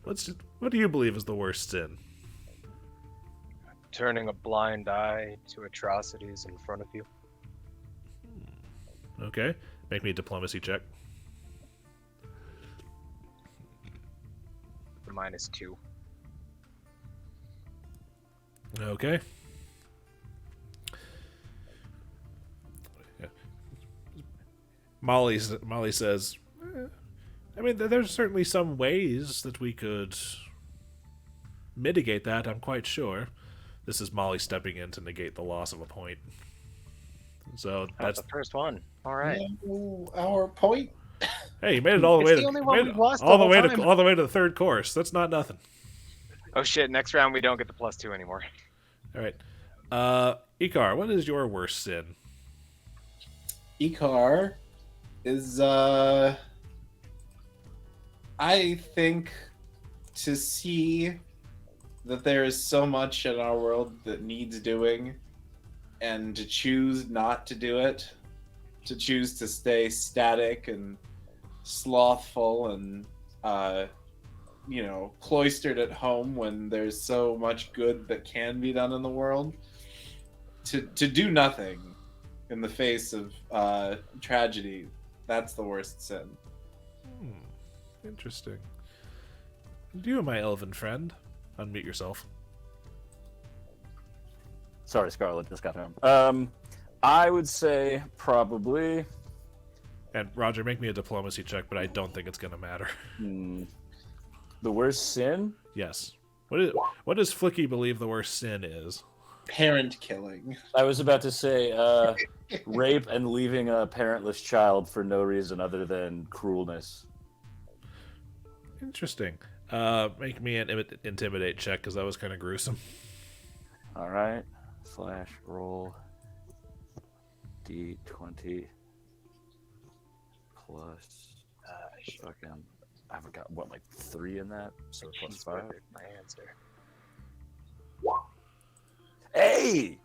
what do you believe is the worst sin? Turning a blind eye to atrocities in front of you. Okay, make me a diplomacy check. The -2. Okay. Molly says, I mean, there's certainly some ways that we could mitigate that, I'm quite sure. This is Molly stepping in to negate the loss of a point. So That's the first one. All right. No, our point. Hey, you made it all the It's way the to only one we've lost all the the way whole time. all the way to the third course. That's not nothing. Oh shit! Next round we don't get the +2 anymore. All right, Icar, what is your worst sin? Icar is I think to see that there is so much in our world that needs doing, and to choose not to do it, to choose to stay static and slothful and cloistered at home when there's so much good that can be done in the world, to do nothing in the face of tragedy, that's the worst sin. Interesting. You, my elven friend, unmute yourself. Sorry, Scarlet just got home. I would say probably. And Roger, make me a diplomacy check, but I don't think it's going to matter. The worst sin? Yes. What does Flickie believe the worst sin is? Parent killing. I was about to say rape and leaving a parentless child for no reason other than cruelness. Interesting. Make me an intimidate check, because that was kind of gruesome. All right. / roll d20 plus fucking. I forgot what, like 3 in that, so plus 5. My answer. Hey!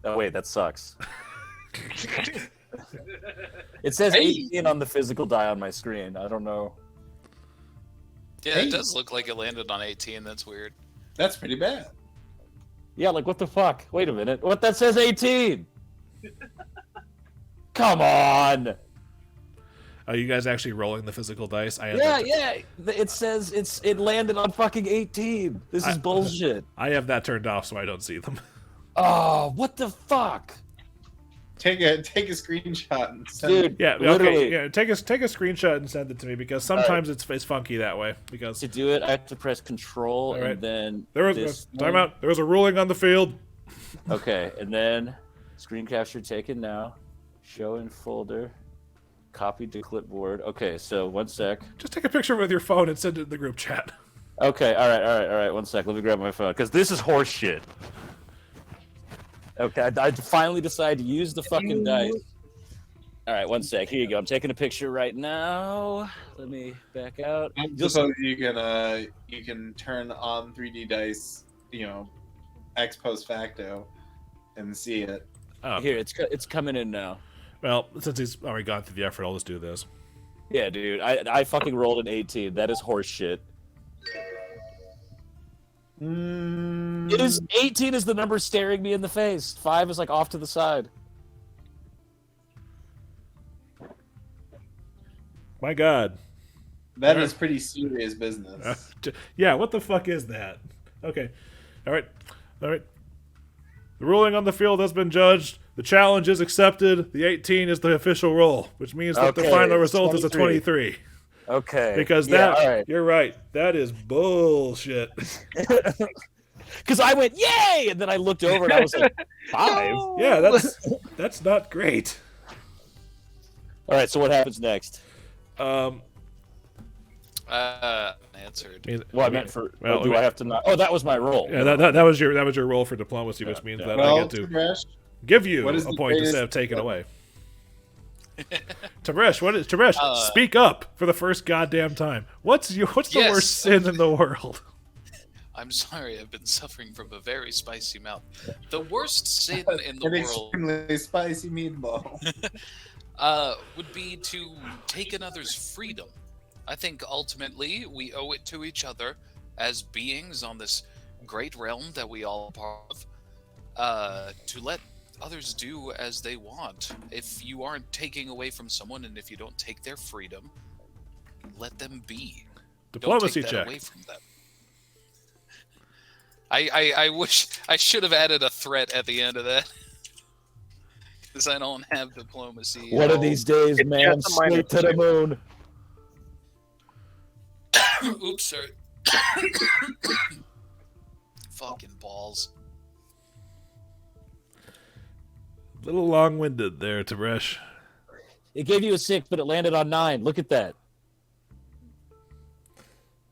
Oh wait, that sucks. It says 18 on the physical die on my screen. I don't know. Yeah, Hey. it does look like it landed on 18. That's weird. That's pretty bad. Yeah, like what the fuck? Wait a minute. What, that says 18? Come on! Are you guys actually rolling the physical dice? I have Yeah, that yeah. It says it landed on fucking 18. This is bullshit. I have that turned off, so I don't see them. Oh, what the fuck? Take a screenshot and send Dude, Yeah, literally. okay. Yeah, take a screenshot and send it to me, because sometimes it's funky that way. Because To do it, I have to press Control All right. and then there was this time one. out. There was a ruling on the field. Okay, and then screen capture taken now. Show in folder. Copied to clipboard. Okay, so 1 sec. Just take a picture with your phone and send it in the group chat. Okay, all right. 1 sec. Let me grab my phone because this is horse shit. Okay, I finally decided to use the fucking dice. All right, 1 sec. Here you go. I'm taking a picture right now. Let me back out. just so you can turn on 3D dice, ex post facto, and see it. Oh, Here, it's coming in now. well, since he's already gone through the effort, I'll just do this. Yeah, dude. I fucking rolled an 18. That is horse shit. It is 18 is the number staring me in the face. 5 is like off to the side. My God. That is pretty serious business. Yeah, what the fuck is that? Okay. All right. The ruling on the field has been judged. The challenge is accepted. The 18 is the official roll, which means that the Okay, final result is a 23. 23. Okay. Because Yeah, that, all right. you're right. That is bullshit. Because I went, yay! And then I looked over and I was like, 5? Yeah, that's not great. All right, so what happens next? Answered. Well, I meant for. Well, do I have to not? Oh, that was my roll. Yeah, that was your roll for diplomacy, which means that I Well, get to Tib'resh, give you what is a the point greatest- instead of taking away. Tib'resh, speak up for the first goddamn time. What's the Yes. worst sin in the world? I'm sorry, I've been suffering from a very spicy mouth. The worst sin in the an world extremely spicy meatball. would be to take another's freedom. I think ultimately we owe it to each other as beings on this great realm that we all are part of, to let others do as they want. If you aren't taking away from someone and if you don't take their freedom, let them be. Diplomacy don't take that check. away from them. I wish I should have added a threat at the end of that. because I don't have diplomacy. One of these days, It's man, just a minus straight to the 2. moon. Oops, sorry. Fucking balls. A little long-winded there, Tib'resh. It gave you a 6, but it landed on 9. Look at that.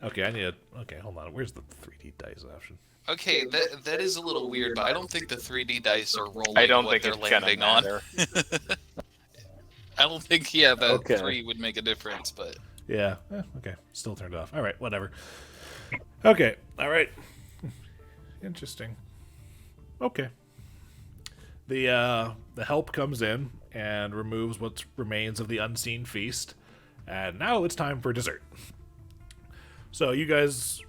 Okay, Okay, hold on. Where's the 3D dice option? Okay, that is a little weird, but I don't think the 3D dice are rolling I don't what think they're it's gonna landing on. matter. I don't think, the Okay. 3 would make a difference, but... Yeah. Okay. Still turned off. All right. Whatever. Okay. All right. Interesting. Okay. The help comes in and removes what remains of the unseen feast, and now it's time for dessert. So you guys,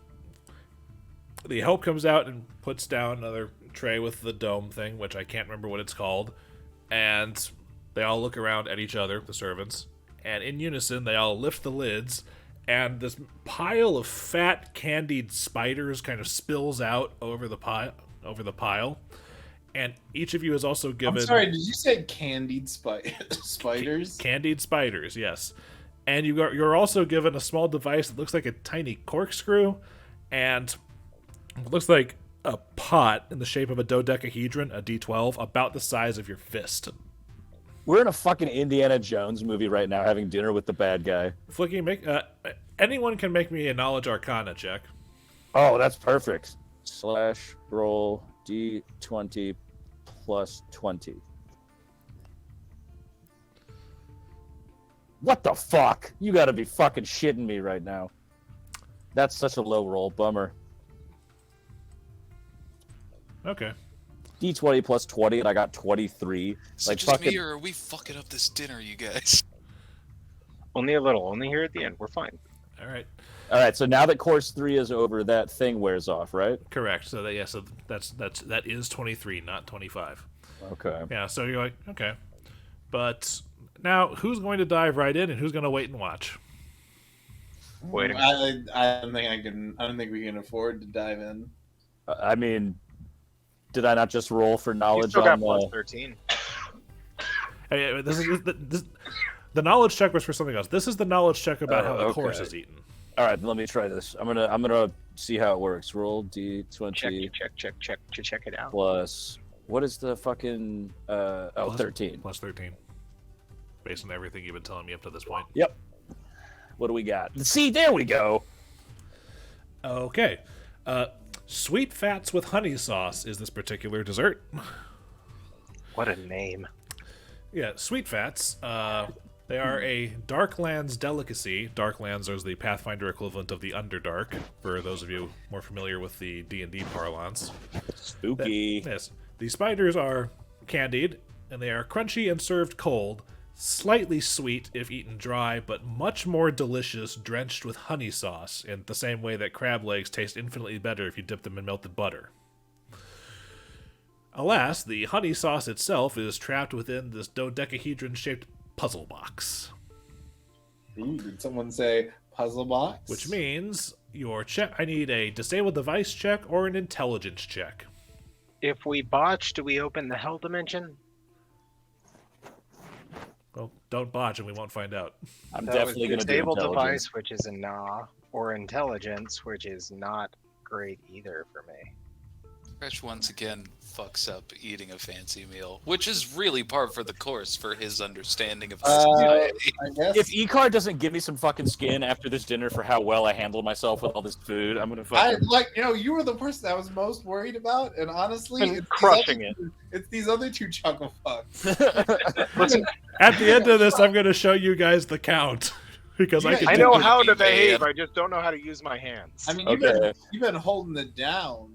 the help comes out and puts down another tray with the dome thing, which I can't remember what it's called, and they all look around at each other, the servants. And in unison, they all lift the lids, and this pile of fat, candied spiders kind of spills out over the pile. And each of you is also given... I'm sorry, did you say candied spiders? Candied spiders, yes. And you're also given a small device that looks like a tiny corkscrew, and it looks like a pot in the shape of a dodecahedron, a D12, about the size of your fist. We're in a fucking Indiana Jones movie right now, having dinner with the bad guy. Flickie, anyone can make me a knowledge arcana check. Oh, that's perfect. / roll D20 plus 20. What the fuck? You gotta be fucking shitting me right now. That's such a low roll. Bummer. Okay. D20 plus 20, and I got 23. So Like just fucking... me, or are we fucking up this dinner, you guys? Only a little. Only here at the end. We're fine. All right. All right, so now that course 3 is over, that thing wears off, right? Correct. So that is 23, not 25. Okay. Yeah. So you're like, okay, but now who's going to dive right in and who's going to wait and watch? Waiting. I don't think we can afford to dive in. I mean, did I not just roll for You knowledge still got on plus the... 13. Hey, the knowledge check was for something else. This is the knowledge check about how the okay. course is eaten. All right, let me try this. I'm gonna see how it works. Roll D20 Check it out. plus... What is the fucking... Plus- 13. Plus 13. Based on everything you've been telling me up to this point. Yep. What do we got? See, there we go. Okay. Sweet fats with honey sauce is this particular dessert. What a name. Yeah, sweet fats. They are a Darklands delicacy. Darklands is the Pathfinder equivalent of the Underdark, for those of you more familiar with the D&D parlance. Spooky. Yes. The spiders are candied, and they are crunchy and served cold, slightly sweet if eaten dry, but much more delicious drenched with honey sauce, in the same way that crab legs taste infinitely better if you dip them in melted butter. Alas, the honey sauce itself is trapped within this dodecahedron-shaped puzzle box, Ooh, did someone say puzzle box? which means your check. I need a disable device check or an intelligence check. If we botch, do we open the hell dimension? Well, don't botch and we won't find out. I'm That definitely was going to do disable intelligence. device, which is a nah, or intelligence, which is not great either for me. Fresh once again fucks up eating a fancy meal, which is really par for the course for his understanding of society. I guess. If Icar doesn't give me some fucking skin after this dinner for how well I handled myself with all this food, I'm going to I fucking... you were the person I was most worried about, and honestly, Been it's crushing It's these other two chuckle fucks. Listen, At the end of this, I'm going to show you guys the count. Because Yeah, can I do know this. how to behave, I just don't know how to use my hands. I mean, Okay. you've been holding it down.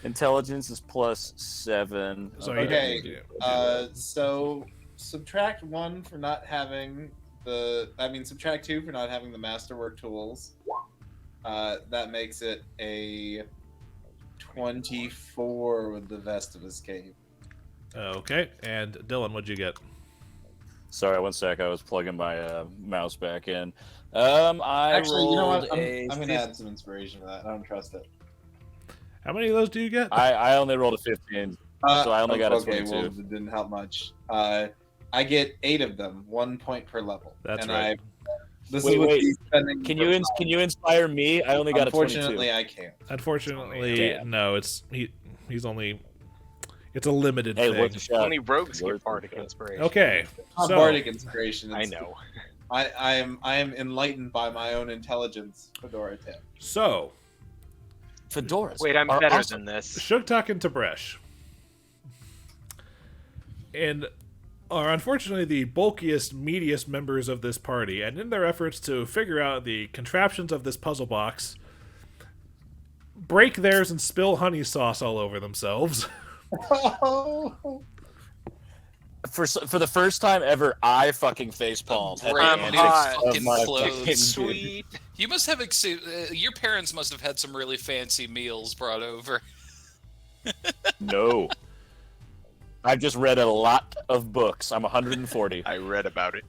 Intelligence is plus 7. So Okay. yeah. So subtract 1 for not having subtract 2 for not having the masterwork tools. That makes it a 24 with the vest of escape. Okay, and Dillon, what'd you get? Sorry, 1 sec. I was plugging my mouse back in. I Actually, you know what? rolled a I'm gonna add some inspiration to that. I don't trust it. How many of those do you get? I only rolled a 15. So I only got a okay, 22. well, it didn't help much. I get 8 of them, 1 point per level. That's and right. This Wait, is what wait. he's spending. Can you inspire me? I only got a 22. Unfortunately, I can't. Unfortunately, Damn. no. He's only. It's a limited Hey, thing. worth a shot. Only rogues Worth get a bardic shot. inspiration. Okay, Not so bardic inspiration. I it's- know. I am enlightened by my own intelligence, Fedora Tip. so Fedoras. Wait, I'm are better awesome. than this. Sugtok and Tib'resh, and are unfortunately the bulkiest, meatiest members of this party, and in their efforts to figure out the contraptions of this puzzle box, break theirs and spill honey sauce all over themselves. For the first time ever, I fucking facepalmed. at the Brand end new hot. of fucking my clothes. fucking- Sweet. You must have your parents must have had some really fancy meals brought over. No. I've just read a lot of books. I'm 140. I read about it.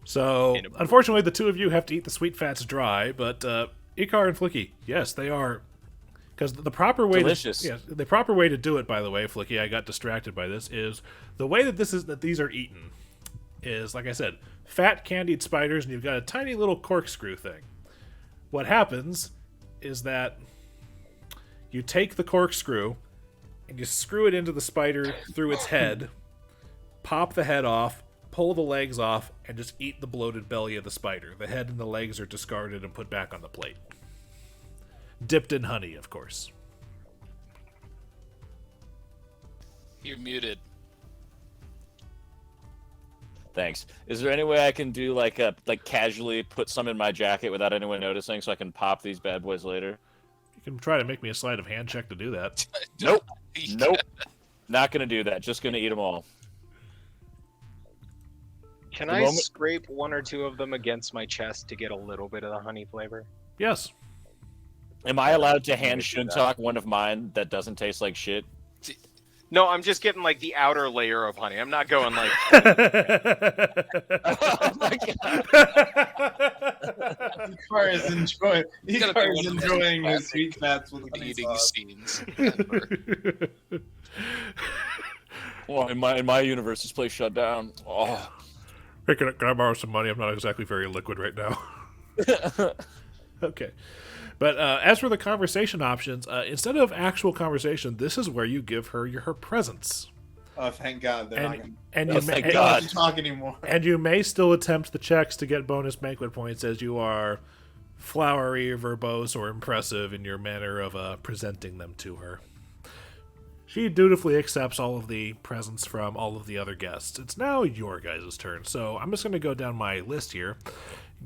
So, In a book. unfortunately, the two of you have to eat the sweet fats dry, but Icar and Flickie, yes, they are. Because the proper way Delicious. the proper way to do it, by the way, Flickie, I got distracted by this, is the way that these are eaten is, like I said, fat candied spiders, and you've got a tiny little corkscrew thing. What happens is that you take the corkscrew and you screw it into the spider through its head, pop the head off, pull the legs off, and just eat the bloated belly of the spider. The head and the legs are discarded and put back on the plate. Dipped in honey, of course. You're muted. Thanks. Is there any way I can do like casually put some in my jacket without anyone noticing, so I can pop these bad boys later? You can try to make me a sleight of hand check to do that. Nope. Nope. Not gonna do that. Just gonna eat them all. Can The I moment- scrape 1 or 2 of them against my chest to get a little bit of the honey flavor? Yes. Am I allowed to hand do that. Shattersong one of mine that doesn't taste like shit? No, I'm just getting like the outer layer of honey. I'm not going like Oh my god. Icar is enjoying. Gotta be Icar is one of those enjoying his classic sweet fats with honey Eating sauce. scenes. ever. Well, in my universe, this place shut down. Oh. Hey, can I borrow some money? I'm not exactly very liquid right now. Okay. But as for the conversation options, instead of actual conversation, this is where you give her her presents. Oh, thank God. They're not going And Oh, you thank may, God. to talk anymore. and you may still attempt the checks to get bonus banquet points as you are flowery, verbose, or impressive in your manner of presenting them to her. She dutifully accepts all of the presents from all of the other guests. It's now your guys' turn, so I'm just going to go down my list here.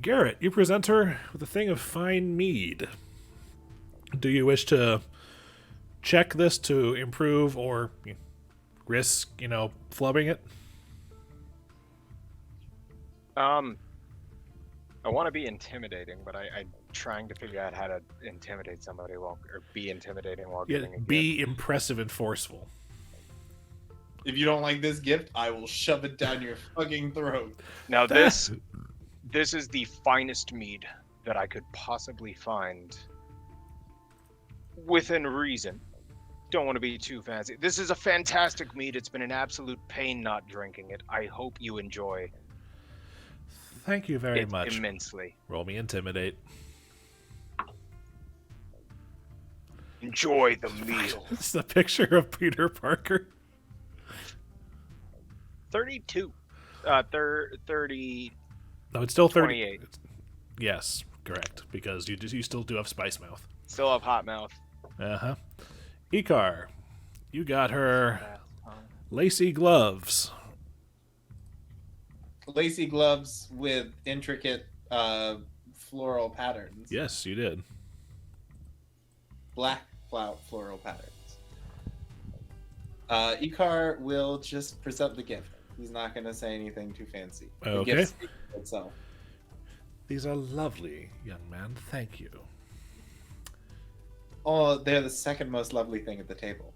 Garrett, you present her with a thing of fine mead. Do you wish to check this to improve or risk, flubbing it? I want to be intimidating, but I'm trying to figure out how to intimidate somebody or be intimidating while Yeah, giving a gift. be impressive and forceful. If you don't like this gift, I will shove it down your fucking throat. Now this is the finest mead that I could possibly find within reason. Don't want to be too fancy. This is a fantastic mead. It's been an absolute pain not drinking it. I hope you enjoy Thank you very it much. immensely. Roll me intimidate. Enjoy the meal. It's a picture of Peter Parker. 32. 30. No, it's still 30. 28. Yes, correct, because you still do have Spice Mouth. Still have hot mouth. Uh-huh. Icar, you got her lacy gloves. Lacy gloves with intricate floral patterns. Yes, you did. Black floral patterns. Icar will just present the gift. He's not going to say anything too fancy. The Okay. gift speaks for itself. These are lovely, young man. Thank you. Oh, they're the second most lovely thing at the table.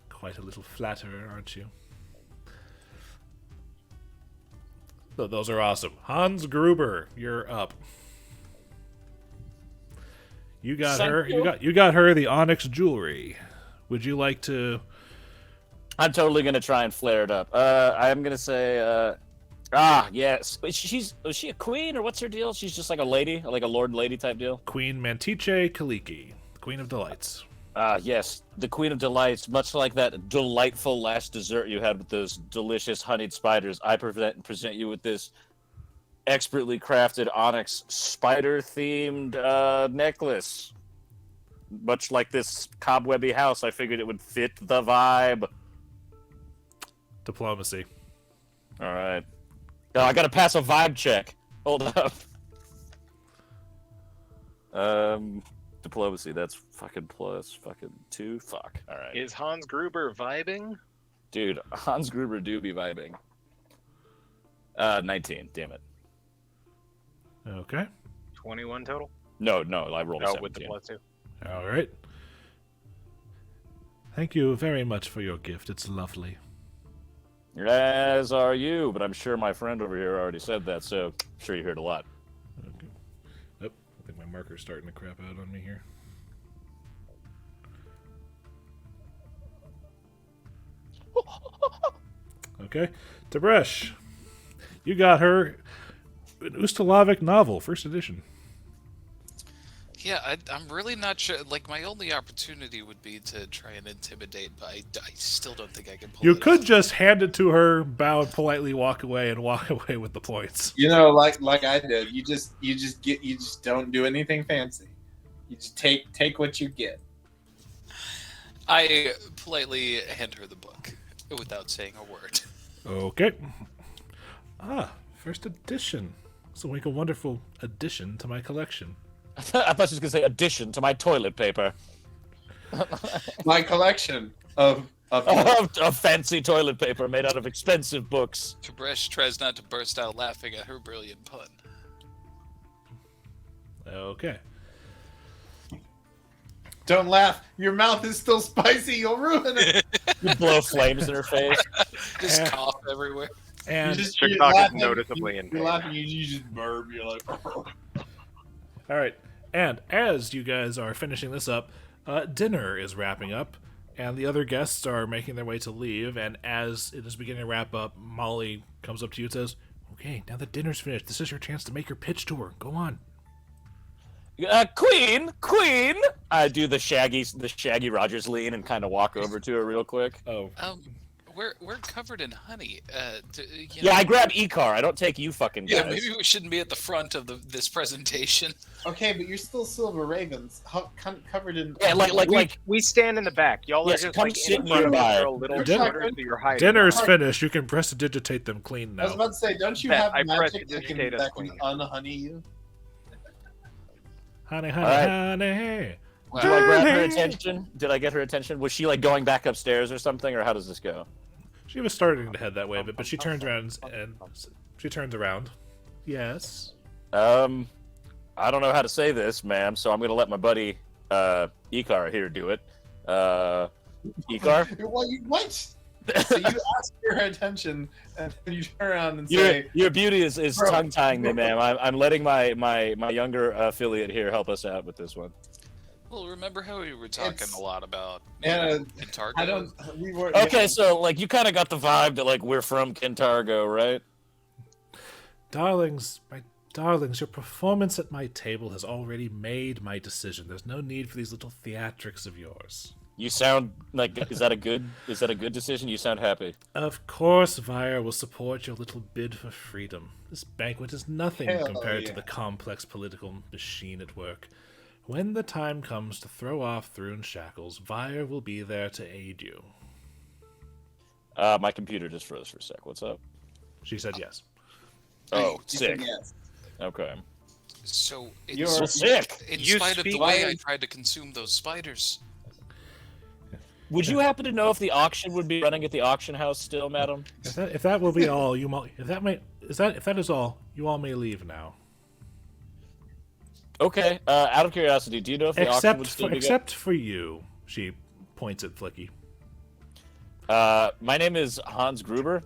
Quite a little flatterer, aren't you? So those are awesome. Hans Gruber, you're up. You got Thank her. you. You got her the onyx jewelry Would you like to? I'm totally gonna try and flare it up. I'm gonna say, yes. Is she a queen or what's her deal? She's just like a lady, like a lord lady type deal. Queen Mantice Kaliki, Queen of Delights. Yes, the Queen of Delights, much like that delightful last dessert you had with those delicious honeyed spiders, I present you with this expertly crafted onyx spider-themed necklace. Much like this cobwebby house, I figured it would fit the vibe. Diplomacy. All right. Oh, I gotta pass a vibe check. Hold up. Diplomacy, that's fucking plus fucking 2. Fuck. All right. Is Hans Gruber vibing? Dude, Hans Gruber do be vibing. 19, damn it. Okay. 21 total? No, I rolled a 17. With the +2. All right. Thank you very much for your gift. It's lovely. As are you, but I'm sure my friend over here already said that, so I'm sure you heard a lot. Okay. Oh, I think my marker's starting to crap out on me here. Okay. Tib'resh, you got her an Ustalavic novel, first edition. Yeah, I'm really not sure. Like, my only opportunity would be to try and intimidate, but I still don't think I can pull You it could off. just hand it to her, bow, and politely walk away with the points. You know, like I did. You just don't do anything fancy. You just take what you get. I politely hand her the book without saying a word. Okay. First edition. This will make a wonderful addition to my collection. I thought she was going to say addition to my toilet paper. My collection of Of fancy toilet paper made out of expensive books. Tib'resh tries not to burst out laughing at her brilliant pun. Okay. Don't laugh. Your mouth is still spicy. You'll ruin it. You blow flames in her face. Just cough everywhere. And Shattersong is laughing, noticeably in you're pain. laughing. You just burp. You're like, all right. And as you guys are finishing this up, dinner is wrapping up, and the other guests are making their way to leave. And as it is beginning to wrap up, Molly comes up to you and says, "Okay, now that dinner's finished, this is your chance to make your pitch to her. Go on." Queen. I do the Shaggy Rogers lean and kind of walk over to her real quick. Oh, We're covered in honey. Yeah, I grab Icar. I don't take you fucking guys. Yeah, maybe we shouldn't be at the front of this presentation. okay, but you're still silver ravens, covered in. Yeah, like We stand in the back. Y'all Yes, are just come like sit in front of us nearby. for a little Dinner- shorter, so you're hiding. dinner's finished. You can prestidigitate them clean I was now. about to say, don't you Bet have I magic prestidigitate us that can clean. unhoney you? Honey, right. honey. Do I grab her attention? Did I get her attention? Was she like going back upstairs or something, or how does this go? She was starting to head that way, but she turns around and she turns around. Yes. I don't know how to say this, ma'am, so I'm gonna let my buddy Icar here do it. Icar? What? So you ask for her attention, and then you turn around and say, Your beauty is Bro. tongue tying me, ma'am. I'm letting my younger affiliate here help us out with this one. Well, remember how we were talking It's- a lot about "Yeah, Kintargo? I don't." We were Okay, so like you kind of got the vibe that like we're from Kintargo, right? Darlings, my darlings, your performance at my table has already made my decision. There's no need for these little theatrics of yours. You sound like is that a good decision? You sound happy. Of course, Vire will support your little bid for freedom. This banquet is nothing Hell compared to yeah. the complex political machine at work. When the time comes to throw off Thrune's shackles, Vire will be there to aid you. My computer just froze for a sec. What's up? She said yes. Oh, She said sick. yes. Okay. So, You're- So sick. in You spite of the speak- way I tried to consume those spiders, Would you happen to know if the auction would be running at the auction house still, madam? If that will be all, if that is all, you all may leave now. Okay. Out of curiosity, do you know if the auction would still be Except for you, she points at Flickie. my name is Hans Gruber.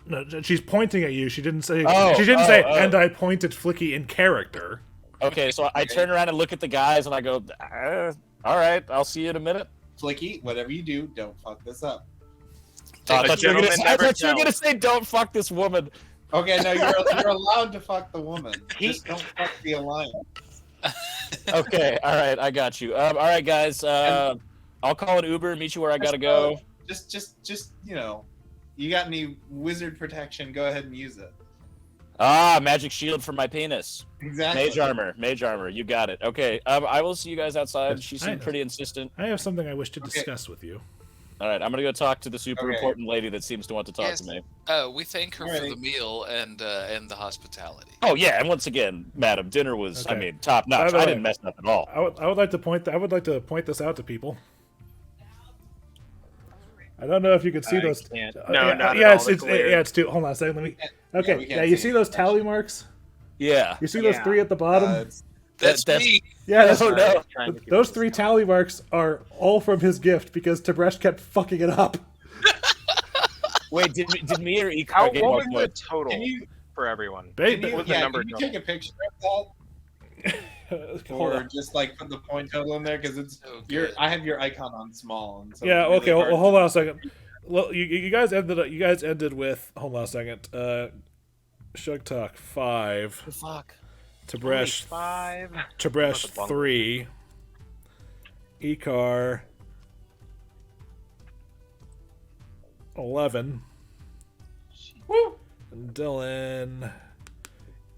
No, she's pointing at you. She didn't say. Oh, she didn't say. oh. And I point at Flickie in character. Okay, so I turn around and look at the guys and I go, all right, I'll see you in a minute. Flickie, whatever you do, don't fuck this up. I thought you were gentleman never gonna tells. say, "Don't fuck this woman." Okay, no, you're allowed to fuck the woman. Just don't fuck the alliance. Okay, all right, I got you. All right, guys, I'll call an Uber, meet you where I gotta go. Just you got any wizard protection? Go ahead and use it. Ah, magic shield for my penis. Exactly. Mage armor. You got it. Okay, I will see you guys outside. She I seemed know. pretty insistent. I have something I wish to Okay. discuss with you. All right, I'm gonna go talk to the super Okay. important lady that seems to want to talk Yes. to me. We thank her for Alrighty. the meal and the hospitality. Oh yeah, and once again, madam, dinner was, I Okay. mean, top notch. By the I way, didn't mess up at all. I would like to point this out to people. I don't know if you can see I those. can't. Uh, No, yeah, not yeah, at it's, all. it's yeah, it's two. Hold on a second. Let me. Okay, we yeah, can't you see see it. those tally marks? Yeah. You see those Yeah. three at the bottom? That's that's- me. Yeah, that's, Oh, no. Trying to get those this three out. tally marks are all from his gift because Tib'resh kept fucking it up. Wait, did me or Icar How, get what more was the points? total Can you for everyone? can you, What was the number can you total? take a picture of that, Hold or on. just like put the point total in there because it's So your good. I have your icon on small. And so Yeah. it's really Okay. hard Well, hold to- on a second. Well, you guys ended with. Hold on a second. Sugtok 5, Fuck. Tib'resh 5. Tib'resh What the bum. 3, Icar 11, and Dillon.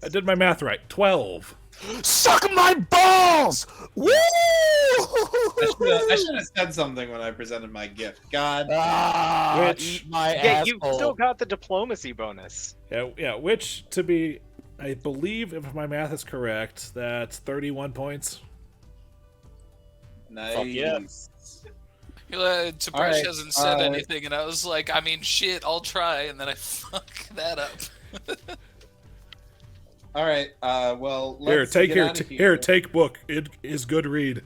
I did my math right. 12. Suck my balls! Woo! I should have said something when I presented my gift. God, Ah, Which- eat my Yeah, you asshole. still got the diplomacy bonus. Yeah. Which to be, I believe, if my math is correct, that's 31 points. nice. Fuck yeah. Tib'resh Alright, hasn't said anything, and I was like, I mean, shit, I'll try, and then I fuck that up. All right. Well, Here, let's take get here, out of here, take book. It is good read.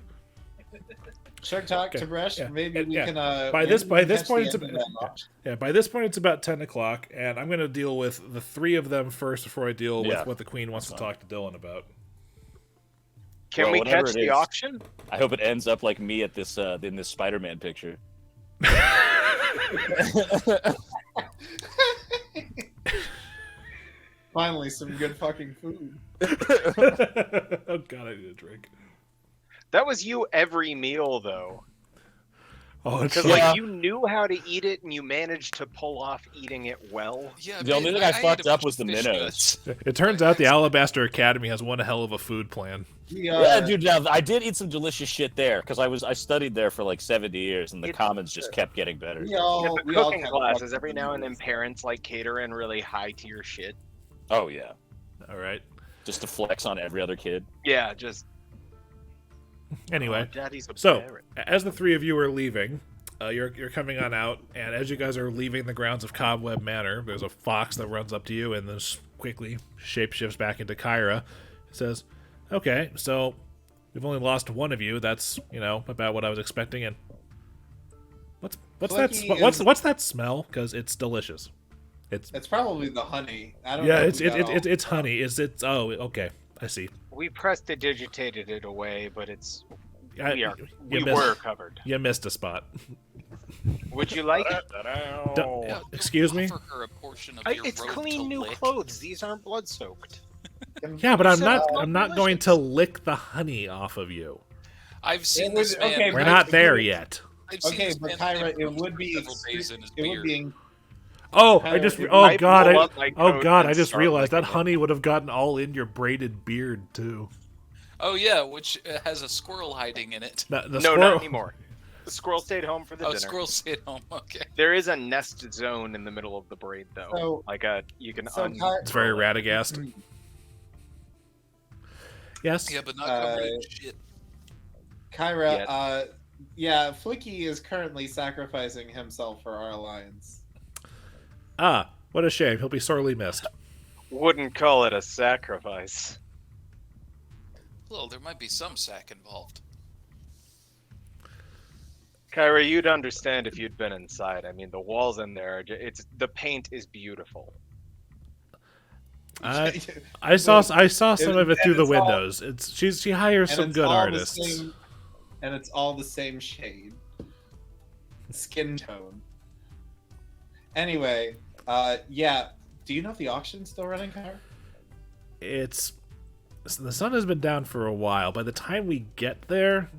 Shark Okay, Tib'resh, yeah, maybe we yeah. can. By maybe this we can point, catch the it's end of that launch. Yeah, by this point it's about 10 o'clock, and I'm going to deal with the three of them first before I deal Yeah, with what the queen wants to that's fine. talk to Dillon about. Can Well, we whatever catch it the is. auction? I hope it ends up like me at this in this Spider-Man picture. Finally, some good fucking food. Oh god, I need a drink. That was you every meal, though. Oh, it's Because, like, Yeah. like, you knew how to eat it, and you managed to pull off eating it well. Yeah, The only man, thing I ate fucked a up bunch was of the fish minnows. guts. it turns out the Alabaster Academy has one hell of a food plan. Yeah, dude. Now I did eat some delicious shit there because I studied there for like 70 years, and the It's- commons just kept getting better. We At all, the we all cooking kind of classes, fucked every with now and the then noodles. parents like cater in really high tier shit. Oh yeah, All right. just to flex on every other kid. Yeah, just Anyway, oh, Daddy's a so parrot. as the three of you are leaving, you're coming on out, and as you guys are leaving the grounds of Cobweb Manor, there's a fox that runs up to you and then quickly shapeshifts back into Kyra. It says, "Okay, so we've only lost one of you. That's about what I was expecting." And what's that? Flickie What's that smell? Because it's delicious. It's probably the honey. I don't Yeah, know. if it's we got all- it's honey. It's oh okay, I see. We prestidigitated it away, but it's I- we you missed- were covered. You missed a spot. Would you like it? Yeah, don't Excuse me? offer her a portion of your It's robe clean to new lick. clothes. These aren't blood soaked. Yeah, but I'm said not. it's I'm not going to lick the honey off of you. I've seen would- this man. okay, We're but- not there yet. I've seen Okay, this but man Kyra, lick it would be several days in his it would beard. be Oh, Kyra, I just. it Oh might god! blow I, up my oh coat god! and I just start realized that licking it. honey would have gotten all in your braided beard too. Oh yeah, which has a squirrel hiding in it. The No, squirrel- not anymore. The squirrel stayed home for the Oh, dinner. squirrel stayed home. Okay. There is a nest zone in the middle of the braid, though. So- like you can so It's very Radagast. Yes. Yeah, but not covered in Uh, shit. Kyra. Yes. Yeah, Flickie is currently sacrificing himself for our alliance. Ah, what a shame. He'll be sorely missed. Wouldn't call it a sacrifice. Well, there might be some sack involved. Kyra, you'd understand if you'd been inside. I mean, the walls in there, the paint is beautiful. I saw some of it through the it's all- windows. She hires And some it's good all the artists. same- and it's all the same shade. skin tone. Anyway, yeah. Do you know if the auction's still running, Car? The sun has been down for a while. By the time we get there,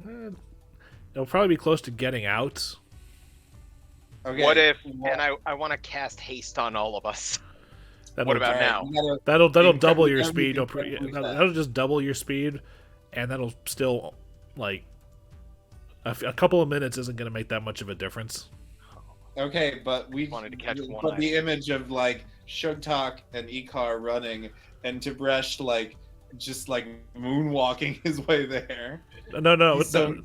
it'll probably be close to getting out. Okay. What if? And I want to cast haste on all of us. That'll, What about now? That'll Incredibly- double your incredibly- speed. incredibly fast. That'll just double your speed, and that'll still like a couple of minutes isn't going to make that much of a difference. Okay, but we Wanted to catch one put eye. the image of like Sugtok and Icar running, and Tib'resh just moonwalking his way there. No, He's so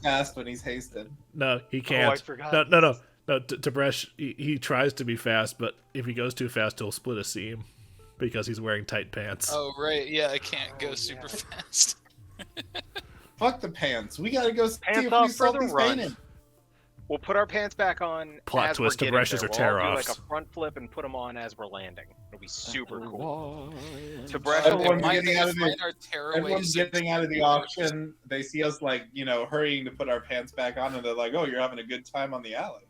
fast when he's hasted. no, he Oh, I can't. forgot. No. Tib'resh, he tries to be fast, but if he goes too fast, he'll split a seam because he's wearing tight pants. Oh right, yeah, I can't go super fast. Fuck the pants. We gotta go see Pants if we off for solve the these run. paintings. We'll put our pants back on. Plot as twist, we're the getting brushes there. are We'll all do like tear-offs. a front flip and put them on as we're landing. It'll be super cool. Why? Tib'resh Everyone's will Mine- getting out of the- mine are tearaways Everyone's and- getting out of the auction. They see us hurrying to put our pants back on, and they're like, "Oh, you're having a good time on the alley."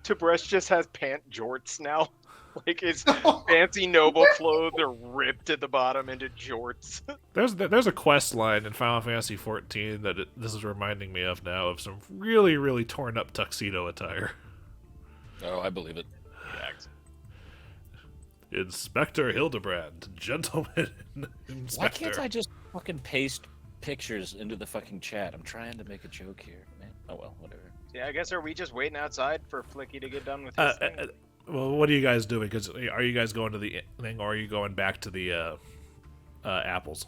Tib'resh just has pant jorts now. Like his fancy noble clothes are ripped at the bottom into jorts. There's a quest line in Final Fantasy XIV that this is reminding me of now of some really, really torn up tuxedo attire. Oh, I believe it. Inspector Hildebrand, gentleman inspector. Why can't I just fucking paste pictures into the fucking chat? I'm trying to make a joke here, man. Oh well, whatever. Yeah, I guess are we just waiting outside for Flickie to get done with his thing? Well, what are you guys doing? Because are you guys going to the thing, or are you going back to the apples?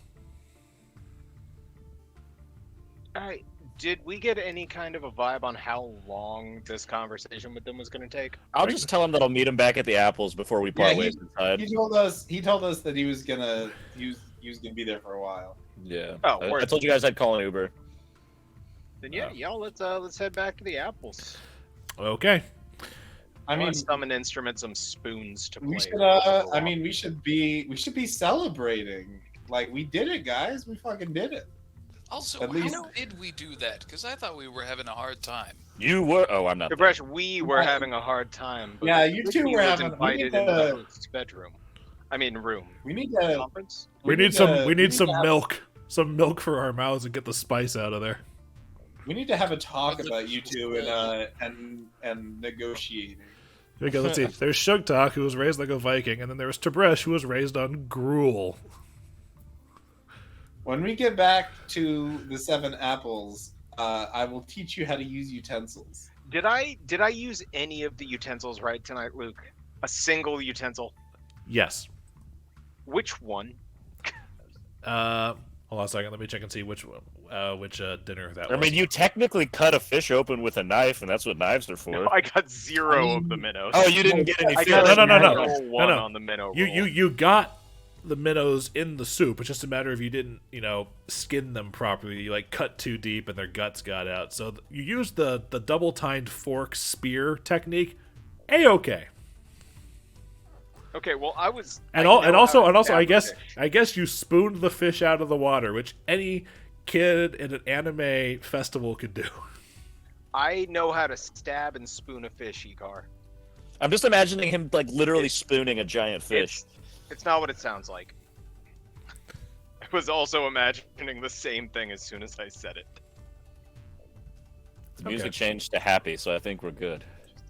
Alright, did we get any kind of a vibe on how long this conversation with them was going to take? I'll just tell him that I'll meet him back at the apples before we part ways inside. He told us that he was gonna be there for a while. Yeah. Oh, I word. told you guys I'd call an Uber. Then yeah, y'all, let's head back to the apples. Okay. I mean, summon instruments, some spoons to play. we should. with. We should be celebrating. Like, we did it, guys. We fucking did it. Also, At least- how did we do that? Because I thought we were having a hard time. You were. Oh, I'm not. Tib'resh, we were having a hard time. Yeah, you two Flickie were was having. We invited need into the to. host's bedroom. I mean, room. We need to. Conference. We need some to have- milk. Some milk for our mouths and get the spice out of there. We need to have a talk about you two and negotiating. Because let's see. There's Sugtok, who was raised like a Viking, and then there's Tib'resh, who was raised on gruel. When we get back to the Seven Apples, I will teach you how to use utensils. Did I use any of the utensils right tonight, Luke? A single utensil. Yes. Which one? Hold on a second. Let me check and see which dinner that was. I mean, you technically cut a fish open with a knife, and that's what knives are for. No, I got zero of the minnows. Oh, you didn't get any I fish. got No, a no. natural one No. on the minnow. You got the minnows in the soup. It's just a matter of you didn't, skin them properly. You cut too deep and their guts got out. So you used the double tined fork spear technique. A-okay. Okay, well I was. And I know how also to I stab guess a fish. I guess you spooned the fish out of the water, which any kid in an anime festival could do. I know how to stab and spoon a fish, Icar. I'm just imagining him literally spooning a giant fish. It's not what it sounds like. I was also imagining the same thing as soon as I said it. The music Okay. changed to happy, so I think we're good.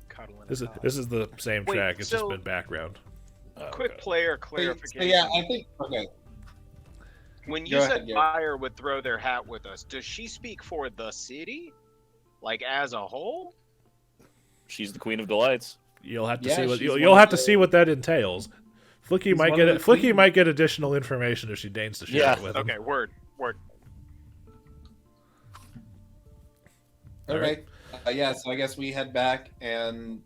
Cuddling This is a dog. this is the same Wait, track. It's just so- been background. Oh, Quick okay. player So clarification. yeah, I think okay. When you Go ahead, said Garrett. Fire would throw their hat with us, does she speak for the city? Like as a whole? She's the queen of delights. You'll have to Yeah, see what she's you'll one have of to the- see what that entails. Flickie She's might one get of it. the Flickie queens. might get additional information if she deigns to share Yeah. it with him. Okay, word. All Okay. Yeah, so I guess we head back and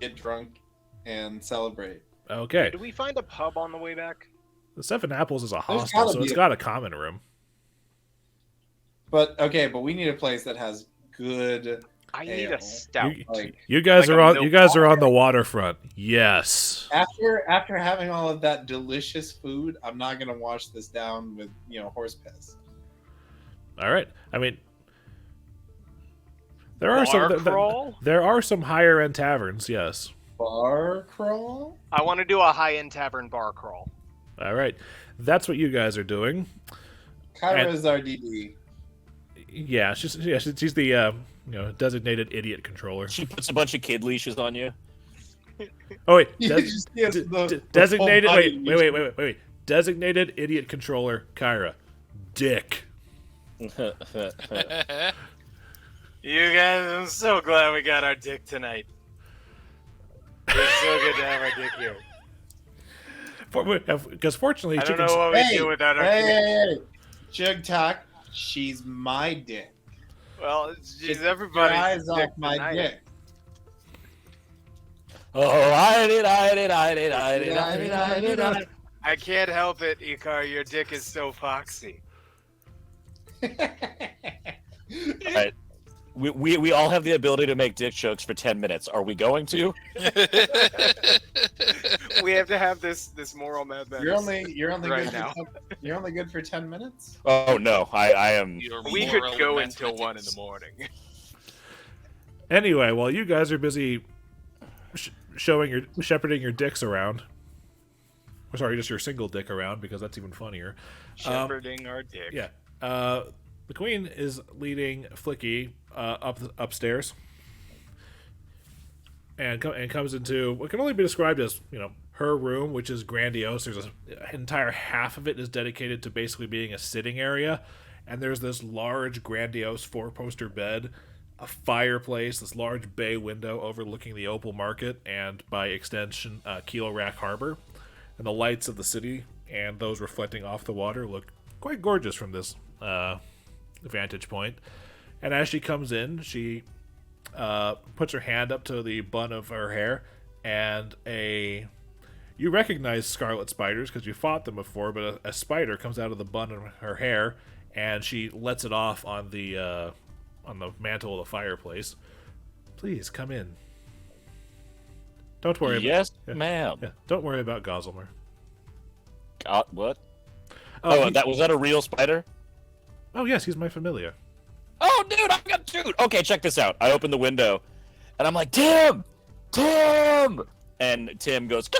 get drunk and celebrate. Okay. Did we find a pub on the way back? The Seven Apples is a There's hostel, gotta so be it's a- got a common room. But we need a place that has good. I need Ale. a stout. Like You guys Like are a on. milk You guys are bar? on the waterfront. Yes. after having all of that delicious food, I'm not gonna wash this down with horse piss. All right. I mean, There are Bar some. crawl? There are some higher end taverns. Yes. Bar crawl? I want to do a high-end tavern bar crawl. All right, that's what you guys are doing. Kyra's our DD. Yeah, she's the designated idiot controller. She puts a bunch of kid leashes on you. Oh wait, You just get the designated. full body Wait. Designated idiot controller, Kyra. Dick. You guys, I'm so glad we got our dick tonight. It's so good to have our dick here. Because fortunately, I don't chickens. know what we do without our dick. Hey. Jugtalk, she's my dick. Well, she's Get everybody's your eyes dick off my tonight. dick. Oh, I did. I can't help it, Icar. Your dick is so foxy. All right. We all have the ability to make dick jokes for 10 minutes. Are we going to? We have to have this moral madness. You're only Right good now. You're only good for 10 minutes? Oh, no. I am. We could go until 1 in the morning. Anyway, while you guys are busy shepherding your dicks around. Or sorry, just your single dick around, because that's even funnier. Shepherding our dick. Yeah. The queen is leading Flickie upstairs, and comes into what can only be described as her room, which is grandiose. There's an entire half of it is dedicated to basically being a sitting area, and there's this large, grandiose 4-poster bed, a fireplace, this large bay window overlooking the Opal Market, and by extension, Kilo Rack Harbor, and the lights of the city and those reflecting off the water look quite gorgeous from this vantage point. And as she comes in, she puts her hand up to the bun of her hair, and you recognize scarlet spiders because you fought them before, but a spider comes out of the bun of her hair, and she lets it off on the mantle of the fireplace. Please come in. Don't worry. Yes, about, ma'am. Yeah, don't worry about Gossamer. What? Oh, Was that a real spider? Oh yes, he's my familiar. Oh, dude, I got dude. Okay, check this out. I open the window, and I'm like, Tim, and Tim goes,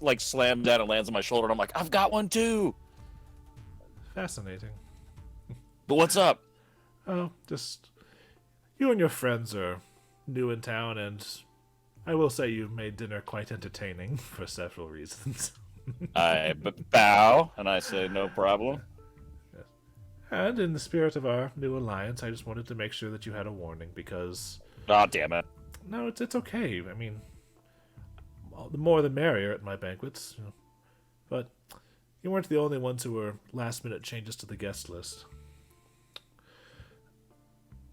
like slams down and lands on my shoulder, and I'm like, I've got one too. Fascinating. But what's up? Oh, just you and your friends are new in town, and I will say you've made dinner quite entertaining for several reasons. I bow, and I say, no problem. And in the spirit of our new alliance, I just wanted to make sure that you had a warning, because... Oh, damn it. No, it's okay. I mean, the more the merrier at my banquets. But you weren't the only ones who were last-minute changes to the guest list.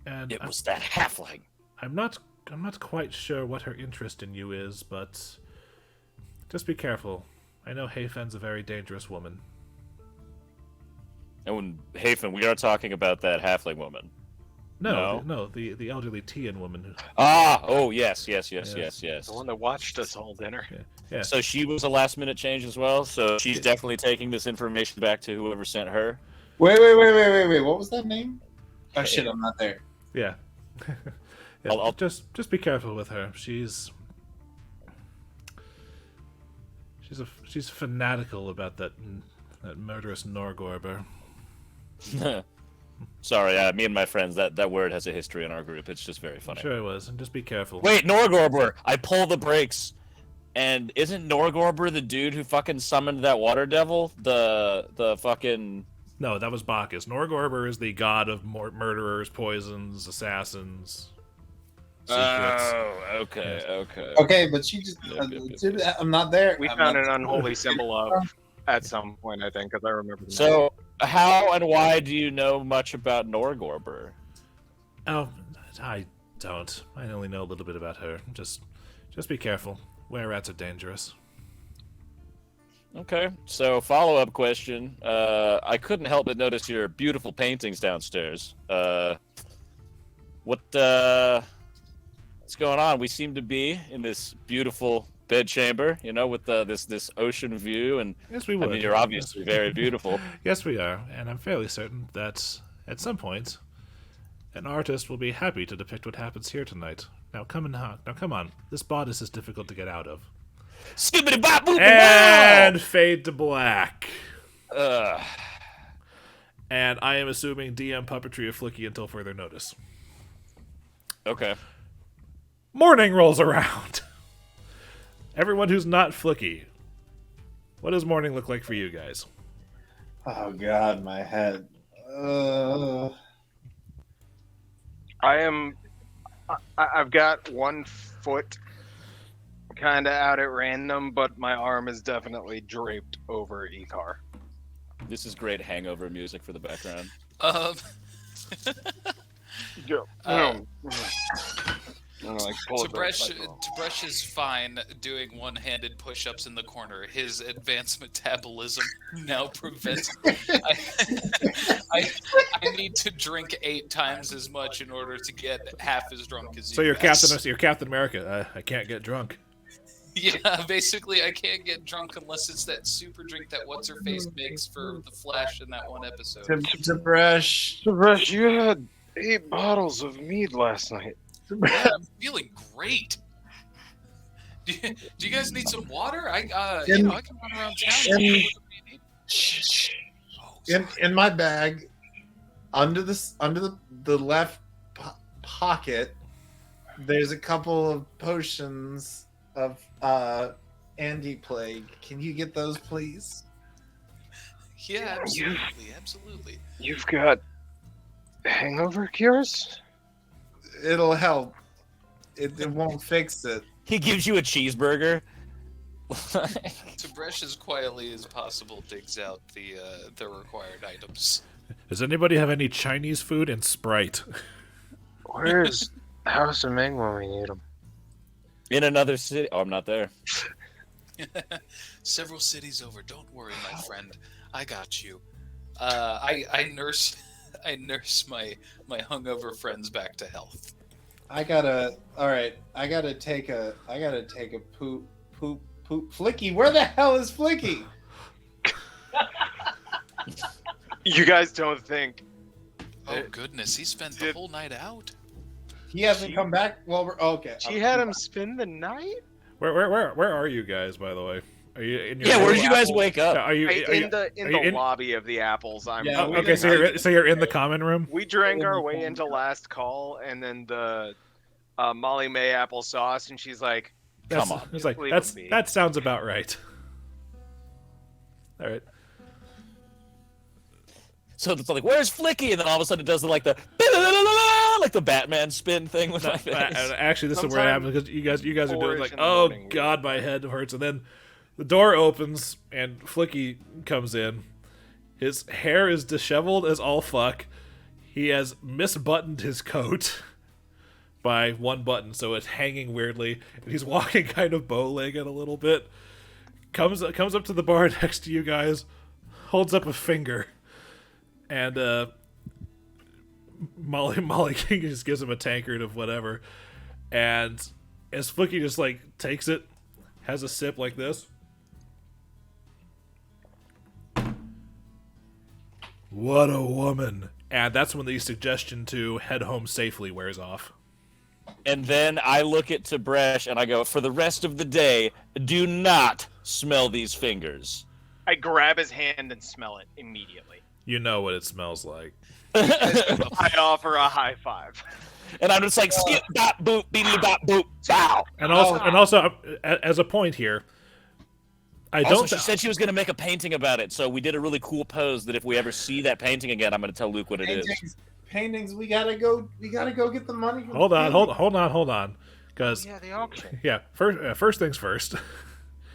And It was that halfling. I'm not quite sure what her interest in you is, but just be careful. I know Hayfen's a very dangerous woman. And when Hafen, we are talking about that halfling woman. No, the elderly Tian woman. Yes. The one that watched us all dinner. Yeah. So she was a last-minute change as well, so she's definitely taking this information back to whoever sent her. Wait. What was that name? Oh, shit, I'm not there. Yeah. Yeah, I'll just be careful with her. She's fanatical about that murderous Norgorber. Sorry, me and my friends, that word has a history in our group. It's just very funny. Sure it was, and just be careful. Wait, Norgorber! I pull the brakes, and isn't Norgorber the dude who fucking summoned that water devil? The fucking... No, that was Bacchus. Norgorber is the god of murderers, poisons, assassins, secrets. Oh, okay. Okay, but she just... Yep. I'm not there. We I'm found not- an unholy symbol of at some point, I think, because I remember. The So, how and why do you know much about Norgorber? Oh, I don't. I only know a little bit about her. Just be careful. Were-rats are dangerous. Okay, so follow-up question. I couldn't help but notice your beautiful paintings downstairs. What's going on? We seem to be in this beautiful bedchamber, with this ocean view, and Yes, we I would. mean, you're obviously very beautiful. Yes, we are, and I'm fairly certain that at some point An artist will be happy to depict what happens here tonight. Now come on. This bodice is difficult to get out of. Skibbity bop boop And fade to black. wow! And I am assuming DM puppetry of Flickie until further notice. Okay. Morning rolls around. Everyone who's not Flickie, what does morning look like for you guys? Oh God, my head. I've got 1 foot kind of out at random, but my arm is definitely draped over Icar. This is great hangover music for the background. Tib'resh is fine doing one-handed push-ups in the corner. His advanced metabolism now prevents. I need to drink 8 times as much in order to get half as drunk as you. So you're guys. Captain America. I can't get drunk. Yeah, basically, I can't get drunk unless it's that super drink that what's-her-face makes for the Flash in that one episode. Tib'resh. You had 8 bottles of mead last night. Yeah, I'm feeling great. Do you guys need some water? I can run around town. In my bag, under the left pocket, there's a couple of potions of anti-plague. Can you get those, please? Yeah, absolutely. You've got hangover cures? It'll help. It won't fix it. He gives you a cheeseburger. Tib'resh as quietly as possible digs out the required items. Does anybody have any Chinese food and Sprite? Where's House of Ming when we need him? In another city. Oh, I'm not there. Several cities over. Don't worry, my friend. I got you. I nurse my hungover friends back to health. I gotta take a poop. Flickie, where the hell is Flickie? You guys don't think? Oh goodness, he spent the whole night out. He hasn't come back. Well, okay. She had him spend the night? Where are you guys, by the way? Are you in your Yeah, where did you guys wake up? Are you In the lobby of the Apples. Yeah, Oh, okay, so you're in the common room. We drank our way into last call, and then the Molly May applesauce, and she's like, Come on. It's like Leave it be. that sounds about right. All right. So it's like, where's Flickie? And then all of a sudden it does like the Batman spin thing with my face. Actually, this is where it happens because you guys are doing like, in the oh morning, god, my head hurts, and then the door opens and Flickie comes in. His hair is disheveled as all fuck. He has misbuttoned his coat by 1 button, so it's hanging weirdly, and he's walking kind of bow-legged a little bit. Comes up to the bar next to you guys, holds up a finger, and Molly King just gives him a tankard of whatever, and as Flickie just like takes it, has a sip like this. What a woman. And that's when the suggestion to head home safely wears off. And then I look at Tib'resh and I go, for the rest of the day, do not smell these fingers. I grab his hand and smell it immediately. You know what it smells like. I offer a high five. And I'm just like, skip, bop, boop, beedly, bop, boop, bow. And also, as a point here, She said she was going to make a painting about it, so we did a really cool pose that if we ever see that painting again, I'm going to tell Luke what it is. Paintings, we gotta go get the money. From Hold on, because Yeah, the auction. yeah, first things first.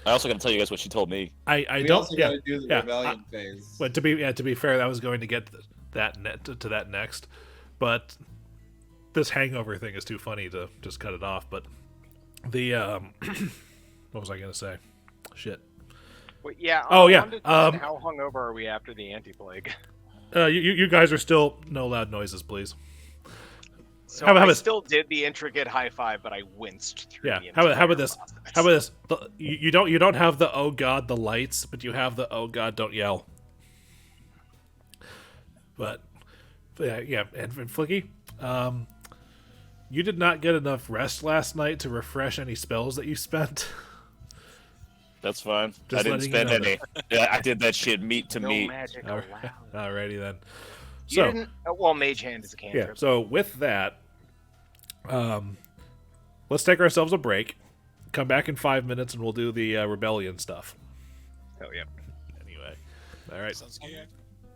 I also got to tell you guys what she told me. We also gotta do the rebellion phase. But to be fair, I was going to get to that next, but this hangover thing is too funny to just cut it off. But the what was I going to say? Shit. Wait, yeah. Oh, yeah, How hungover are we after the anti-plague? You guys are still no loud noises, please. So How I about still did the intricate high five, but I winced through Yeah. the How entire about this? process. How about this? You don't have the oh god the lights, but you have the oh god don't yell. But yeah, and Flickie, You did not get enough rest last night to refresh any spells that you spent. That's fine. Just I didn't letting you spend know any. Yeah, I did that shit meat to No meat. magic allowed. Alrighty then. You So, didn't. Well, Mage Hand is a yeah, cantrip. so with that, let's take ourselves a break. Come back in 5 minutes and we'll do the rebellion stuff. Hell yeah. Anyway. Alright. Sounds good.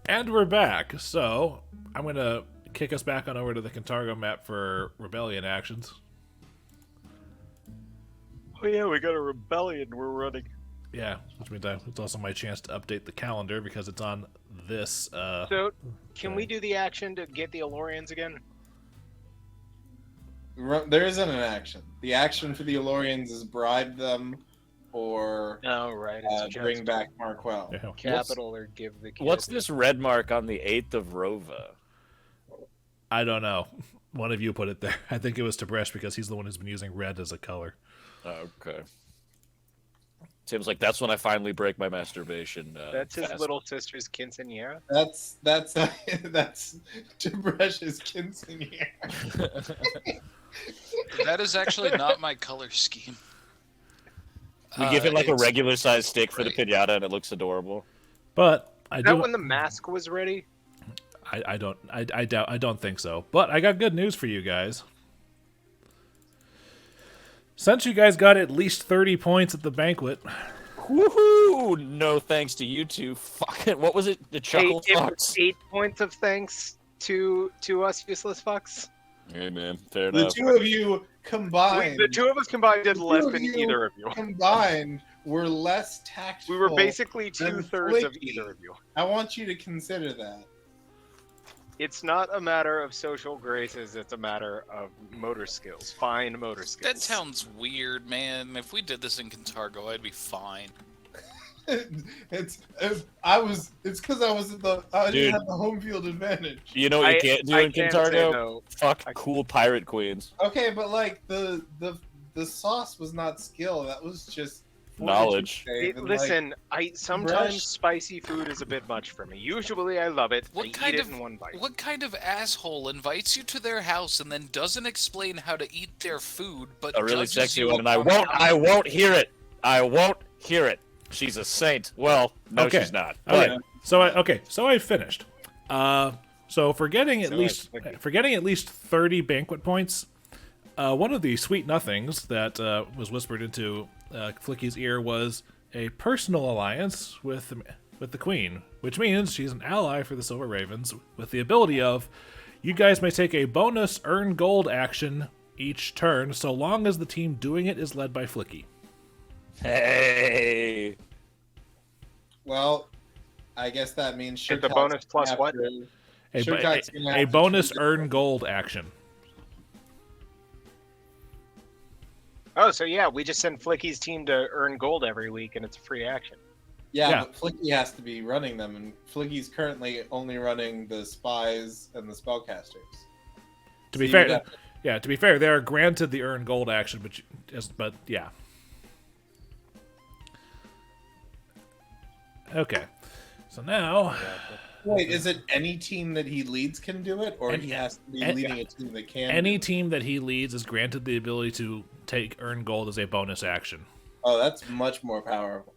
And we're back. So, I'm going to kick us back on over to the Cantargo map for rebellion actions. Oh yeah, we got a rebellion we're running. Yeah, which means it's also my chance to update the calendar because it's on this. So, can we do the action to get the Elorians again? There isn't an action. The action for the Elorians is bribe them or No, right. It's bring just back Marquel. Yeah. capital or give the. What's kid- this red mark on the 8th of Rova? I don't know. One of you put it there. I think it was Tib'resh because he's the one who's been using red as a color. Okay. Tim's like, that's when I finally break my masturbation. That's his fast. little sister's quinceanera. That's Tibresh's quinceanera. That is actually not my color scheme. We give him like a it's- regular sized stick for the right. pinata and it looks adorable. But I Is that do. when the mask was ready? I don't think so. But I got good news for you guys. Since you guys got at least 30 points at the banquet, Woohoo! No thanks to you two. Fucking, what was it? The chuckle fox? 8 points of thanks to us useless fucks. Hey man, fair The enough. two of you combined. The two of us combined did less of than you either of you. combined were less tactful. We were basically than 2/3 of Flickie. either of you. I want you to consider that. It's not a matter of social graces, it's a matter of motor skills. Fine motor skills. That sounds weird, man. If we did this in Cantargo, I'd be fine. It's because I didn't Dude. have the home field advantage. You know what you can't do in can't say Cantargo? no. Fuck I- cool pirate queens. Okay, but like the sauce was not skill. That was just Knowledge. fortitude save, and, Listen, I sometimes Brush. spicy food is a bit much for me. Usually I love it. What I kind eat of it in one bite. what kind of asshole invites you to their house and then doesn't explain how to eat their food, but A really judges sexy you one, and I upon won't hear it. I won't hear it. She's a saint. Well, no, Okay. she's not. okay. So I finished. So for getting at So least I- for getting at least 30 banquet points, one of the sweet nothings that was whispered into Flickie's ear was a personal alliance with the Queen, which means she's an ally for the Silver Ravens with the ability of you guys may take a bonus earn gold action each turn so long as the team doing it is led by Flickie. Hey. well, I guess that means Is the Shattersong's bonus plus gonna have what? to- A, Shattersong's gonna a have to bonus choose- earn gold action. Oh, so yeah, we just send Flickie's team to earn gold every week, and it's a free action. Yeah. But Flickie has to be running them, and Flickie's currently only running the spies and the spellcasters. To be So fair, you'd have to- yeah. To be fair, they are granted the earn gold action, but yeah. Okay, so now Wait, is it any team that he leads can do it, or Any- he has to be any- leading a team that can? any team that he leads is granted the ability to take earn gold as a bonus action. Oh, that's much more powerful.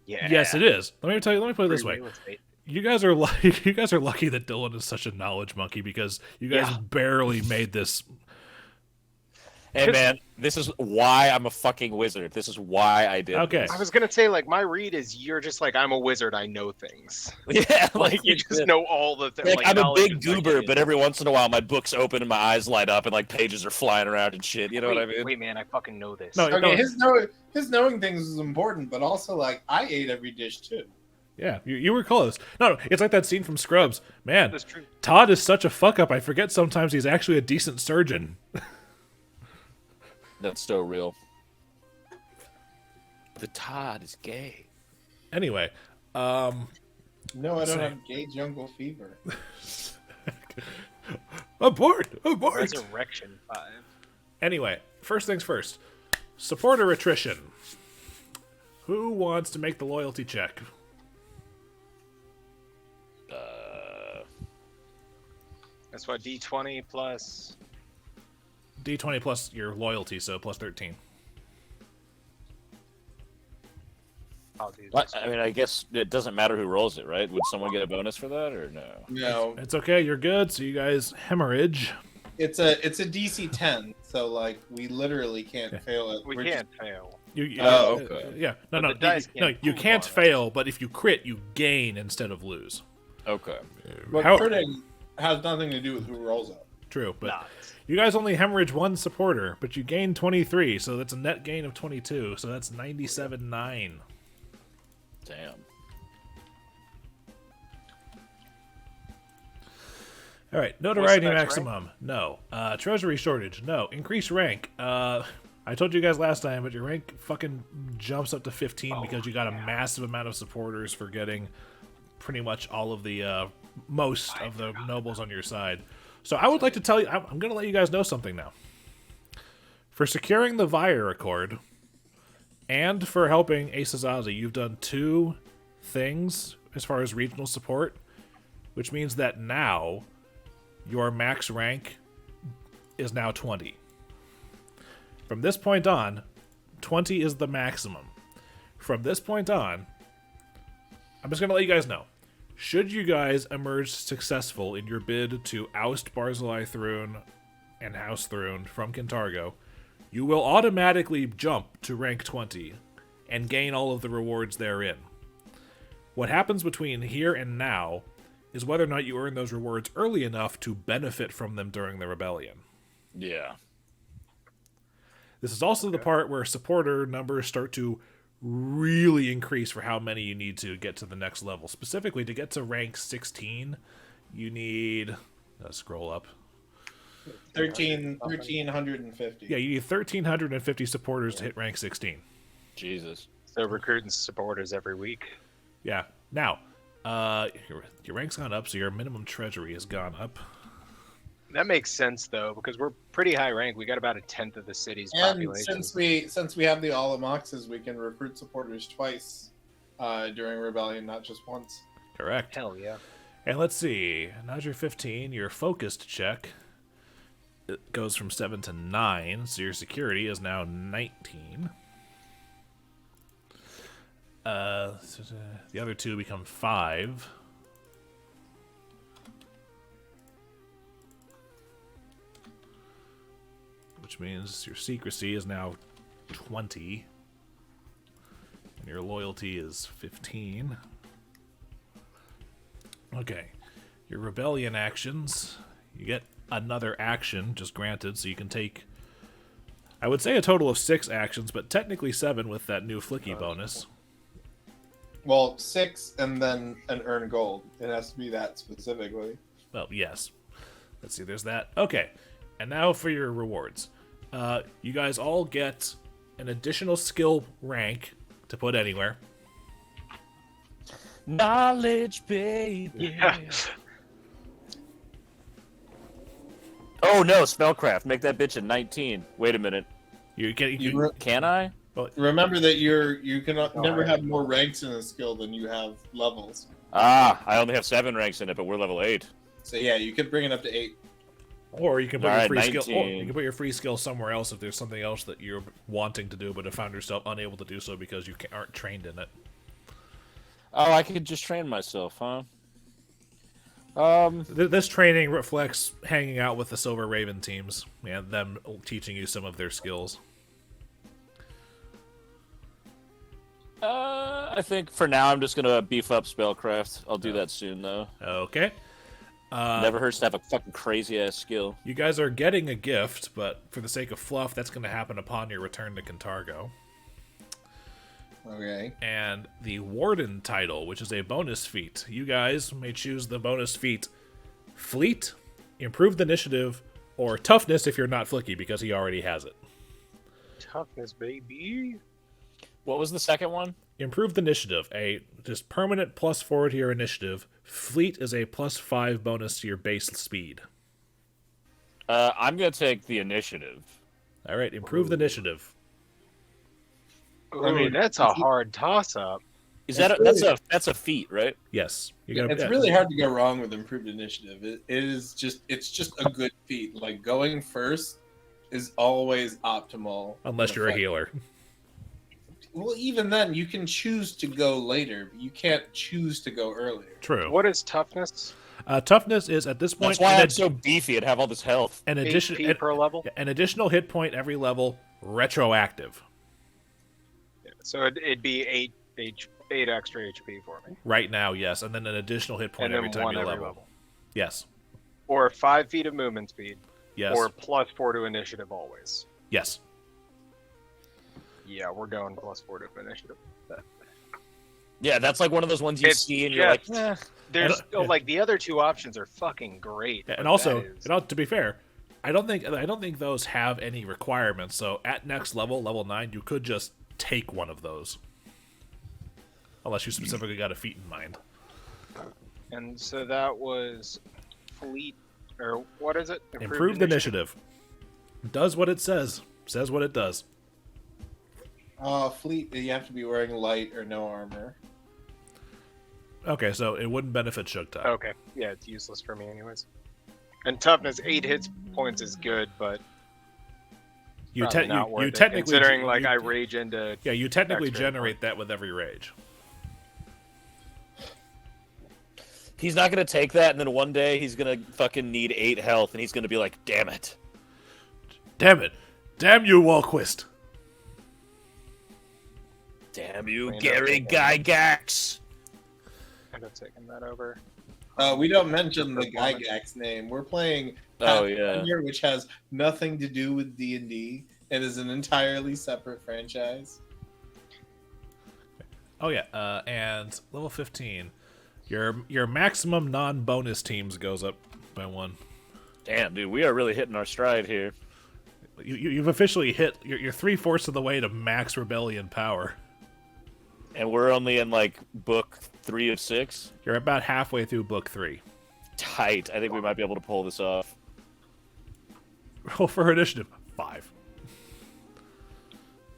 Yeah. Yes, it is. Let me put it this Free way: real estate. you guys are lucky that Dillon is such a knowledge monkey because you guys Yeah. barely made this. Hey man, this is why I'm a fucking wizard. This is why I did. Okay, I was gonna say, like, my read is you're just like, I'm a wizard, I know things. this. Yeah, Like, you just know all the things. Like, I'm a knowledge big is like, goober, yeah. but every once in a while my books open and my eyes light up and like pages are flying around and shit. You know what I mean? Wait, man, I fucking know this. No, Okay, his knowing things is important, but also like I ate every dish too. yeah, you were close. No, it's like that scene from Scrubs. Man, That's true. Todd is such a fuck up. I forget sometimes he's actually a decent surgeon. That's so real. The Todd is gay. Anyway, No, I don't Same. have gay jungle fever. abort. Resurrection 5. Anyway, first things first. Supporter attrition. Who wants to make the loyalty check? That's what D20 plus. D20 plus your loyalty, so plus 13. I'll do What? this. I mean, I guess it doesn't matter who rolls it, right? Would someone get a bonus for that, or no? No, It's okay, you're good. So you guys hemorrhage. it's a DC 10, so like we literally can't fail it. We We're can't fail. Oh, okay. Yeah, But no, the dice no, can't you poop can't on it. fail, but if you crit, you gain instead of lose. Okay. But How- critting has nothing to do with who rolls it. True, but Nah. you guys only hemorrhage one supporter, but you gain 23, so that's a net gain of 22, so that's 97.9. Damn. All right, notoriety What's the next maximum, no. Treasury shortage, no. Increase rank. I told you guys last time, but your rank fucking jumps up to 15 because you got a massive amount of supporters for getting pretty much all of the most of the nobles on your side. So I would like to tell you, I'm going to let you guys know something now. For securing the Vire Accord and for helping Asazazi, you've done 2 things as far as regional support, which means that now your max rank is now 20. From this point on, 20 is the maximum. From this point on, I'm just going to let you guys know. Should you guys emerge successful in your bid to oust Barzillai Thrune and House Thrune from Kintargo, you will automatically jump to rank 20 and gain all of the rewards therein. What happens between here and now is whether or not you earn those rewards early enough to benefit from them during the rebellion. Yeah. This is also the part where supporter numbers start to really increase for how many you need to get to the next level. Specifically, to get to rank 16, you need... scroll up. 1350. Yeah, you need 1,350 supporters to hit rank 16. Jesus. So recruiting supporters every week. Yeah. Now, your rank's gone up, so your minimum treasury has gone up. That makes sense though, because we're pretty high rank. We got about 1/10 of the city's And population. since we have the Alamoxes, we can recruit supporters twice during Rebellion, not just once. Correct. Hell yeah. And let's see. Now you're 15. Your focused check it goes from 7 to 9, so your security is now 19. The other 2 become 5. Which means your secrecy is now 20. And your loyalty is 15. Okay. Your rebellion actions. You get another action just granted, so you can take, I would say, a total of 6 actions, but technically 7 with that new Flickie bonus. Well, 6 and then an earn gold. It has to be that specifically. Well, yes. Let's see, there's that. Okay. And now for your rewards. You guys all get an additional skill rank to put anywhere. Knowledge, baby. Yeah. Oh no, spellcraft. Make that bitch a 19. Wait a minute. You get Can I? Remember that you can never have more ranks in a skill than you have levels. Ah, I only have 7 ranks in it, but we're level 8. So yeah, you could bring it up to 8. or you can put All your right, free skill. Or 19. you can put your free skill somewhere else if there's something else that you're wanting to do, but have found yourself unable to do so because you aren't trained in it. Oh, I could just train myself, huh? This training reflects hanging out with the Silver Raven teams and them teaching you some of their skills. I think for now I'm just gonna beef up spellcraft. I'll do that soon, though. Okay. Never hurts to have a fucking crazy ass skill. You guys are getting a gift, but for the sake of fluff, that's going to happen upon your return to Kintargo. Okay. And the Warden title, which is a bonus feat. You guys may choose the bonus feat Fleet, Improved Initiative, or Toughness if you're not Flickie, because he already has it. Toughness, baby. What was the second one? Improved Initiative, a just permanent +4 to your initiative. Fleet is a +5 bonus to your base speed. I'm gonna take the initiative. All right, Improved Initiative. I mean, that's a hard toss-up. Is that that's a feat, right? Yes. It's really hard to go wrong with improved initiative. It's just a good feat. Like going first is always optimal. Unless you're a healer. Well, even then, you can choose to go later, but you can't choose to go earlier. True. What is toughness? Toughness is at this point. That's why I'm so beefy and have all this health. An HP per level. An additional hit point every level, retroactive. Yeah, so it'd be 8 extra HP for me. Right now, yes, and then an additional hit point And every then time one you every level. level. Yes. Or 5 feet of movement speed. Yes. Or +4 to initiative always. Yes. Yeah, we're going +4 to initiative. Yeah, that's like one of those ones you It's see and you're like, just- There's like the other two options are fucking great. And but also, that is- to be fair, I don't think those have any requirements. So at next level 9, you could just take one of those, unless you specifically got a feat in mind. And so that was fleet, or what is it? Improved initiative. Does what it says. Says what it does. Fleet, you have to be wearing light or no armor. Okay, so it wouldn't benefit Sugtok. Okay, yeah, it's useless for me anyways. And toughness, 8 hit points is good, but You probably not worth it, technically considering like I rage into. Yeah, you technically extra generate that with every rage. he's not gonna take that, and then one day he's gonna fucking need 8 health, and he's gonna be like, damn it. Damn it! Damn you, Walquist! Damn you, Clean Gary up. Gygax. I'd have taken that over. We don't mention the Gygax name. We're playing Oh, yeah. Pathfinder, which has nothing to do with D&D and is an entirely separate franchise. Oh yeah, and level 15, your maximum non-bonus teams goes up by 1. Damn, dude, we are really hitting our stride here. You've officially hit. You're 3/4 of the way to max rebellion power. And we're only in, like, book 3 of 6. You're about halfway through book 3. Tight. I think we might be able to pull this off. Roll for initiative 5.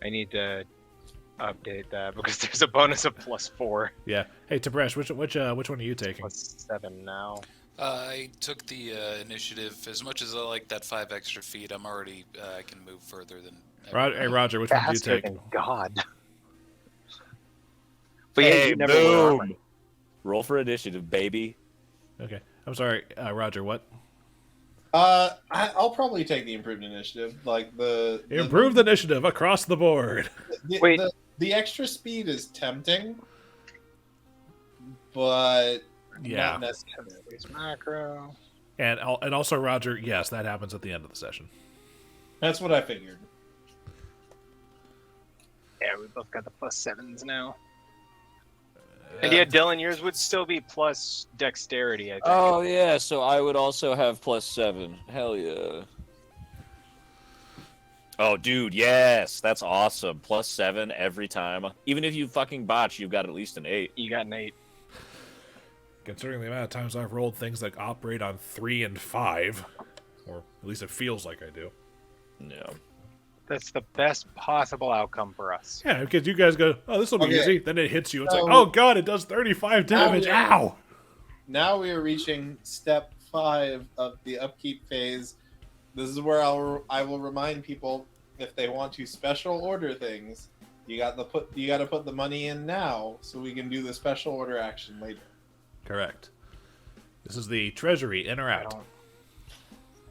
I need to update that because there's a bonus of +4, Yeah. Hey, Tib'resh, which one are you taking? +7 now. I took the initiative. As much as I like that 5 extra feet, I'm already I can move further than. Hey, Roger, which one do you Faster take? than God. But yeah, Hey, you never wear armor. boom! Roll for initiative, baby. Okay. I'm sorry, Roger. What? I'll probably take the improved initiative. Like the Improved initiative across the board. Wait. The extra speed is tempting, but Yeah. not necessarily. There's macro. And also, Roger. Yes, that happens at the end of the session. That's what I figured. Yeah, we both got the +7s now. And yeah, Dillon, yours would still be plus dexterity, I think. Oh, yeah, so I would also have +7. Hell yeah. Oh, dude, yes, that's awesome. +7 every time. Even if you fucking botch, you've got at least an 8. You got an 8. Considering the amount of times I've rolled things that operate on 3 and 5, or at least it feels like I do. No. That's the best possible outcome for us. Yeah, because you guys go, oh, this will be Okay. easy. Then it hits you. It's So- like, oh god, it does 35 damage. yeah. Ow! Now we are reaching step 5 of the upkeep phase. This is where I will remind people if they want to special order things, you got to put the money in now so we can do the special order action later. Correct. This is the treasury, in or I out. don't,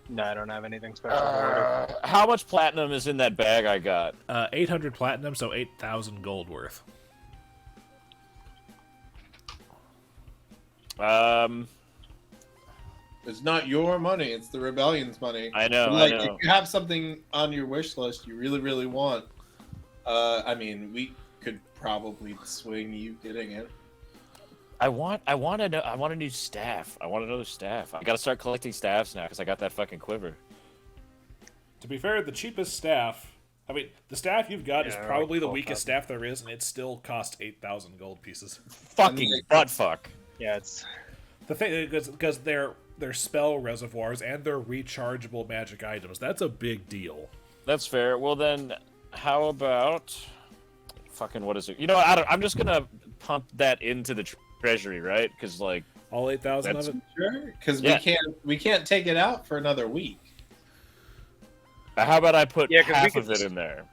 no, I don't have anything special to order. How much platinum is in that bag I got? 800 platinum, so 8,000 gold worth. It's not your money; it's the rebellion's money. I know, Like, I know. if you have something on your wish list you really, really want, I mean, we could probably swing you getting it. I want a new staff. I want another staff. I gotta start collecting staffs now because I got that fucking quiver. To be fair, the cheapest staff... I mean, the staff you've got is Yeah, probably like the weakest 12,000. staff there is, and it still costs 8,000 gold pieces. Fucking butt fuck. Yeah, it's The thing because they're spell reservoirs and they're rechargeable magic items. That's a big deal. That's fair. Well then, how about fucking what is it? You know, I'm just gonna pump that into the treasury, right? Because like All 8,000 of That's- it. Sure, because Yeah. we can't take it out for another week. how about I put Yeah, 'cause we half could of it just- in there?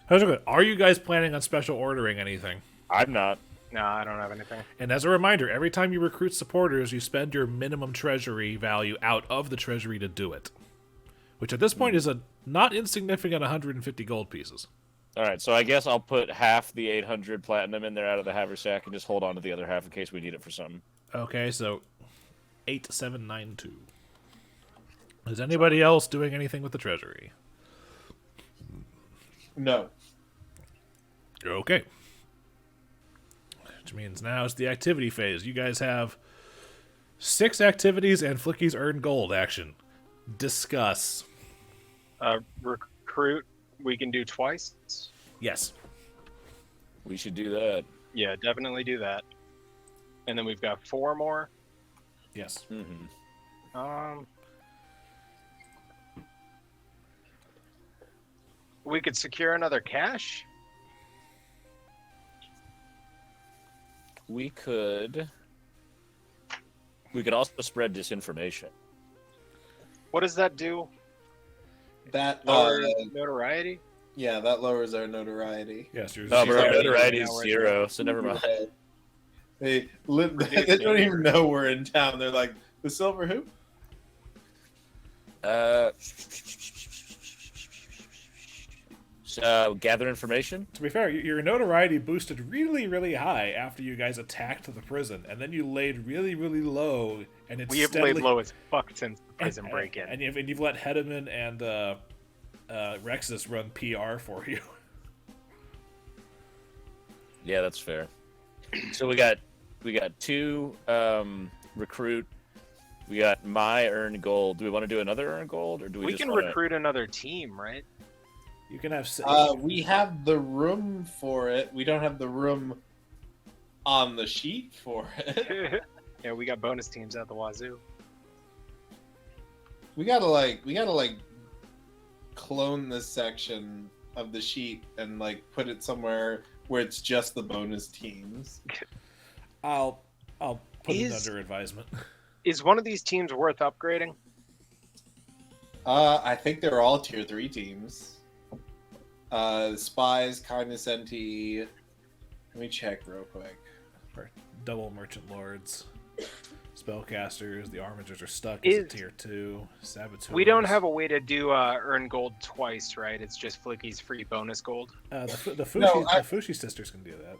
How's it going? Are you guys planning on special ordering anything? I'm not. No, I don't have anything. And as a reminder, every time you recruit supporters, you spend your minimum treasury value out of the treasury to do it. Which at this point is a not insignificant 150 gold pieces. All right, so I guess I'll put half the 800 platinum in there out of the haversack and just hold on to the other half in case we need it for something. Okay, so 8792. Is anybody else doing anything with the treasury? No. Okay. Which means now it's the activity phase. You guys have 6 activities and Flickie's earn gold action. Discuss. Recruit, we can do twice. Yes. We should do that. Yeah, definitely do that. And then we've got 4 more. Yes. Mm-hmm. We could secure another cache. We could also spread disinformation. What does that do? That Lower notoriety? yeah, that lowers our notoriety. Yes, you're No, but our Yeah, notoriety yeah, is we're- 0, so never mind. They don't even know we're in town. They're like, the silver hoop? So gather information. To be fair, your notoriety boosted really, really high after you guys attacked the prison, and then you laid really, really low, and it's We have steadily... laid low as fuck since the prison and, break-in. and you've let Hedeman and Rexus run PR for you. Yeah, that's fair. So we got 2 recruit. We got my earn gold. Do we want to do another earn gold, or do we? We just can wanna... recruit another team, right? You can have... We have the room for it. We don't have the room on the sheet for it. Yeah, we got bonus teams out the wazoo. We gotta clone this section of the sheet and put it somewhere where it's just the bonus teams. I'll put it Is- under advisement. Is one of these teams worth upgrading? I think they're all tier 3 teams. Spies, Kindness NT. Let me check real quick. Double Merchant Lords, Spellcasters, the Armigers are stuck Is- as a tier 2, Saboteurs. We don't have a way to do earn gold twice, right? It's just Flickie's free bonus gold. The Fushi, No, the Fushi sisters can do that.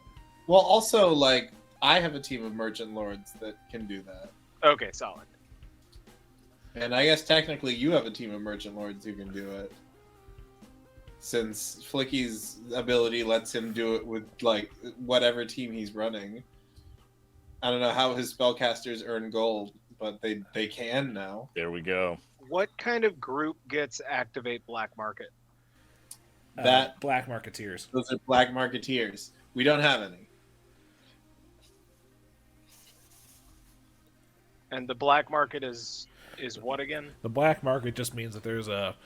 Well, also, I have a team of Merchant Lords that can do that. Okay, solid. And I guess technically you have a team of Merchant Lords who can do it. Since Flickie's ability lets him do it with, whatever team he's running. I don't know how his spellcasters earn gold, but they can now. There we go. What kind of group gets activate black market? That- Black Marketeers. Those are Black Marketeers. We don't have any. And the black market is what again? The black market just means that there's a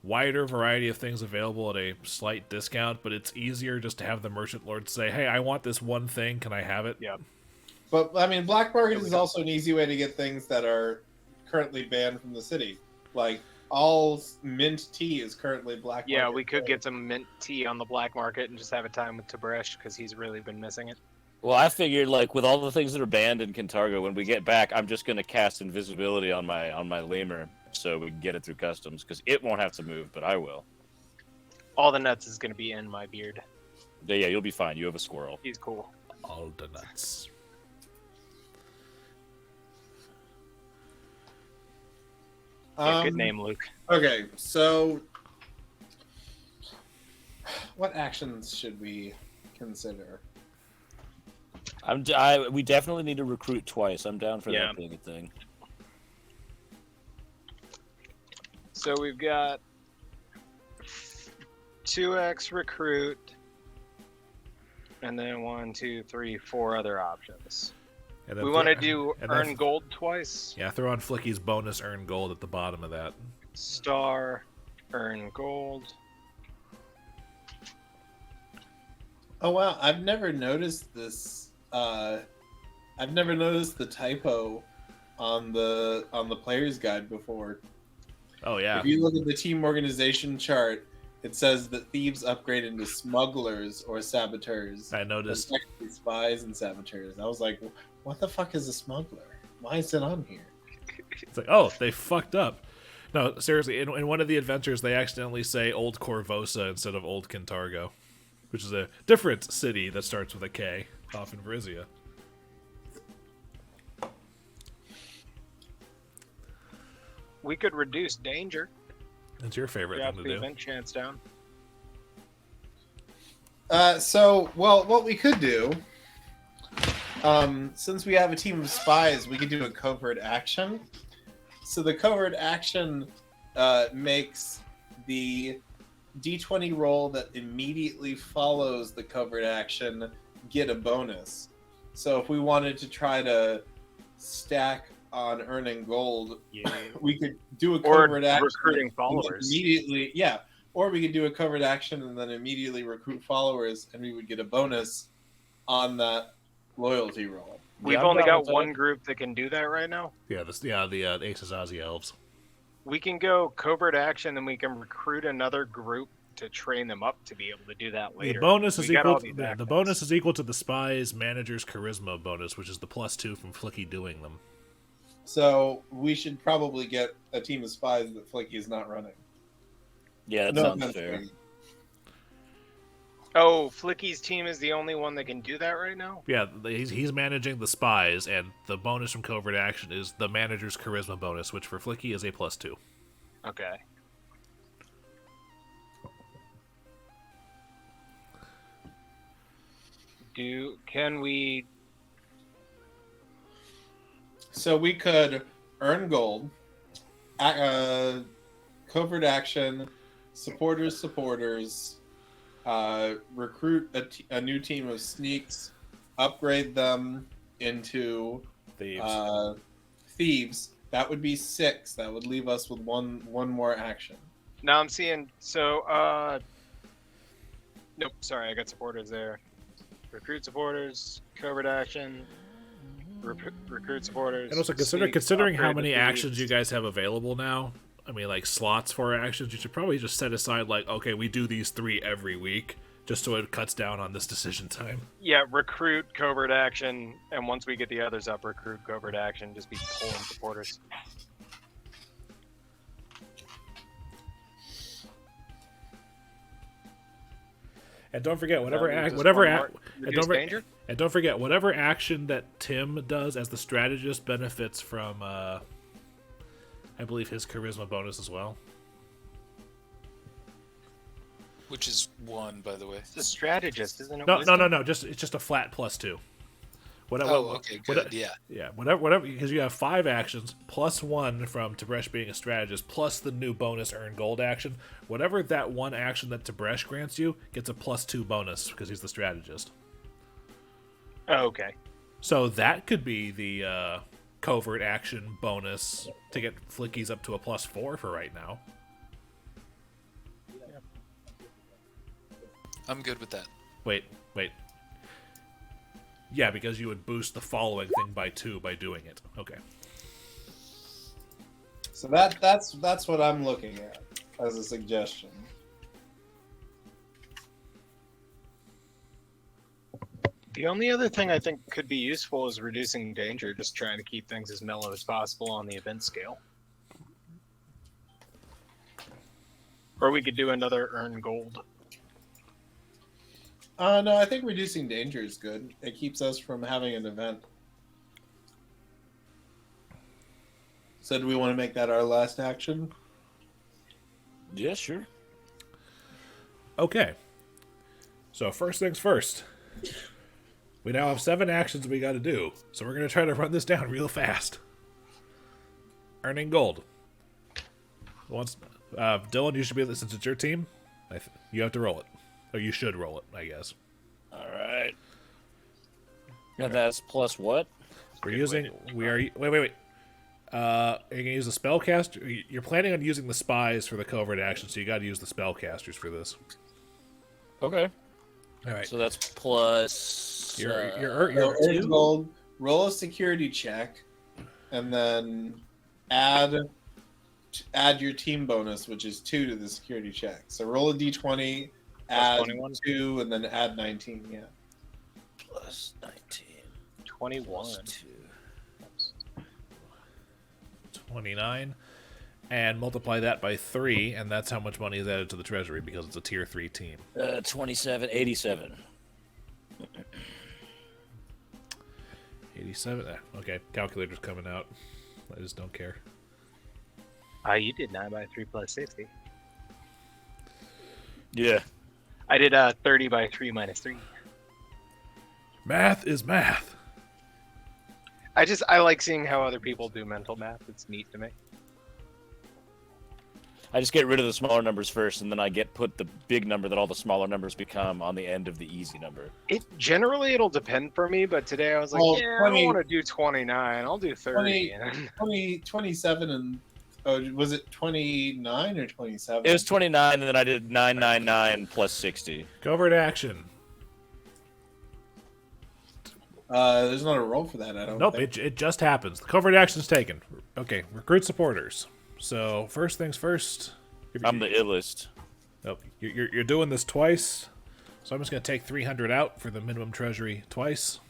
wider variety of things available at a slight discount, but it's easier just to have the merchant lord say, "Hey, I want this one thing. Can I have it?" Yeah. But, I mean, Black Market is also an easy way to get things that are currently banned from the city. All mint tea is currently Black Market. Yeah, we could get some mint tea on the black market and just have a time with Tib'resh because he's really been missing it. Well, I figured with all the things that are banned in Kintargo, when we get back, I'm just gonna cast invisibility on my lemur so we can get it through customs because it won't have to move, but I will. All the nuts is going to be in my beard. Yeah, you'll be fine. You have a squirrel. He's cool. All the nuts. Yeah, good name, Luke. Okay, so what actions should we consider? We definitely need to recruit twice. I'm down for Yeah. that being a thing. So we've got 2x recruit, and then 1, 2, 3, 4 other options. And then We want to throw- do and then- earn gold twice. Yeah, throw on Flickie's bonus earn gold at the bottom of that. Star, earn gold. Oh wow, I've never noticed this. I've never noticed the typo on the player's guide before. Oh yeah. If you look at the team organization chart, it says that thieves upgrade into smugglers or saboteurs. I noticed. Respectively, spies and saboteurs. I was like, what the fuck is a smuggler? Why is it on here? It's like, oh, they fucked up. No, seriously, in one of the adventures, they accidentally say Old Corvosa instead of Old Kintargo, which is a different city that starts with a K, off in Varizia. We could reduce danger. That's your favorite Drop thing the to do. event chance down. What we could do, since we have a team of spies, we could do a covert action. So the covert action makes the D20 roll that immediately follows the covert action get a bonus. So if we wanted to try to stack on earning gold, we could do a covert action. Recruiting followers. Immediately, yeah. Or we could do a covert action and then immediately recruit followers, and we would get a bonus on that loyalty roll. We've I'm only down got with that. one group that can do that right now. Yeah, the Ace Azazi elves. We can go covert action, then we can recruit another group to train them up to be able to do that later. The bonus is We got equal. all these The actions. bonus is equal to the spy's manager's charisma bonus, which is the +2 from Flickie doing them. So we should probably get a team of spies that Flickie is not running. Yeah, that No sounds offense, fair. Flickie. Oh, Flickie's team is the only one that can do that right now? Yeah, he's managing the spies, and the bonus from covert action is the manager's charisma bonus, which for Flickie is a +2. Okay. Can we... So we could earn gold, covert action, supporters, recruit a new team of sneaks, upgrade them into Thieves. thieves. That would be 6. That would leave us with one more action. Now I'm seeing... So, nope, sorry, I got supporters there. Recruit supporters, covert action, recruit supporters. And also sneaks, considering how upgrade many the actions you thieves. guys have available now, I mean, like slots for actions, you should probably just set aside like, okay, we do these 3 every week, just so it cuts down on this decision time. Yeah, recruit covert action, and once we get the others up, recruit covert action. Just be pulling supporters. And don't forget whatever That leaves us whatever one ac- more. and Reduce danger. don't forget whatever action that Tim does as the strategist benefits from I believe his charisma bonus as well. Which is 1, by the way. It's a strategist, isn't it? No, wisdom? no. It's just a flat +2. Oh, okay, good. Yeah. Yeah, whatever, because you have 5 actions plus 1 from Tib'resh being a strategist, plus the new bonus earn gold action. Whatever that one action that Tib'resh grants you gets a +2 bonus because he's the strategist. Oh, okay. So that could be the covert action bonus to get Flickies up to a +4 for right now. I'm good with that. Wait. Yeah, because you would boost the following thing by 2 by doing it. Okay. So that's what I'm looking at as a suggestion. The only other thing I think could be useful is reducing danger, just trying to keep things as mellow as possible on the event scale. Or we could do another earn gold. No, I think reducing danger is good. It keeps us from having an event. So do we want to make that our last action? Yeah, sure. Okay. So first things first. We now have 7 actions we got to do, so we're going to try to run this down real fast. Earning gold. Once, Dillon, you should be able to, since it's your team, you have to roll it. Or you should roll it, I guess. All right. And that's plus what? Wait. Are you going to use the spellcaster? You're planning on using the spies for the covert action, so you got to use the spellcasters for this. Okay. All right. So that's plus. You're So earn 2. gold, roll a security check, and then add your team bonus, which is 2 to the security check. So roll a d20, add 21? 2, and then add 19. Yeah. Plus 19. 21. Plus 2. 29, and multiply that by 3, and that's how much money is added to the treasury because it's a tier 3 team. 27, 87. 87. Okay, calculator's coming out. I just don't care. You did 9 by 3 plus 60. Yeah. I did 30 by 3 minus 3. Math is math. I like seeing how other people do mental math. It's neat to me. I just get rid of the smaller numbers first, and then I put the big number that all the smaller numbers become on the end of the easy number. It'll depend for me, but today I was like, Well, I 20 don't want to do 29. I'll do 30. 27 and was it 29 or 27? It was 29, and then I did 999 plus 60. Covert action. There's not a roll for that. I don't. Nope, think. it just happens. The covert action's taken. Okay, recruit supporters. So first things first. I'm the illest. Nope, you're doing this twice. So I'm just gonna take 300 out for the minimum treasury twice,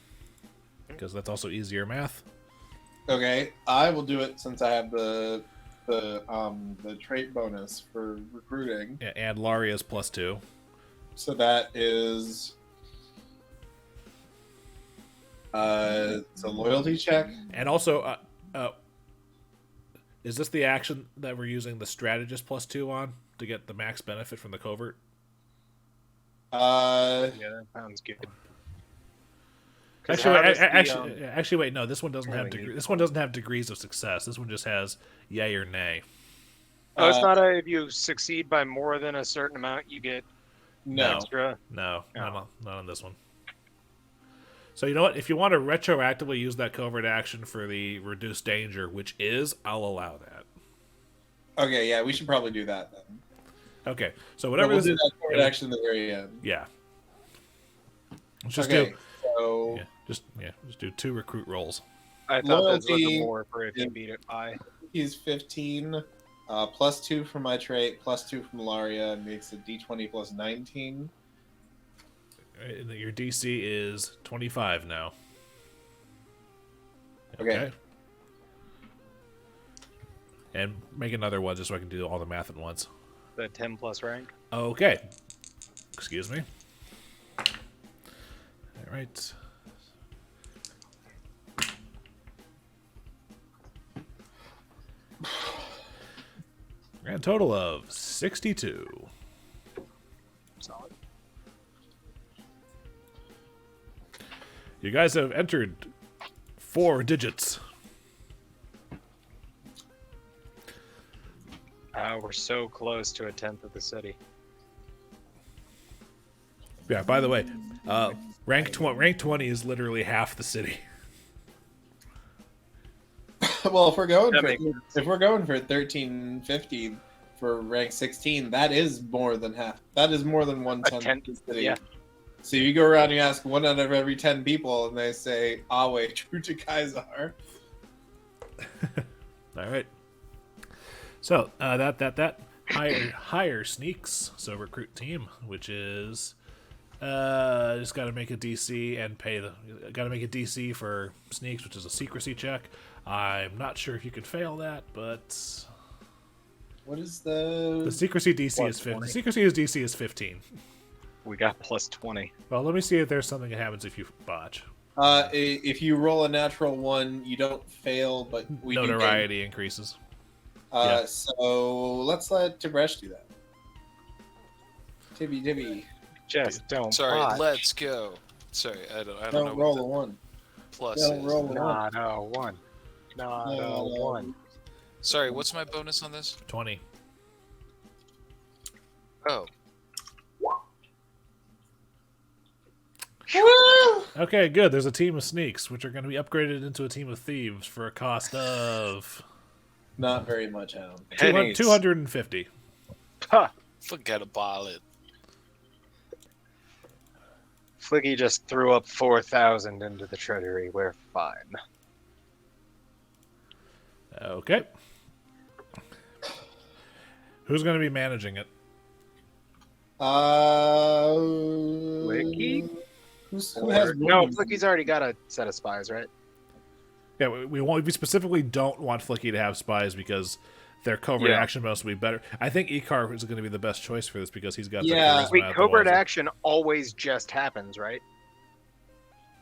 because that's also easier math. Okay, I will do it since I have the trait bonus for recruiting. Yeah, and Laria's +2. So that is it's a loyalty check. And also, is this the action that we're using the strategist +2 on to get the max benefit from the covert? Uh, Yeah, that sounds good. Actually, wait. No, this one doesn't have Really neat. this one doesn't have degrees of success. This one just has yay or nay. Oh, it's not if you succeed by more than a certain amount, you get no. extra. No, No. not on this one. So you know what? If you want to retroactively use that covert action for the reduced danger, which is, I'll allow that. Okay, yeah, we should probably do that then. Okay, so But whatever we'll this do that forward action at the very end. yeah. Let's just Okay, do so just do 2 recruit rolls. I thought this was Loyalty a more for if you is- beat it by. he's 15, +2 from my trait, +2 from Laria, makes it D20 plus 19. And your DC is 25 now. Okay. And make another one just so I can do all the math at once. The 10 plus rank. Okay. Excuse me. All right. Grand total of 62. Solid. You guys have entered 4 digits. We're so close to a tenth of the city. Yeah, by the way, rank 20 is literally half the city. Well, if we're going That for makes sense. 1315 for rank 16, that is more than half. That is more than 1/10 tenth, of the city. yeah. So you go around and you ask 1 out of every 10 people, and they say Awe, true to Kaisar. All right. So that higher sneaks. So recruit team, which is just got to make a DC and pay got to make a DC for sneaks, which is a secrecy check. I'm not sure if you could fail that, but What is the the... secrecy DC Plus is 15. 20. Secrecy is DC is 15. We got plus 20. Well, let me see if there's something that happens if you botch. If you roll a natural 1, you don't fail, but we do gain. Notoriety increases. So let's let Tib'resh do that. Tibby. Just don't. Sorry, botch. let's go. Sorry, I don't know Don't roll what a 1. the plus Don't is. roll a 1. Not a 1. Not a 1. Sorry, what's my bonus on this? 20. Oh, Okay, good. There's a team of sneaks, which are going to be upgraded into a team of thieves for a cost of Not very much, Adam. Pennies. 250. Huh. forget about it. Flickie just threw up 4,000 into the treasury. We're fine. Okay. Who's going to be managing it? Flickie? Who has No, women? Flickie's already got a set of spies, right? Yeah, we specifically don't want Flickie to have spies because their covert Yeah. action bonus will be better. I think Icar is going to be the best choice for this because he's got the Yeah. charisma Wait, at the covert wazoo. action always just happens, right?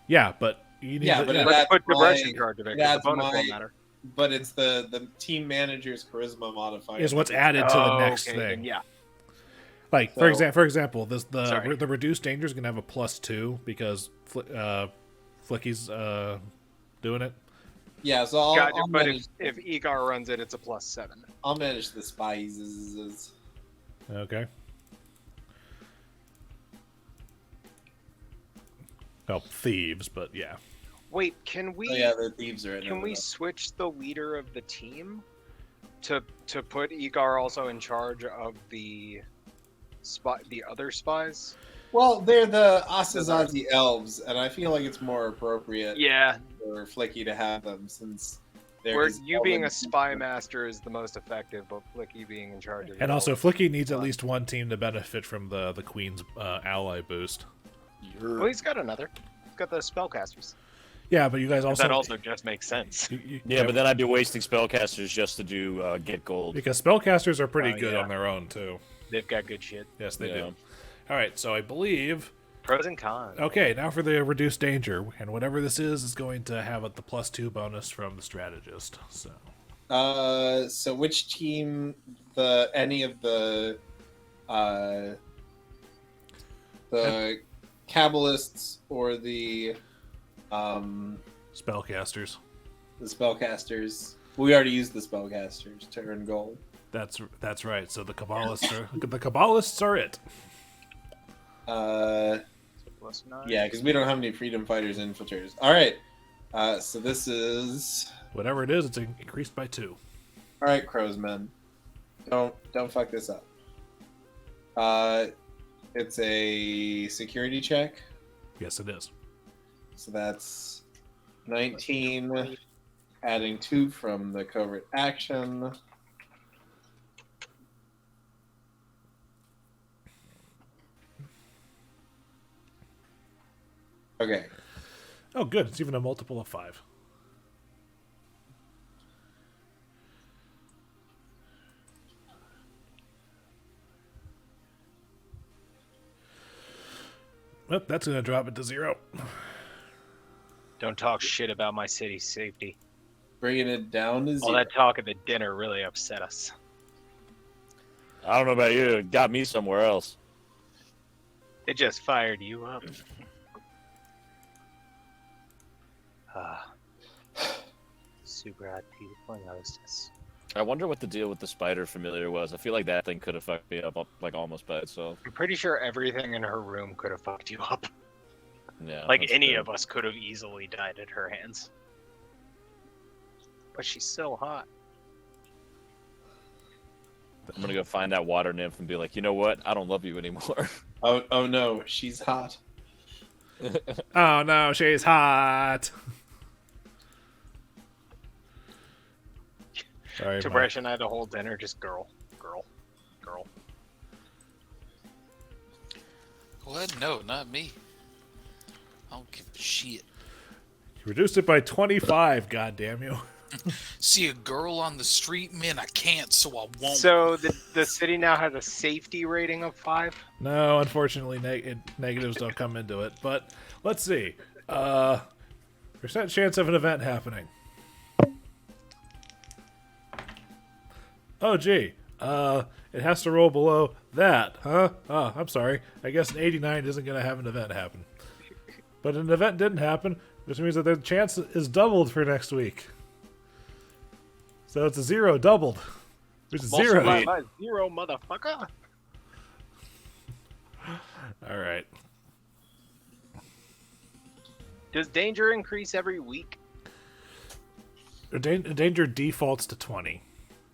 Yeah, but you need Yeah, to, but yeah. That's Let's put Tib'resh my- in charge of it, 'cause that's the bonus my- won't matter. But it's the team manager's charisma modifier. is what's added to the next okay, thing. then yeah. Like So- for example, the Sorry. reduced danger is going to have a +2 because Flickie's doing it. Yeah, so I'll, Gotcha, I'll but manage. if Icar runs it, it's a +7. I'll manage the spies. Okay. Oh, thieves, but yeah. Wait, can we Oh yeah, the thieves are. can we switch the leader of the team to put Icar also in charge of the other spies? Well, they're the Asazazi elves, and I feel like it's more appropriate Yeah, for Flickie to have them since they're. where his you being a elven spy team. master is the most effective, but Flickie being in charge of And the also, elves. Flickie needs at least one team to benefit from the Queen's ally boost. Well, he's got another. He's got the spellcasters. Yeah, but you guys also that also just makes sense. Yeah, but then I'd be wasting spellcasters just to do get gold. because spellcasters are pretty good yeah. on their own too. They've got good shit. Yes, they Yeah. do. All right, so I believe. Pros and cons. Okay, now for the reduced danger, and whatever this is going to have the +2 bonus from the strategist. So So which team? Any of the Kabbalists or the spellcasters. spellcasters? We already used the spellcasters to earn gold. That's right. So the Kabbalists are it. +9. Yeah, because we don't have any freedom fighters infiltrators. All right. So this is Whatever it is, it's increased by 2. all right, Crowsmen. Don't fuck this up. It's a security check. Yes, it is. So that's 19, adding 2 from the covert action. Okay. Oh, good. It's even a multiple of 5. Well, that's going to drop it to 0. Don't talk shit about my city's safety. Bringing it down to 0. All that talk at the dinner really upset us. I don't know about you. It got me somewhere else. It just fired you up. Super hot beautiful hostess. I wonder what the deal with the spider familiar was. I feel like that thing could have fucked me up like almost by itself. I'm pretty sure everything in her room could have fucked you up. Yeah, Like that's any true. of us could have easily died at her hands. But she's so hot. I'm gonna go find that water nymph and be like, you know what? I don't love you anymore. Oh no, she's hot. Oh, no, she's hot. Sorry, Tib'resh and I had the whole dinner just girl. What? No, not me. I don't give a shit. You reduced it by 25, goddamn you. See a girl on the street, man, I can't, so I won't. So the city now has a safety rating of 5. No, unfortunately, negatives don't come into it. But let's see. Percent chance of an event happening. Oh, gee. It has to roll below that, huh? Oh, I'm sorry. I guess an 89 isn't going to have an event happen. But an event didn't happen, which means that the chance is doubled for next week. So it's a 0 doubled. Which is 0. Multiplied by 0, motherfucker. All right. Does danger increase every week? Danger defaults to 20.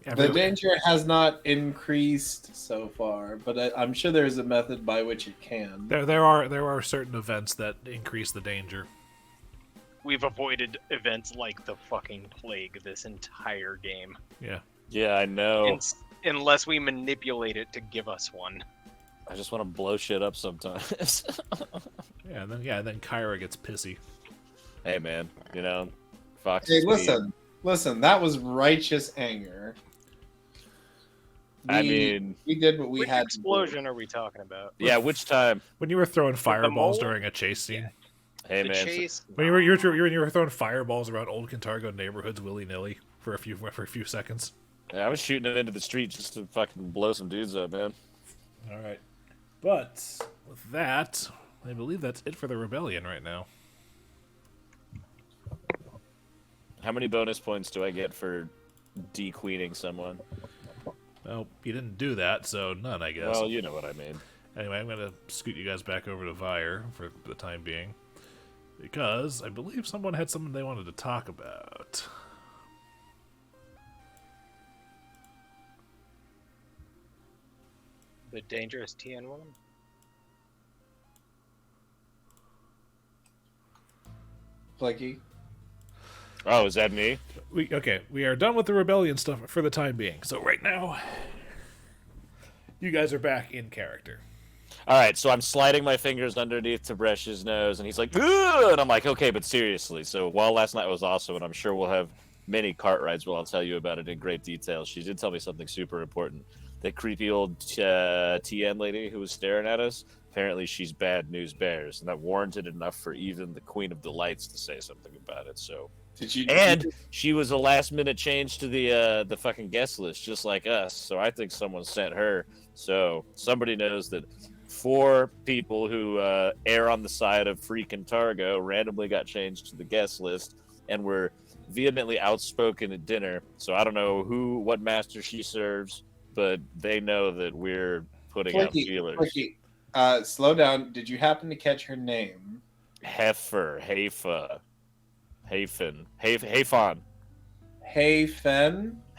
The danger has not increased so far, but I'm sure there's a method by which it can. There are certain events that increase the danger. We've avoided events like the fucking plague this entire game. Yeah. Yeah, I know. Unless we manipulate it to give us one. I just want to blow shit up sometimes. And then Kyra gets pissy. Hey, man, Fox. Hey, listen, that was righteous anger. We did what we Which had. explosion are we talking about? Yeah, which time? When you were throwing fireballs mole? during a chase scene. Hey, The man. chase? When you were throwing fireballs around old Cantargo neighborhoods willy nilly for a few seconds. Yeah, I was shooting it into the street just to fucking blow some dudes up, man. All right, but with that, I believe that's it for the rebellion right now. How many bonus points do I get for de-queening someone? Well, you didn't do that, so none, I guess. Well, you know what I mean. Anyway, I'm gonna scoot you guys back over to Vire for the time being, because I believe someone had something they wanted to talk about. The dangerous TN woman? Flickie. Oh, is that me? We are done with the rebellion stuff for the time being. So right now, you guys are back in character. All right, so I'm sliding my fingers underneath Tibresh's nose, and he's like, "Ugh!" And I'm like, okay, but seriously. So while last night was awesome, and I'm sure we'll have many cart rides where I'll tell you about it in great detail, she did tell me something super important. That creepy old TN lady who was staring at us, apparently she's bad news bears, and that warranted enough for even the Queen of Delights to say something about it. So, she was a last-minute change to the fucking guest list, just like us. So I think someone sent her. So somebody knows that 4 people who err on the side of freaking Targo randomly got changed to the guest list and were vehemently outspoken at dinner. So I don't know what master she serves, but they know that we're putting out feelers. Flickie, slow down. Did you happen to catch her name? Heifer, Heifa, Hayfen, Hayfon.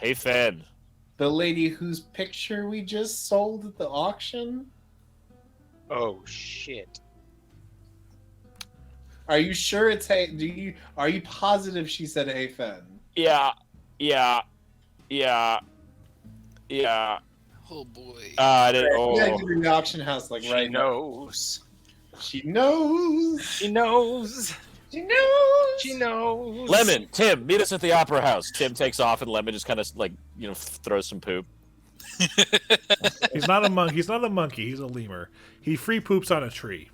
Hayfen? The lady whose picture we just sold at the auction? Oh, shit. Are you sure it's are you positive she said Hayfen? Yeah. Oh boy. I didn't. We gotta get her in the auction house right now. She knows. She knows. Lemon, Tim, meet us at the Opera House. Tim takes off, and Lemon just kind of throws some poop. He's not a monkey. He's not a monkey. He's a lemur. He free poops on a tree.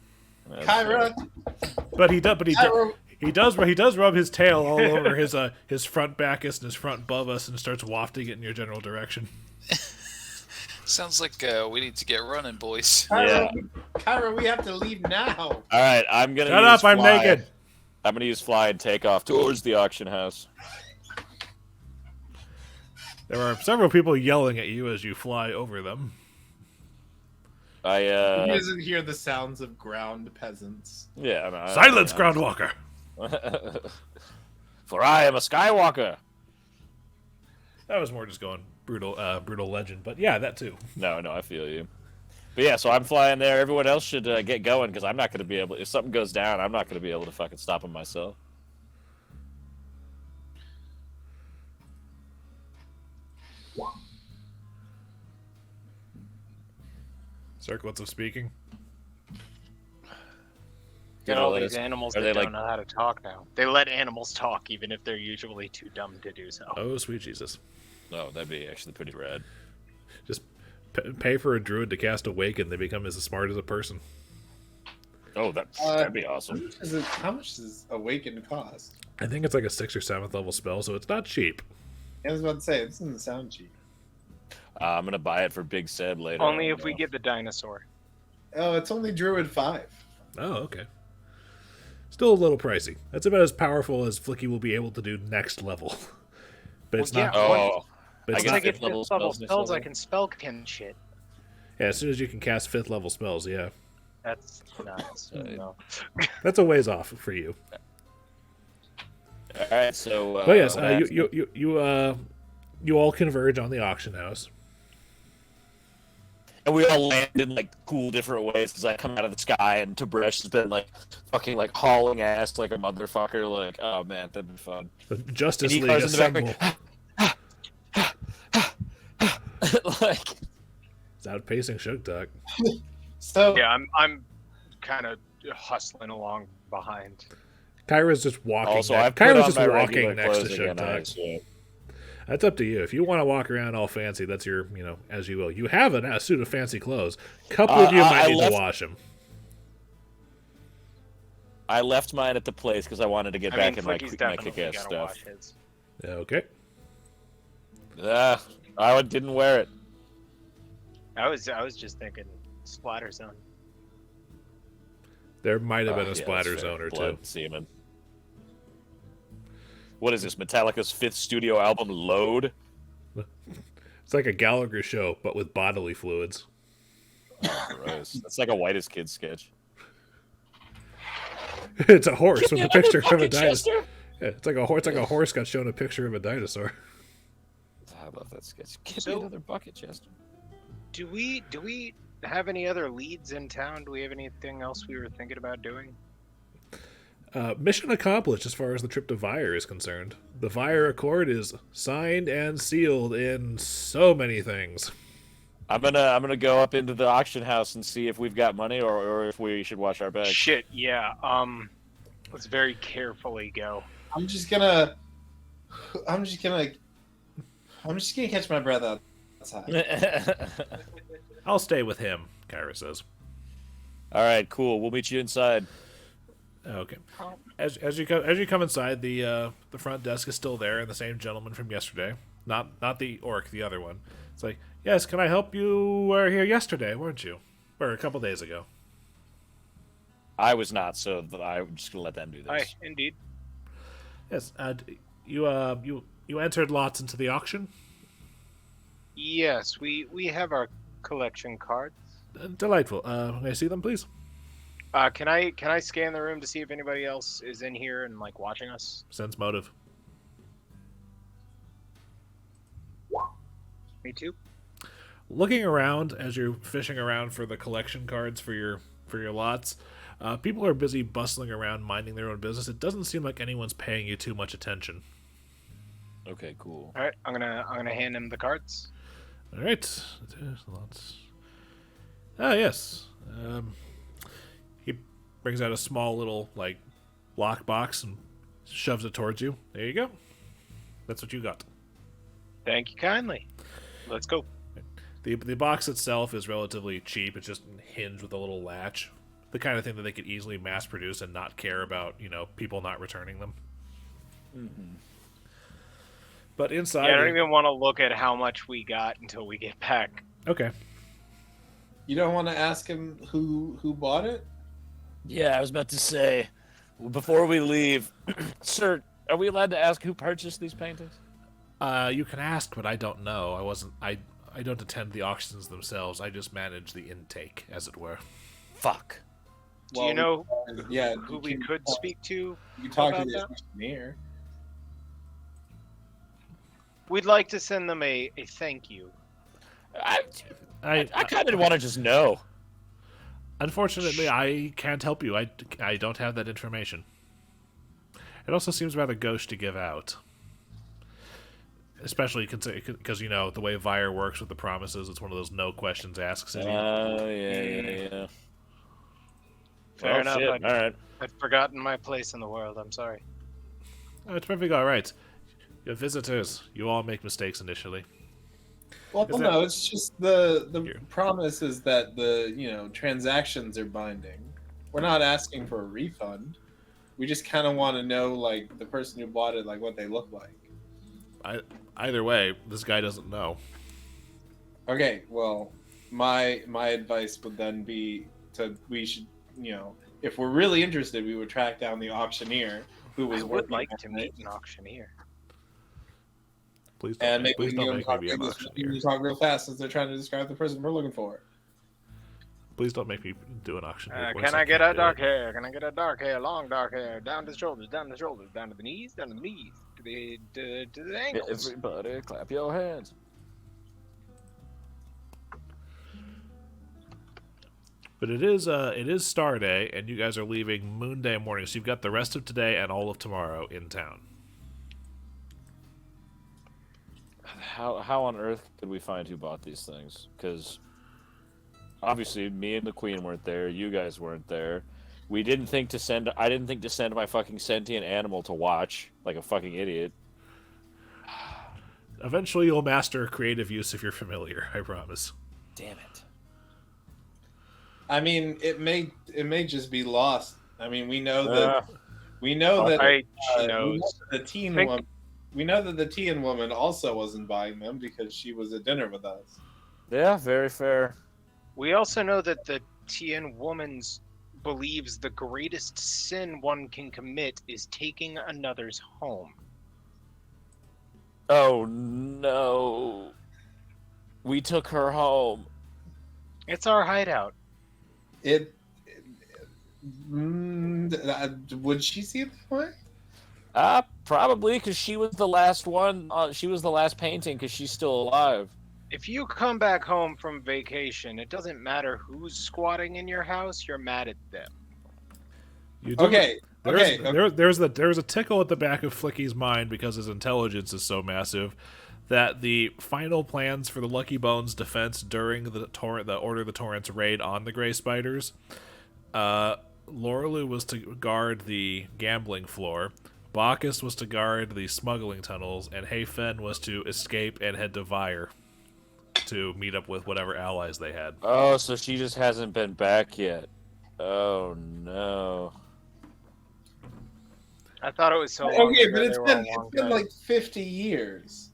Kyra. But he does rub his tail all over his front backus and his front bubus and starts wafting it in your general direction. Sounds like we need to get running, boys. Kyra, we have to leave now. All right, I'm gonna Shut up! I'm naked. I'm gonna use fly and take off towards the auction house. There are several people yelling at you as you fly over them. He doesn't hear the sounds of ground peasants. Yeah. No, Silence, Groundwalker. For I am a Skywalker. That was more just going brutal legend, but yeah, that too. No, I feel you. But yeah, so I'm flying there. Everyone else should get going because I'm not going to be able. If something goes down, I'm not going to be able to fucking stop them myself. Circlets of speaking. Get all these animals that don't know how to talk now. They let animals talk even if they're usually too dumb to do so. Oh, sweet Jesus. No, that'd be actually pretty rad. Just pay for a druid to cast Awaken. They become as smart as a person. Oh, that'd be awesome. How much does Awaken cost? I think it's like a 6th or 7th level spell, so it's not cheap. I was about to say, it doesn't sound cheap. I'm going to buy it for Big Seb later. Only if we get the dinosaur. Oh, it's only Druid 5. Oh, okay. Still a little pricey. That's about as powerful as Flickie will be able to do next level. But it's not. But I it's get like 5th level spells. I can spell shit. Yeah, as soon as you can cast 5th level spells, yeah. That's nuts. No. That's a ways off for you. you all converge on the auction house. And we all land in like cool different ways as I come out of the sky, and Tib'resh has been like fucking like hauling ass like a motherfucker. Like, oh man, that'd be fun. The Justice And League Icar's in the assemble. Like, It's outpacing Sugtok. So Yeah, I'm kind of hustling along behind. Kyra's just walking. also, I've put Kyra's on just my walking regular next to clothes again, Sugtok. That's up to you. If you want to walk around all fancy, that's your, as you will. You have a suit of fancy clothes. Couple of you might need to wash them. I left mine at the place because I wanted to get back in my Flickie's my definitely kick-ass gotta stuff. wash his. Okay. I didn't wear it. I was just thinking splatter zone. There might have been a Yeah, splatter that's fair. zone or Blood, two. semen. What is this, Metallica's 5th studio album, Load? It's like a Gallagher show, but with bodily fluids. Gross. That's like a Whitest Kid sketch. It's a horse with a picture of a Bucket dinosaur. Chester? Yeah, it's like a horse got shown a picture of a dinosaur. I love that sketch. Give So- me another bucket, Chester. Do we have any other leads in town? Do we have anything else we were thinking about doing? Mission accomplished as far as the trip to Vire is concerned. The Vire Accord is signed and sealed in so many things. I'm gonna go up into the auction house and see if we've got money or if we should wash our bags. Shit, yeah. Let's very carefully go. I'm just gonna catch my breath outside. I'll stay with him, Kyra says. All right, cool. We'll meet you inside. Okay. As you come inside, the front desk is still there, and the same gentleman from yesterday. Not the orc, the other one. It's like, yes, can I help you? Were here yesterday, weren't you? Or a couple days ago. I was not, so I'm just gonna let them do this. Aye, indeed. Yes. You entered lots into the auction. Yes, we have our collection cards. Delightful. May I see them, please? Can I scan the room to see if anybody else is in here and like watching us? Sense motive. Me too. Looking around as you're fishing around for the collection cards for your lots, people are busy bustling around minding their own business. It doesn't seem like anyone's paying you too much attention. Okay, cool. All right, I'm gonna hand him the cards. All right, there's lots. Ah, yes. He brings out a small little like lock box and shoves it towards you. There you go. That's what you got. Thank you kindly. Let's go. The box itself is relatively cheap. It's just hinged with a little latch. The kind of thing that they could easily mass produce and not care about, people not returning them. Mm-hmm. But inside... Yeah, I don't even want to look at how much we got until we get back. Okay. You don't want to ask him who bought it? Yeah, I was about to say, before we leave, sir, are we allowed to ask who purchased these paintings? You can ask, but I don't know. I don't attend the auctions themselves. I just manage the intake, as it were. Fuck. Do you know Yeah, who we could speak to? You talk to about the that? engineer. We'd like to send them a thank you. I I kind of want to just know. Unfortunately, I can't help you. I don't have that information. It also seems rather gauche to give out. Especially because, the way Vire works with the promises, it's one of those no questions asked. Yeah. Fair enough. Shit. All right. I'd forgotten my place in the world. I'm sorry. Oh, it's perfectly all right. You're visitors. You all make mistakes initially. Well, Is no, that- it's just the Here. promise is that the transactions are binding. We're not asking for a refund. We just kind of want to know like the person who bought it, like what they look like. Either way, this guy doesn't know. Okay, well, my advice would then be we should if we're really interested, we would track down the auctioneer who was I would working like on to it. meet an auctioneer. Please And don't, maybe please we don't can make talk, me be an you auctioneer. talk real fast since they're trying to describe the person we're looking for. Please don't make me do an auctioneer. voice. Can I get a can't do dark it. hair? Can I get a dark hair? Long dark hair. Down to the shoulders. Down to the shoulders. Down to the knees. Down to the knees. To the angles. Everybody, clap your hands. But it is Star Day, and you guys are leaving Moon Day morning, so you've got the rest of today and all of tomorrow in town. How on earth could we find who bought these things? Because obviously, me and the Queen weren't there. You guys weren't there. I didn't think to send my fucking sentient animal to watch like a fucking idiot. Eventually, you'll master creative use of your familiar. I promise. Damn it. I mean, it may just be lost. I mean, we know that She knows. the teen woman. We know that the teen woman also wasn't buying them because she was at dinner with us. Yeah, very fair. We also know that the Tian woman believes the greatest sin one can commit is taking another's home. Oh no. We took her home. It's our hideout. Would she see it that way? Probably because she was the last one. She was the last painting because she's still alive. If you come back home from vacation, it doesn't matter who's squatting in your house, you're mad at them. You do, Okay. There's a tickle at the back of Flickie's mind because his intelligence is so massive that the final plans for the Lucky Bones defense during the Order of the Torrents raid on the Grey Spiders, Lorelou was to guard the gambling floor, Bacchus was to guard the smuggling tunnels, and Hey Fen was to escape and head to Vyre to meet up with whatever allies they had. Oh, so she just hasn't been back yet. Oh no. I thought it was so long Okay, ago, but they were a long it's been time. like 50 years.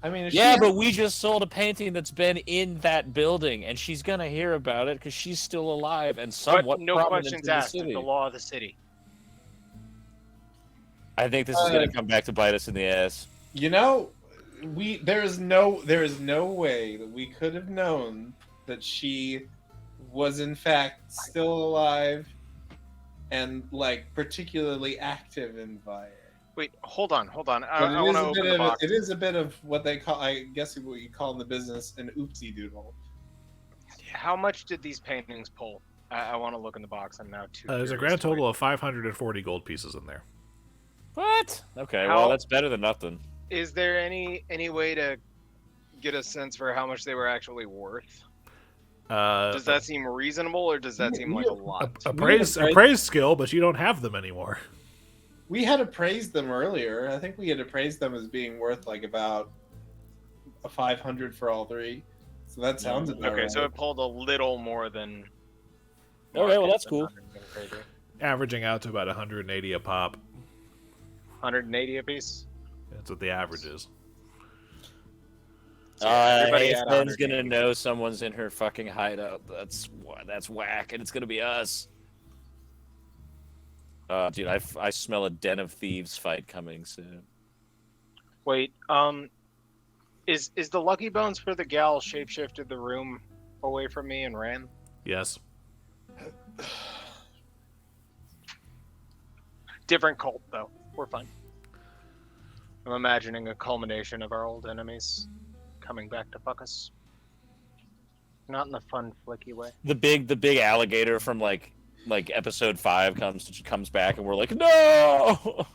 I mean, if Yeah, she but we just sold a painting that's been in that building, and she's gonna hear about it because she's still alive and somewhat But no prominent questions in the asked. city. It's the law of the city. I think this is gonna come back to bite us in the ass. You know, there is no way that we could have known that she was in fact still alive and like particularly active in Vyre. Wait, hold on. But I want to open the box. it is a bit of what they call, I guess, what you call in the business an oopsie doodle. How much did these paintings pull? I want to look in the box. I'm now too. There's a curious grand to total of 540 gold pieces in there. What? Okay, How- well that's better than nothing. Is there any way to get a sense for how much they were actually worth? Does that seem reasonable, or does that seem like a lot? appraise skill, but you don't have them anymore. We had appraised them earlier. I think we had appraised them as being worth like about a 500 for all three. So that sounds about Okay, right. so it pulled a little more than. Okay, well that's cool. Averaging out to about 180 a pop. 180 apiece. That's what the average is. Everybody Hey, had Fen's 180. gonna know someone's in her fucking hideout. That's whack, and it's gonna be us. Dude, I smell a Den of Thieves fight coming soon. Wait, is the Lucky Bones for the gal shapeshifted the room away from me and ran? Yes. Different cult though. We're fine. I'm imagining a culmination of our old enemies coming back to fuck us. Not in the fun, flicky way. The big alligator from like episode 5 comes back, and we're like, no.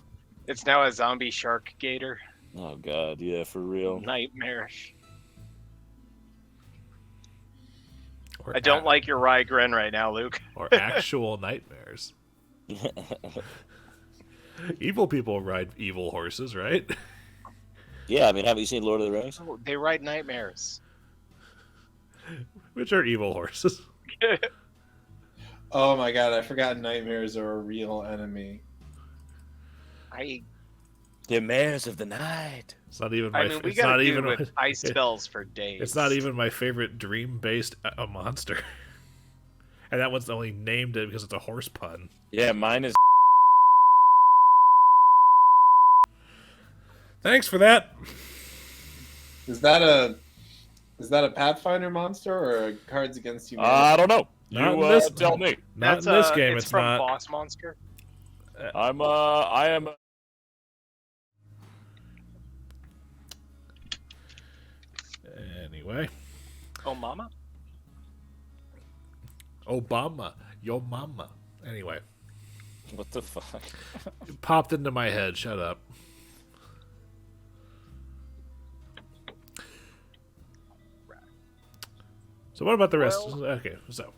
It's now a zombie shark gator. Oh god, yeah, for real. Nightmarish. Or I don't like your wry grin right now, Luke. Or actual nightmares. Evil people ride evil horses, right? Yeah, I mean, haven't you seen Lord of the Rings? Oh, they ride nightmares. Which are evil horses. Oh my god, I forgot nightmares are a real enemy. The mares of the night. It's not even I my. mean, we it's not gotta even. do with ice spells for days. It's not even my favorite dream-based monster. And that one's only named it because it's a horse pun. Yeah, mine is. Thanks for that. Is that a Pathfinder monster or a Cards Against Humanity? I don't know. Not You in this- tell me. Not in this game. It's It's from not. Boss Monster. I am. Anyway. Oh, mama? Obama. Yo mama. Anyway. What the fuck? It popped into my head. Shut up. So what about the rest? Well- Okay, so.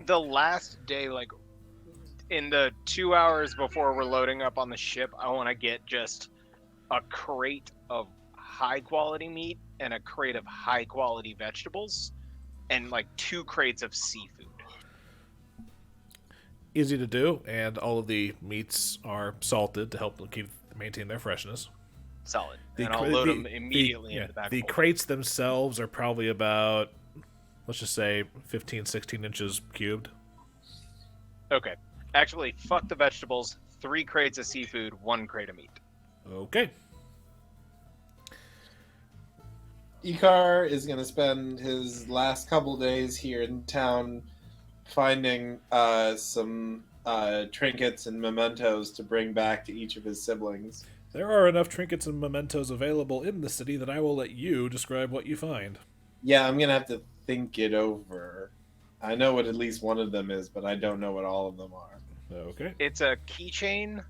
The last day, like, in the 2 hours before we're loading up on the ship, I want to get just a crate of high quality meat and a crate of high quality vegetables and like 2 crates of seafood. Easy to do, and all of the meats are salted to help them maintain their freshness. Solid. The And I'll cra- load the- them immediately yeah, in the back. The hold. crates themselves are probably about, let's just say, 15, 16 inches cubed. Okay. Actually, fuck the vegetables. 3 crates of seafood, 1 crate of meat. Okay. Icar is going to spend his last couple days here in town finding some trinkets and mementos to bring back to each of his siblings. There are enough trinkets and mementos available in the city that I will let you describe what you find. Yeah, I'm going to have to think it over. I know what at least one of them is, but I don't know what all of them are. Okay. It's a keychain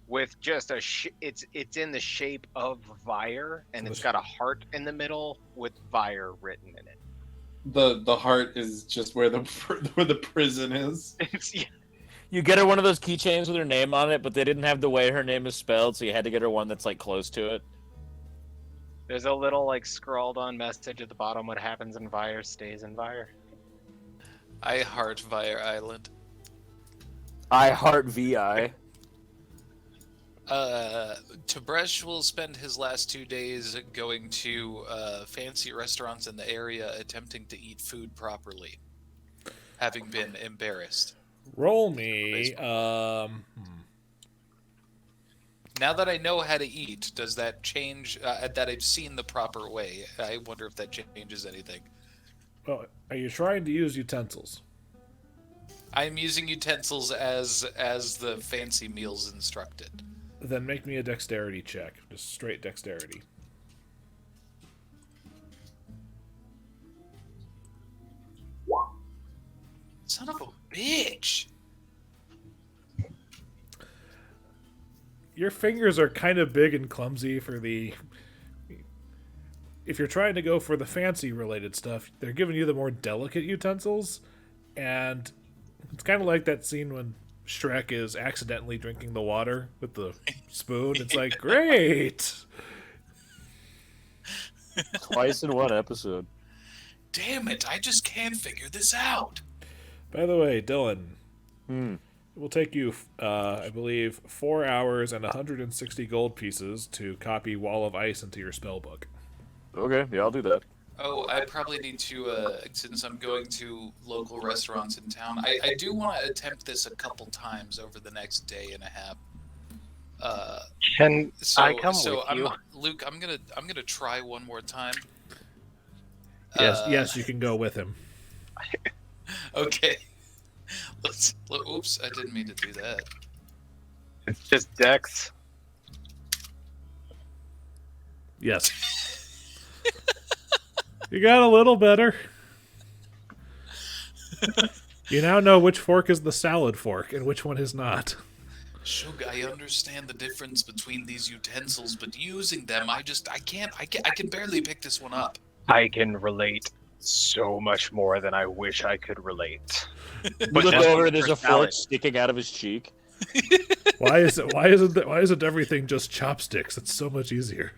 with just it's in the shape of Vire, and it's got a heart in the middle with Vire written in it. The heart is just where the prison is. You get her one of those keychains with her name on it, but they didn't have the way her name is spelled, so you had to get her one that's like close to it. There's a little like scrawled on message at the bottom. What happens in Vire stays in Vire. I heart Vire Island. I heart VI. Tib'resh will spend his last 2 days going to fancy restaurants in the area attempting to eat food properly, having been embarrassed. Roll me. Now that I know how to eat, does that change? That I've seen the proper way. I wonder if that changes anything. Oh, are you trying to use utensils? I'm using utensils as the fancy meals instructed. Then make me a dexterity check. Just straight dexterity. Son of a bitch! Your fingers are kind of big and clumsy for the... If you're trying to go for the fancy related stuff, they're giving you the more delicate utensils, and it's kind of like that scene when Shrek is accidentally drinking the water with the spoon. It's like, great! Twice in one episode. Damn it! I just can't figure this out. By the way, Dillon, Hmm. it will take you, I believe, 4 hours and 160 gold pieces to copy Wall of Ice into your spellbook. Okay, yeah, I'll do that. Oh, I probably need to, since I'm going to local restaurants in town, I do want to attempt this a couple times over the next day and a half. Can So, I come so with I'm, you? Luke, I'm gonna try one more time. Yes, you can go with him. Okay. Oops, I didn't mean to do that. It's just Dex. Yes. You got a little better. You now know which fork is the salad fork and which one is not. Shug, I understand the difference between these utensils, but using them, I can barely pick this one up. I can relate so much more than I wish I could relate. You look just over, for there's a fork salad. sticking out of his cheek. Why isn't everything just chopsticks? It's so much easier.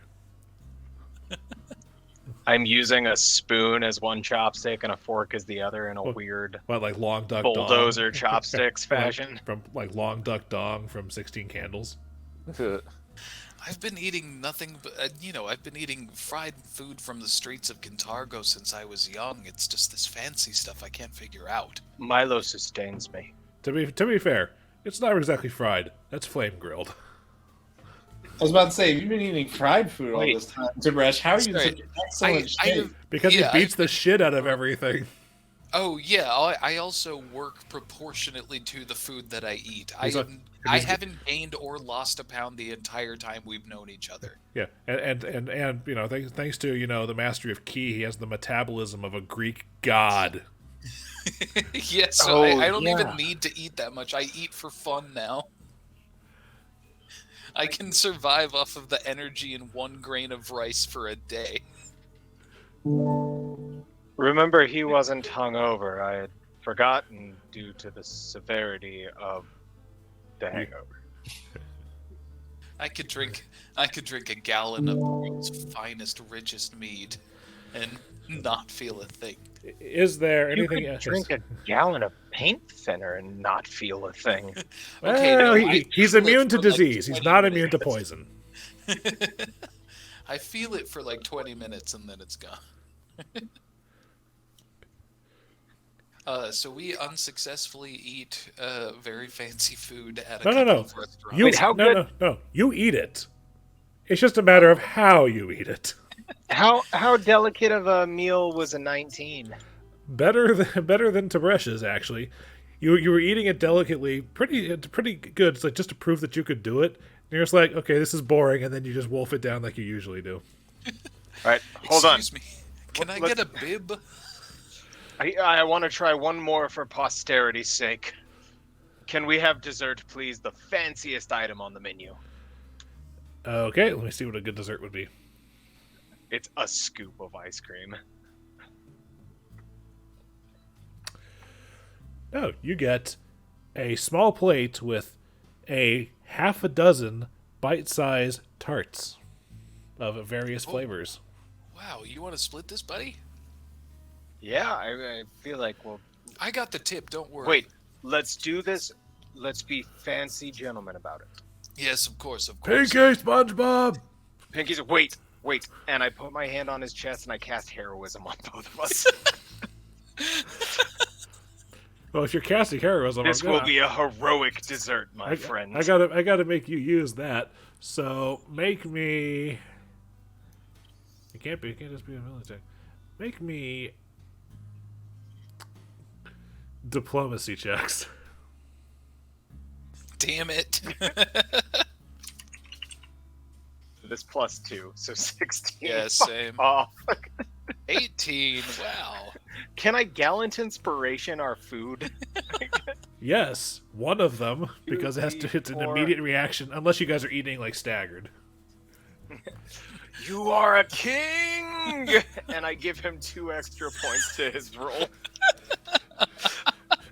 I'm using a spoon as one chopstick and a fork as the other in a weird What, like Long Duck bulldozer Dong? chopsticks fashion. From like Long Duck Dong from 16 Candles. I've been eating nothing but, I've been eating fried food from the streets of Kintargo since I was young. It's just this fancy stuff I can't figure out. Milo sustains me. To be fair, it's not exactly fried. That's flame grilled. I was about to say, you've been eating fried food all Wait. this time, Tib'resh. How are you in Sorry. such excellent I shape? Because Yeah, he beats the shit out of everything. Oh yeah, I also work proportionately to the food that I eat. He's a- I haven't gained or lost a pound the entire time we've known each other. Yeah, and you know, thanks to the mastery of ki, he has the metabolism of a Greek god. Yes, so I don't even need to eat that much. I eat for fun now. I can survive off of the energy in 1 grain of rice for a day. Remember, he wasn't hungover. I had forgotten due to the severity of the hangover. I could drink a gallon of the world's finest, richest mead, and not feel a thing. Is there You anything? could drink a gallon of paint thinner and not feel a thing. Okay, Well, no, he's I feel immune it to for, like, disease. He's 20 not immune to minutes. poison. I feel it for like 20 minutes and then it's gone. So we unsuccessfully eat very fancy food at a No. couple of restaurants. You Wait, how good- no. You eat it. It's just a matter of how you eat it. How delicate of a meal was a 19? Better than Tib'resh's, actually. You were eating it delicately, pretty good. It's like just to prove that you could do it. And you're just like, okay, this is boring, and then you just wolf it down like you usually do. All right, hold on. Excuse me. Can I Let's- get a bib? I want to try one more for posterity's sake. Can we have dessert, please? The fanciest item on the menu. Okay, let me see what a good dessert would be. It's a scoop of ice cream. No, you get a small plate with a half a dozen bite-sized tarts of various flavors. Wow, you want to split this, buddy? Yeah, I feel like, well, I got the tip, don't worry. wait, let's do this. Let's be fancy gentlemen about it. Yes, of course, of course. Pinky SpongeBob! Pinky's, wait. And I put my hand on his chest and I cast heroism on both of us. Well, if you're casting heroism, This will be a heroic dessert, my I friend. gotta make you use that. So make me. It can't just be a military. Make me diplomacy checks. Damn it. This +2, so 16. Yeah, same. Oh, 18, wow. can I gallant inspiration our food? Yes, one of them, because it has to. 2, It's an 4. immediate reaction, unless you guys are eating like staggered. You are a king! And I give him 2 extra points to his roll.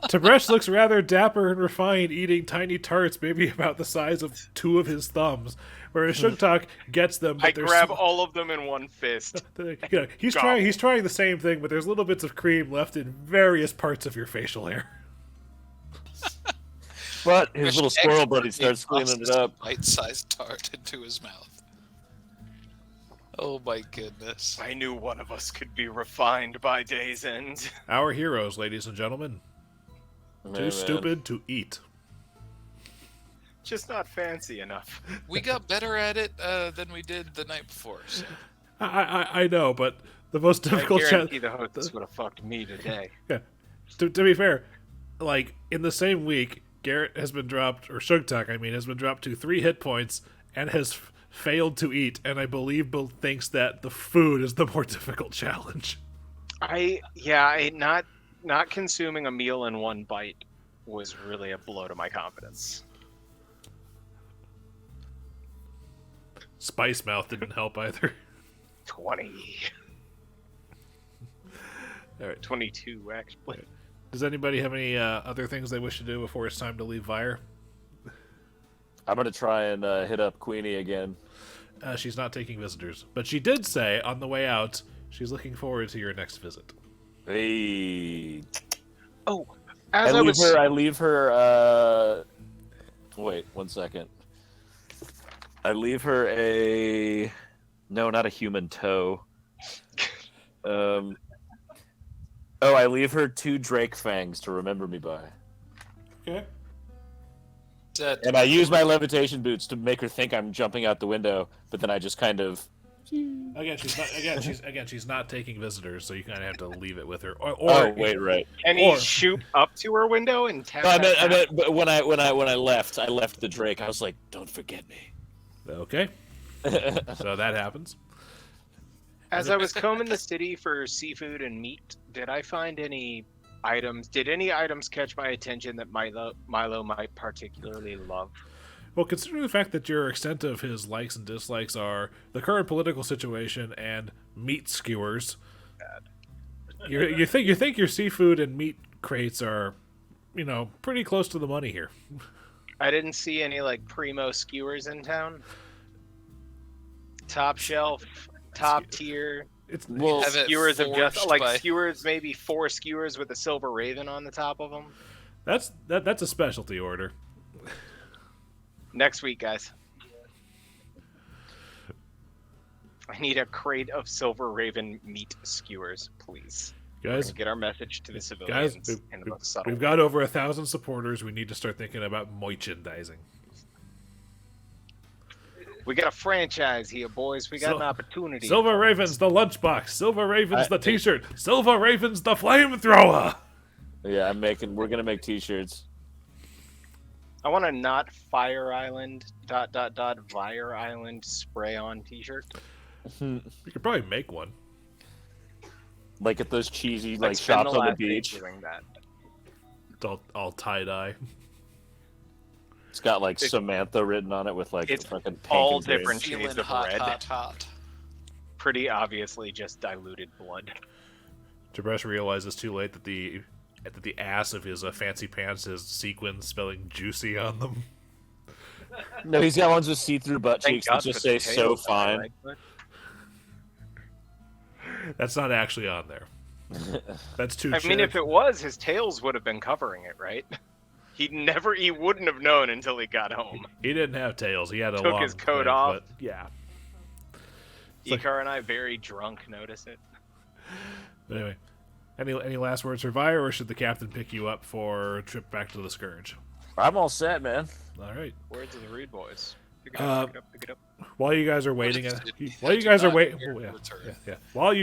Tib'resh looks rather dapper and refined, eating tiny tarts, maybe about the size of 2 of his thumbs. Whereas Sugtok gets them, but I they're grab all of them in one fist. he's Gobble. trying the same thing, but there's little bits of cream left in various parts of your facial hair. But his little squirrel buddy Expertly starts cleaning it tosses a up. bite-sized tart into his mouth. Oh my goodness. I knew one of us could be refined by day's end. Our heroes, ladies and gentlemen, Hey, too man. stupid to eat. Just not fancy enough. We got better at it than we did the night before. So. I know, but the most I difficult guarantee the hostess would have fucked me today. Yeah. To be fair, like in the same week, Garrett has been dropped, or Sugtok, I mean, has been dropped to 3 hit points and has failed to eat, and I believe Bill thinks that the food is the more difficult challenge. Not consuming a meal in one bite was really a blow to my confidence. Spice Mouth didn't help either. 20. All right. 22, actually. Does anybody have any other things they wish to do before it's time to leave Vire? I'm gonna try and hit up Queenie again. She's not taking visitors, but she did say on the way out she's looking forward to your next visit. Hey, Oh, as I was... I leave her. Wait, 1 second. I leave her a. No, not a human toe. I leave her 2 Drake fangs to remember me by. Okay. And I use my levitation boots to make her think I'm jumping out the window, but then I just kind of She's not taking visitors, so you kind of have to leave it with her. Oh, wait, right. And he shoot up to her window and tap. No, I meant, but when I left the Drake. I was like, "Don't forget me." Okay. So that happens. As I was combing the city for seafood and meat, did I find any items? Did any items catch my attention that Milo might particularly love? Well, considering the fact that your extent of his likes and dislikes are the current political situation and meat skewers, you think your seafood and meat crates are, pretty close to the money here. I didn't see any like primo skewers in town. Top shelf, top tier. Well, Skewers of just by... skewers, maybe 4 skewers with a silver raven on the top of them. That's a specialty order. Next week, guys. I need a crate of silver raven meat skewers, please. Guys, get our message to the civilians. Guys, we've got over 1,000 supporters. We need to start thinking about merchandising. We got a franchise here, boys. We got an opportunity. Silver Ravens, the lunchbox. Silver Ravens, the T-shirt. Silver Ravens, the flamethrower. Yeah, we're gonna make T-shirts. I want a not Fire Island ... Fire Island spray on T-shirt. You could probably make one. Like at those cheesy shops on the beach. Doing that. It's all tie-dye. It's got Samantha written on it with it's fucking pink all and green. different shades of hot, red. hot. Pretty obviously just diluted blood. Tib'resh realizes too late that the ass of his fancy pants has sequins spelling juicy on them. No, he's got ones with see-through butt cheeks that just say "so fine." That's not actually on there. That's too. I mean, if it was, his tails would have been covering it, right? He wouldn't have known until he got home. He didn't have tails. He had a Took long his coat thing, off. But yeah. Icar and I, very drunk, notice it. But anyway, any last words for Vire, or should the captain pick you up for a trip back to the Scourge? I'm all set, man. All right. Words of the rude boys. Pick it up. While you guys are waiting while you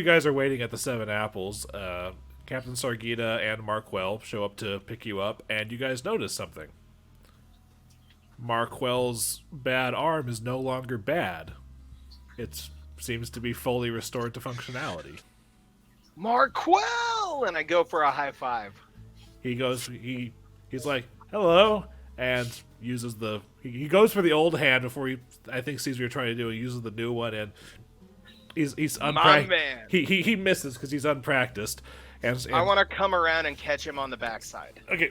guys are waiting at the Seven Apples, Captain Sargita and Markwell show up to pick you up, and you guys notice something. Markwell's bad arm is no longer bad. It seems to be fully restored to functionality. Markwell! And I go for a high five. He's like, hello, and uses he goes for the old hand before I think sees what you're trying to do. He uses the new one, and he's unpracticed. My man. He misses because he's unpracticed. And I want to come around and catch him on the backside. Okay,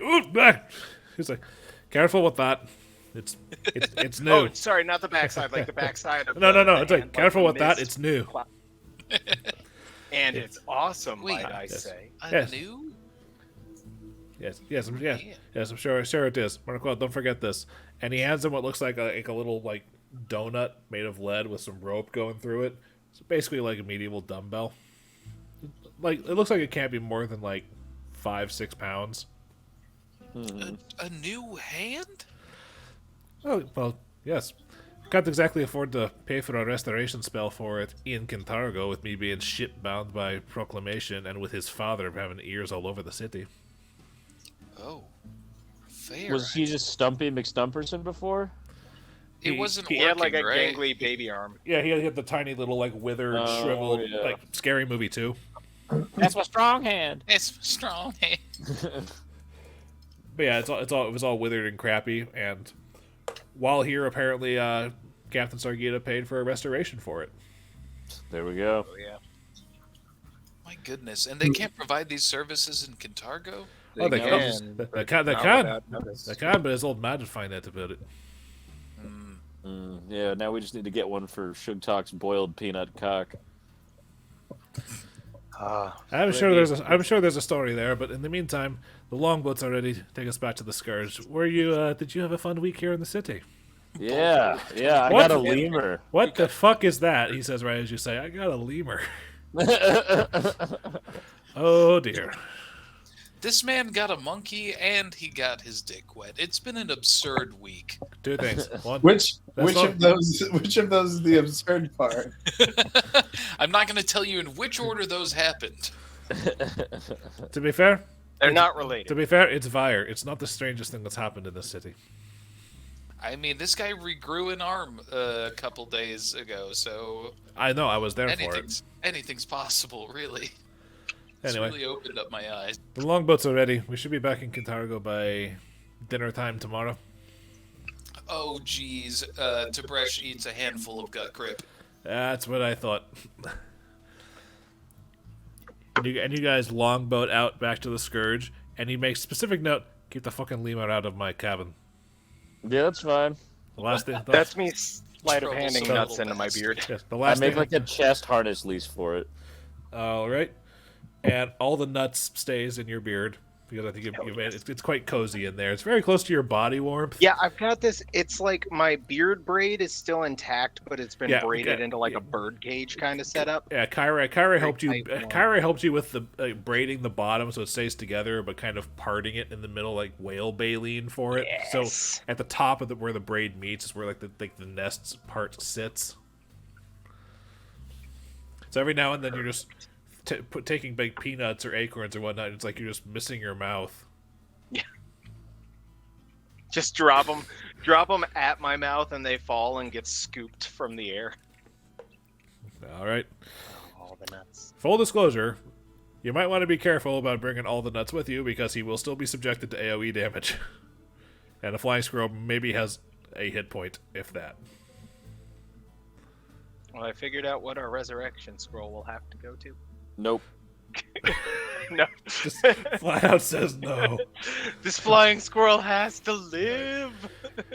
he's like, careful with that. It's new. Oh, sorry, not the backside, like the backside of No. the It's like, hand, careful the with that. mist. It's new. And it's awesome, Wait, might I yes. say. Yes. New? Yes, I'm sure it is. Markwell, don't forget this. And he hands him what looks like a little donut made of lead with some rope going through it. It's basically like a medieval dumbbell. It looks like it can't be more than 5-6 pounds. A new hand? Oh, well, yes. Can't exactly afford to pay for a restoration spell for it in Kintargo, with me being ship-bound by proclamation and with his father having ears all over the city. Oh, fair. Was he just Stumpy McStumperson before? It wasn't He working, had a right? gangly baby arm. Yeah, he had the tiny little withered, shriveled, yeah. Scary Movie 2. That's my strong hand. It's strong hand. But yeah, it was all withered and crappy. And while here, apparently, Captain Sargita paid for a restoration for it. There we go. Oh, yeah. My goodness. And they can't provide these services in Kintargo? They can, can, but his old man would find out about it. Yeah, now we just need to get one for Sugtok's boiled peanut cock. I'm sure there's a story there, but in the meantime, the longboats are ready to take us back to the Scourge. Did you have a fun week here in the city? Yeah, I What? got a lemur. What the fuck is that? He says right as you say, I got a lemur. Oh dear. This man got a monkey and he got his dick wet. It's been an absurd week. Two things. One, Which not- of those is the absurd part? I'm not going to tell you in which order those happened. to be fair, They're not related. it's Vire. It's not the strangest thing that's happened in this city. I mean, this guy regrew an arm a couple days ago, so I know. I was there for it. anything's possible, really. It's Anyway, really opened up my eyes. the longboats are ready. We should be back in Kintargo by dinner time tomorrow. Oh, geez. Tib'resh eats a handful of gut grip. That's what I thought. and you guys longboat out back to the Scourge, and he makes specific note: keep the fucking lemur out of my cabin. Yeah, that's fine. The last thing. That's me sleight of handing Troublesome nuts into my beard. Yes, the I last make thing. like a chest harness lease for it. All right, and all the nuts stays in your beard because I think you made it's quite cozy in there. It's very close to your body warmth. Yeah, I've got this. It's like my beard braid is still intact, but it's been Yeah, braided okay, into like yeah. a bird cage kind of setup. Yeah, Kyra helped you. tight one. Kyra helped you with the braiding the bottom so it stays together, but kind of parting it in the middle like whale baleen for it. So Yes. at the top of where the braid meets is where like the nest part sits. So every now and then you're just taking big peanuts or acorns or whatnot. It's like you're just missing your mouth. Just drop them at my mouth, and they fall and get scooped from the air. All right. All the nuts. Full disclosure, you might want to be careful about bringing all the nuts with you because he will still be subjected to AoE damage. And a flying squirrel maybe has a hit point, if that. Well, I figured out what our resurrection scroll will have to go to. Nope. No. Just flat out says no. This flying squirrel has to live.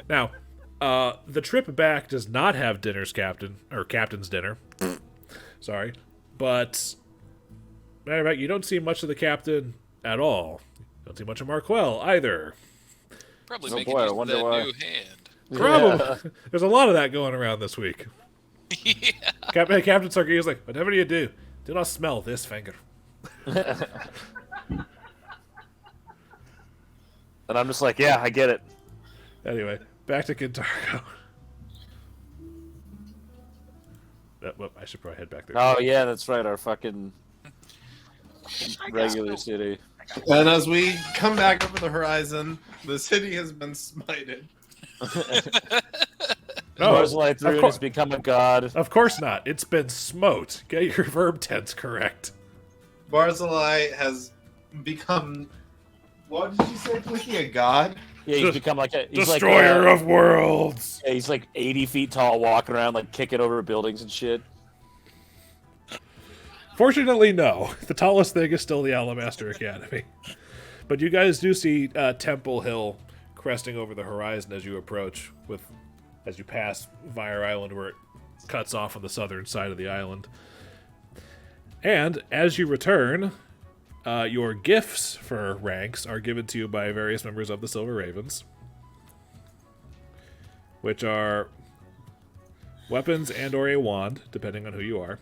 Now, the trip back does not have captain's dinner. Sorry. But, matter of fact, you don't see much of the captain at all. You don't see much of Marquel either. Probably Oh making boy, I use of wonder that why. new hand. Probably. There's a lot of that going around this week. Yeah. Captain Sarkey is like, whatever you do not smell this finger. And I'm just like, yeah, I get it. Anyway, back to Kintargo. I should probably head back there. Oh yeah, that's right. Our fucking regular city. And as we come back over the horizon, the city has been smited. No, Barzillai of Thrune course- has become a god. Of course not. It's been smote. Get your verb tense correct. Barzillai has become. What did you say, Flickie? A god? Yeah, he's become like a Destroyer of worlds. Yeah, he's like 80 feet tall, walking around like kicking over buildings and shit. Fortunately, no. The tallest thing is still the Alamaster Academy. But you guys do see Temple Hill cresting over the horizon as you approach, as you pass Vire Island, where it cuts off on the southern side of the island. And as you return, your gifts for ranks are given to you by various members of the Silver Ravens, which are weapons and or a wand, depending on who you are.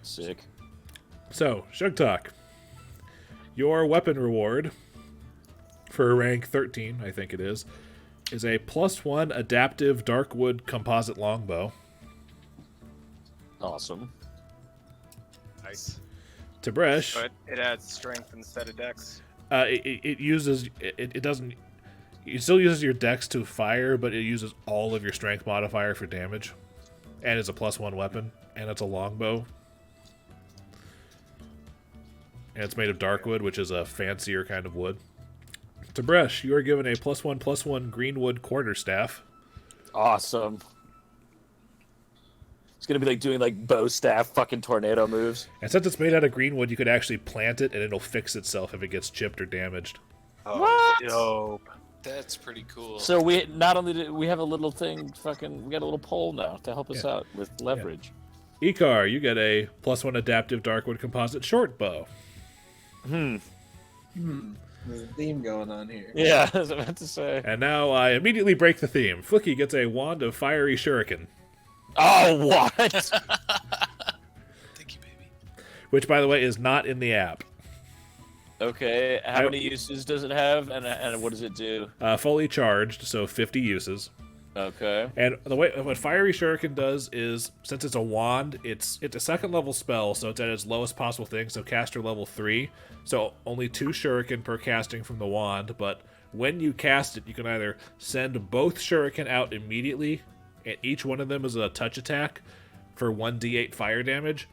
Sick. So, Sugtok, your weapon reward for rank 13, I think it is a +1 adaptive Darkwood composite longbow. Awesome. Nice. Tib'resh, But it adds strength instead of dex. it doesn't. It still uses your dex to fire, but it uses all of your strength modifier for damage, and it's a +1 weapon, and it's a longbow, and it's made of Darkwood, which is a fancier kind of wood. Tib'resh, you are given a +1/+1 greenwood quarterstaff. Awesome. It's gonna be like doing like bow staff fucking tornado moves. And since it's made out of greenwood, you could actually plant it, and it'll fix itself if it gets chipped or damaged. Oh, What? dope. That's pretty cool. So we not only did we have a little thing, we got a little pole now to help us Yeah. out with leverage. Icar, you get a +1 adaptive Darkwood composite short bow. There's a theme going on here. Yeah, I was about to say. And now I immediately break the theme. Flickie gets a wand of fiery shuriken, Oh, what? Thank you, baby. which, by the way, is not in the app. Okay, how many uses does it have, and what does it do? Fully charged, so 50 uses. Okay. And the way what Fiery Shuriken does is, since it's a wand, it's a second level spell, so it's at its lowest possible thing, so caster level 3. So only 2 shuriken per casting from the wand, but when you cast it, you can either send both shuriken out immediately, and each one of them is a touch attack for 1d8 fire damage,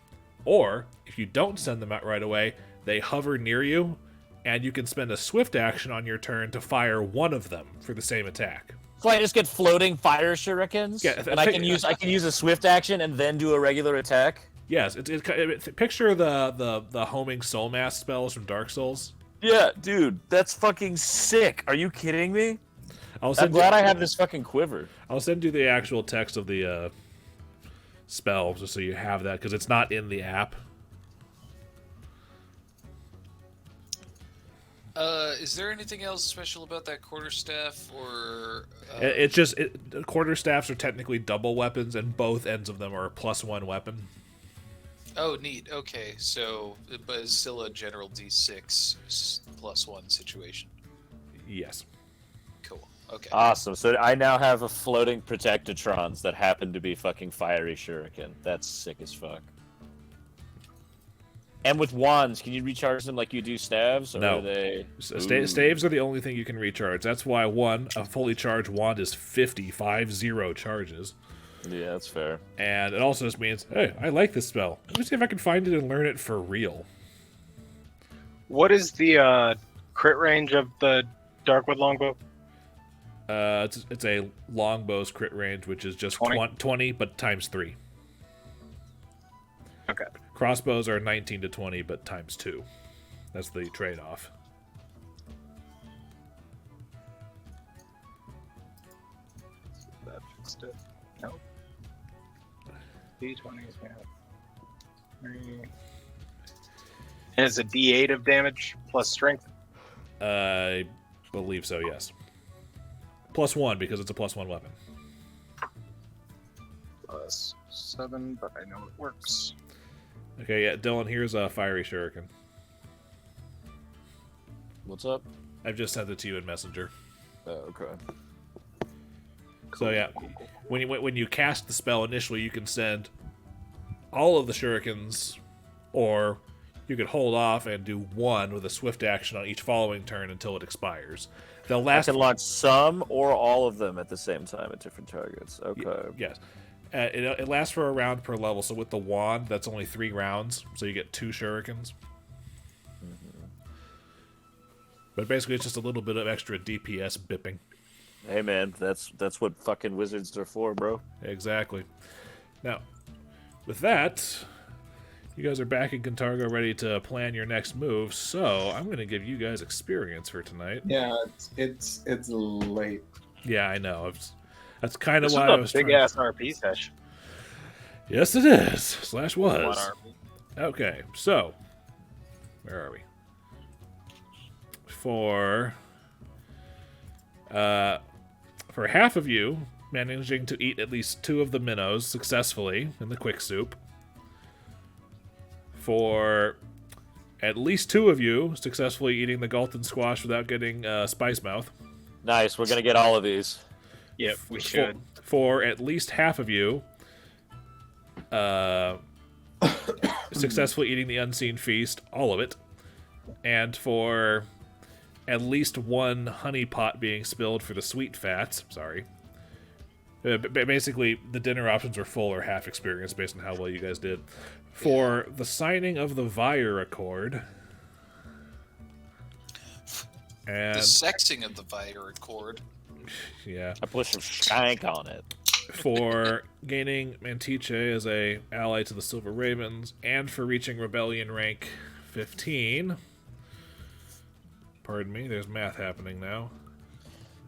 or if you don't send them out right away, they hover near you, and you can spend a swift action on your turn to fire one of them for the same attack. So I just get floating fire shurikens, Yeah, and I can use a swift action and then do a regular attack. Yes, picture the homing soul mass spells from Dark Souls. Yeah, dude, that's fucking sick. Are you kidding me? I'm glad I have this fucking quiver. I'll send you the actual text of the spell just so you have that, because it's not in the app. Is there anything else special about that quarterstaff, or? It's just quarterstaffs are technically double weapons, and both ends of them are a +1 weapon. Oh, neat. Okay, so but it's still a general D6 +1 situation. Yes. Cool. Okay. Awesome. So I now have a floating protectatrons that happen to be fucking fiery shuriken. That's sick as fuck. And with wands, can you recharge them like you do staves? Or No. Are they... Staves are the only thing you can recharge. That's why a fully charged wand is 50 charges. Yeah, that's fair. And it also just means, hey, I like this spell. Let me see if I can find it and learn it for real. What is the crit range of the Darkwood longbow? It's a longbow's crit range, which is just 20, but times 3. Okay. Crossbows are 19 to 20, but times 2. That's the trade-off. That fixed it. No. D20 is bad. And it's a D8 of damage plus strength. I believe so, yes. +1, because it's a +1 weapon. Plus 7, but I know it works. Okay, yeah, Dillon, here's a fiery shuriken. What's up? I've just sent it to you in Messenger. Oh, okay. So yeah, when you cast the spell initially, you can send all of the shurikens, or you could hold off and do one with a swift action on each following turn until it expires. They'll last. I can launch some or all of them at the same time at different targets. Okay. Yes. It lasts for a round per level, so with the wand, that's only 3 rounds, so you get 2 shurikens. Mm-hmm. But basically, it's just a little bit of extra DPS bipping. Hey man, that's what fucking wizards are for, bro. Exactly. Now, with that, you guys are back in Cantargo ready to plan your next move, so I'm going to give you guys experience for tonight. Yeah, it's late. Yeah, I know. That's kind of This why I was was a big ass RP session. Yes, it is. /was. One RP. Okay, so where are we? For half of you, managing to eat at least 2 of the minnows successfully in the quick soup. For at least 2 of you, successfully eating the Galton squash without getting spice mouth. Nice, we're gonna get all of these. Yep, we should. For at least half of you, successfully eating the unseen feast, all of it. And for at least 1 honey pot being spilled for the sweet fats. Sorry. Basically, the dinner options were full or half experience based on how well you guys did. For the signing of the Vire Accord. And The sexing of the Vire Accord. yeah. I push some shank on it. For gaining Mantice as a ally to the Silver Ravens, and for reaching Rebellion rank 15. Pardon me, there's math happening now.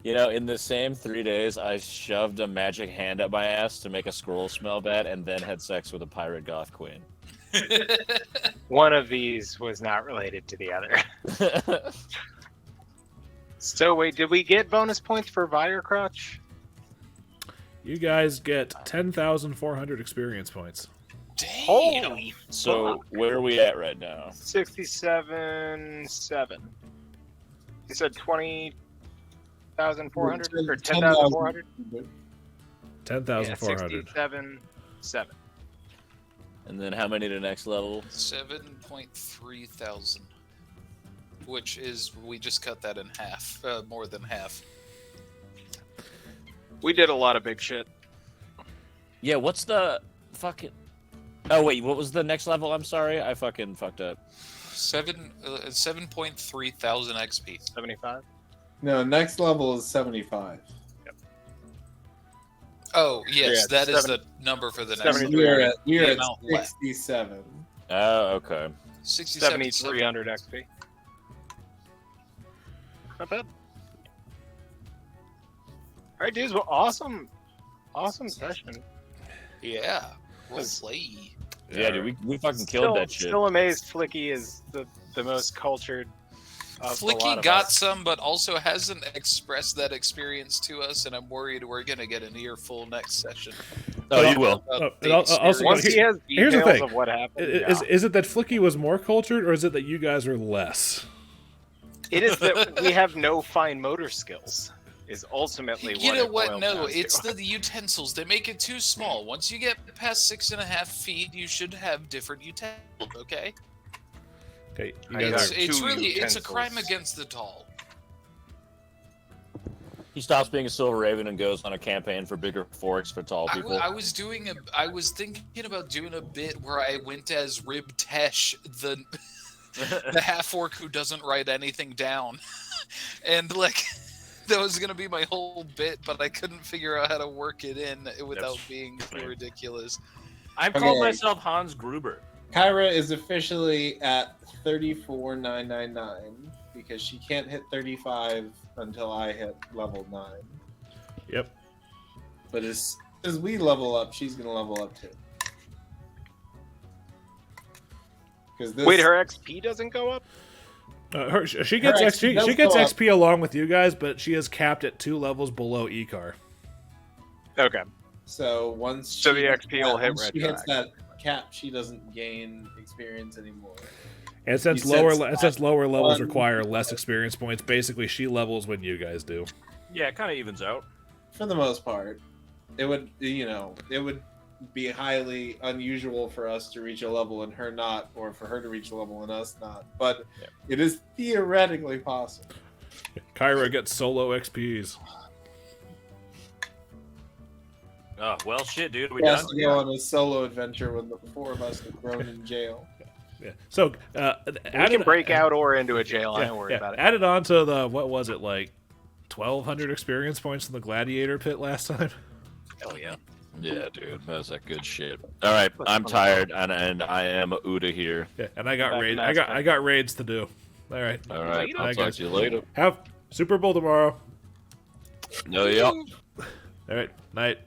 You know, in the same 3 days, I shoved a magic hand up my ass to make a scroll smell bad, and then had sex with a pirate goth queen. One of these was not related to the other. So wait, did we get bonus points for Vire Crotch? You guys get 10,400 experience points. Damn. Holy So where are we at right now? 67.7. You said 20,400 or 10,000. 10,400? 10,400. 67.7. And then how many to next level? 7.3 thousand. Which is, we just cut that in half, more than half. We did a lot of big shit. Yeah, what's the fucking... Oh, wait, what was the next level? I'm sorry, I fucking fucked up. 7.3 thousand XP. 75? No, next level is 75. Oh, yes, Yeah, that is 7 the number for the next 73. level. We're at amount left. 67. Oh, okay. 7,300 XP. Not bad. Alright, dudes, well, awesome session. Yeah. Well Was- played. Yeah, dude, we fucking killed that shit. Still amazed Flickie is the most cultured of a lot Flickie of got us. some, but also hasn't expressed that experience to us, and I'm worried we're gonna get an earful next session. Oh, you will. About the and also- experience. Once he has Here's the details thing. of what happened, Is it that Flickie was more cultured, or is it that you guys are less? it is that we have no fine motor skills. Is ultimately You what know it what? boils No, down it's to. the utensils. They make it too small. Once you get past 6.5 feet, you should have different utensils. Okay? Okay, you I guys got are, It's two really it's a utensils. crime against the tall. He stops being a Silver Raven and goes on a campaign for bigger forks for tall people. I was thinking about doing a bit where I went as Rib Tesh, the half orc who doesn't write anything down, and like that was gonna be my whole bit, but I couldn't figure out how to work it in without being too ridiculous. I've Okay. called myself Hans Gruber. Kyra is officially at 34,999 because she can't hit 35 until I hit level 9. yep. But as we level up, she's gonna level up too. Because Wait, her XP doesn't go up? She gets Her XP, XP she gets does go XP along with you guys, but she is capped at 2 levels below Icar. Okay. So once So she the hits XP will hit once she hits retroactive. that cap, she doesn't gain experience anymore. And since You said lower levels one- require less experience points, basically she levels when you guys do. Yeah, it kind of evens out. For the most part, it would be highly unusual for us to reach a level and her not, or for her to reach a level and us not. But it is theoretically possible. Kyra gets solo XPs. Oh, well, shit, dude. Are we He has done? to go on a solo adventure when the 4 of us are thrown in jail. Yeah. So We can break out or into a jail. I don't worry about it. Added on to the, what was it, like 1,200 experience points in the Gladiator pit last time? Hell yeah. Yeah, dude. That's that good shit. All right, I'm tired, and I am Uda here. Yeah, and I got Back raid. to I got Master. I got raids to do. All right. All right, Later. I'll Bye, talk guys. to you later. Have Super Bowl tomorrow. No, yeah. All right. Night.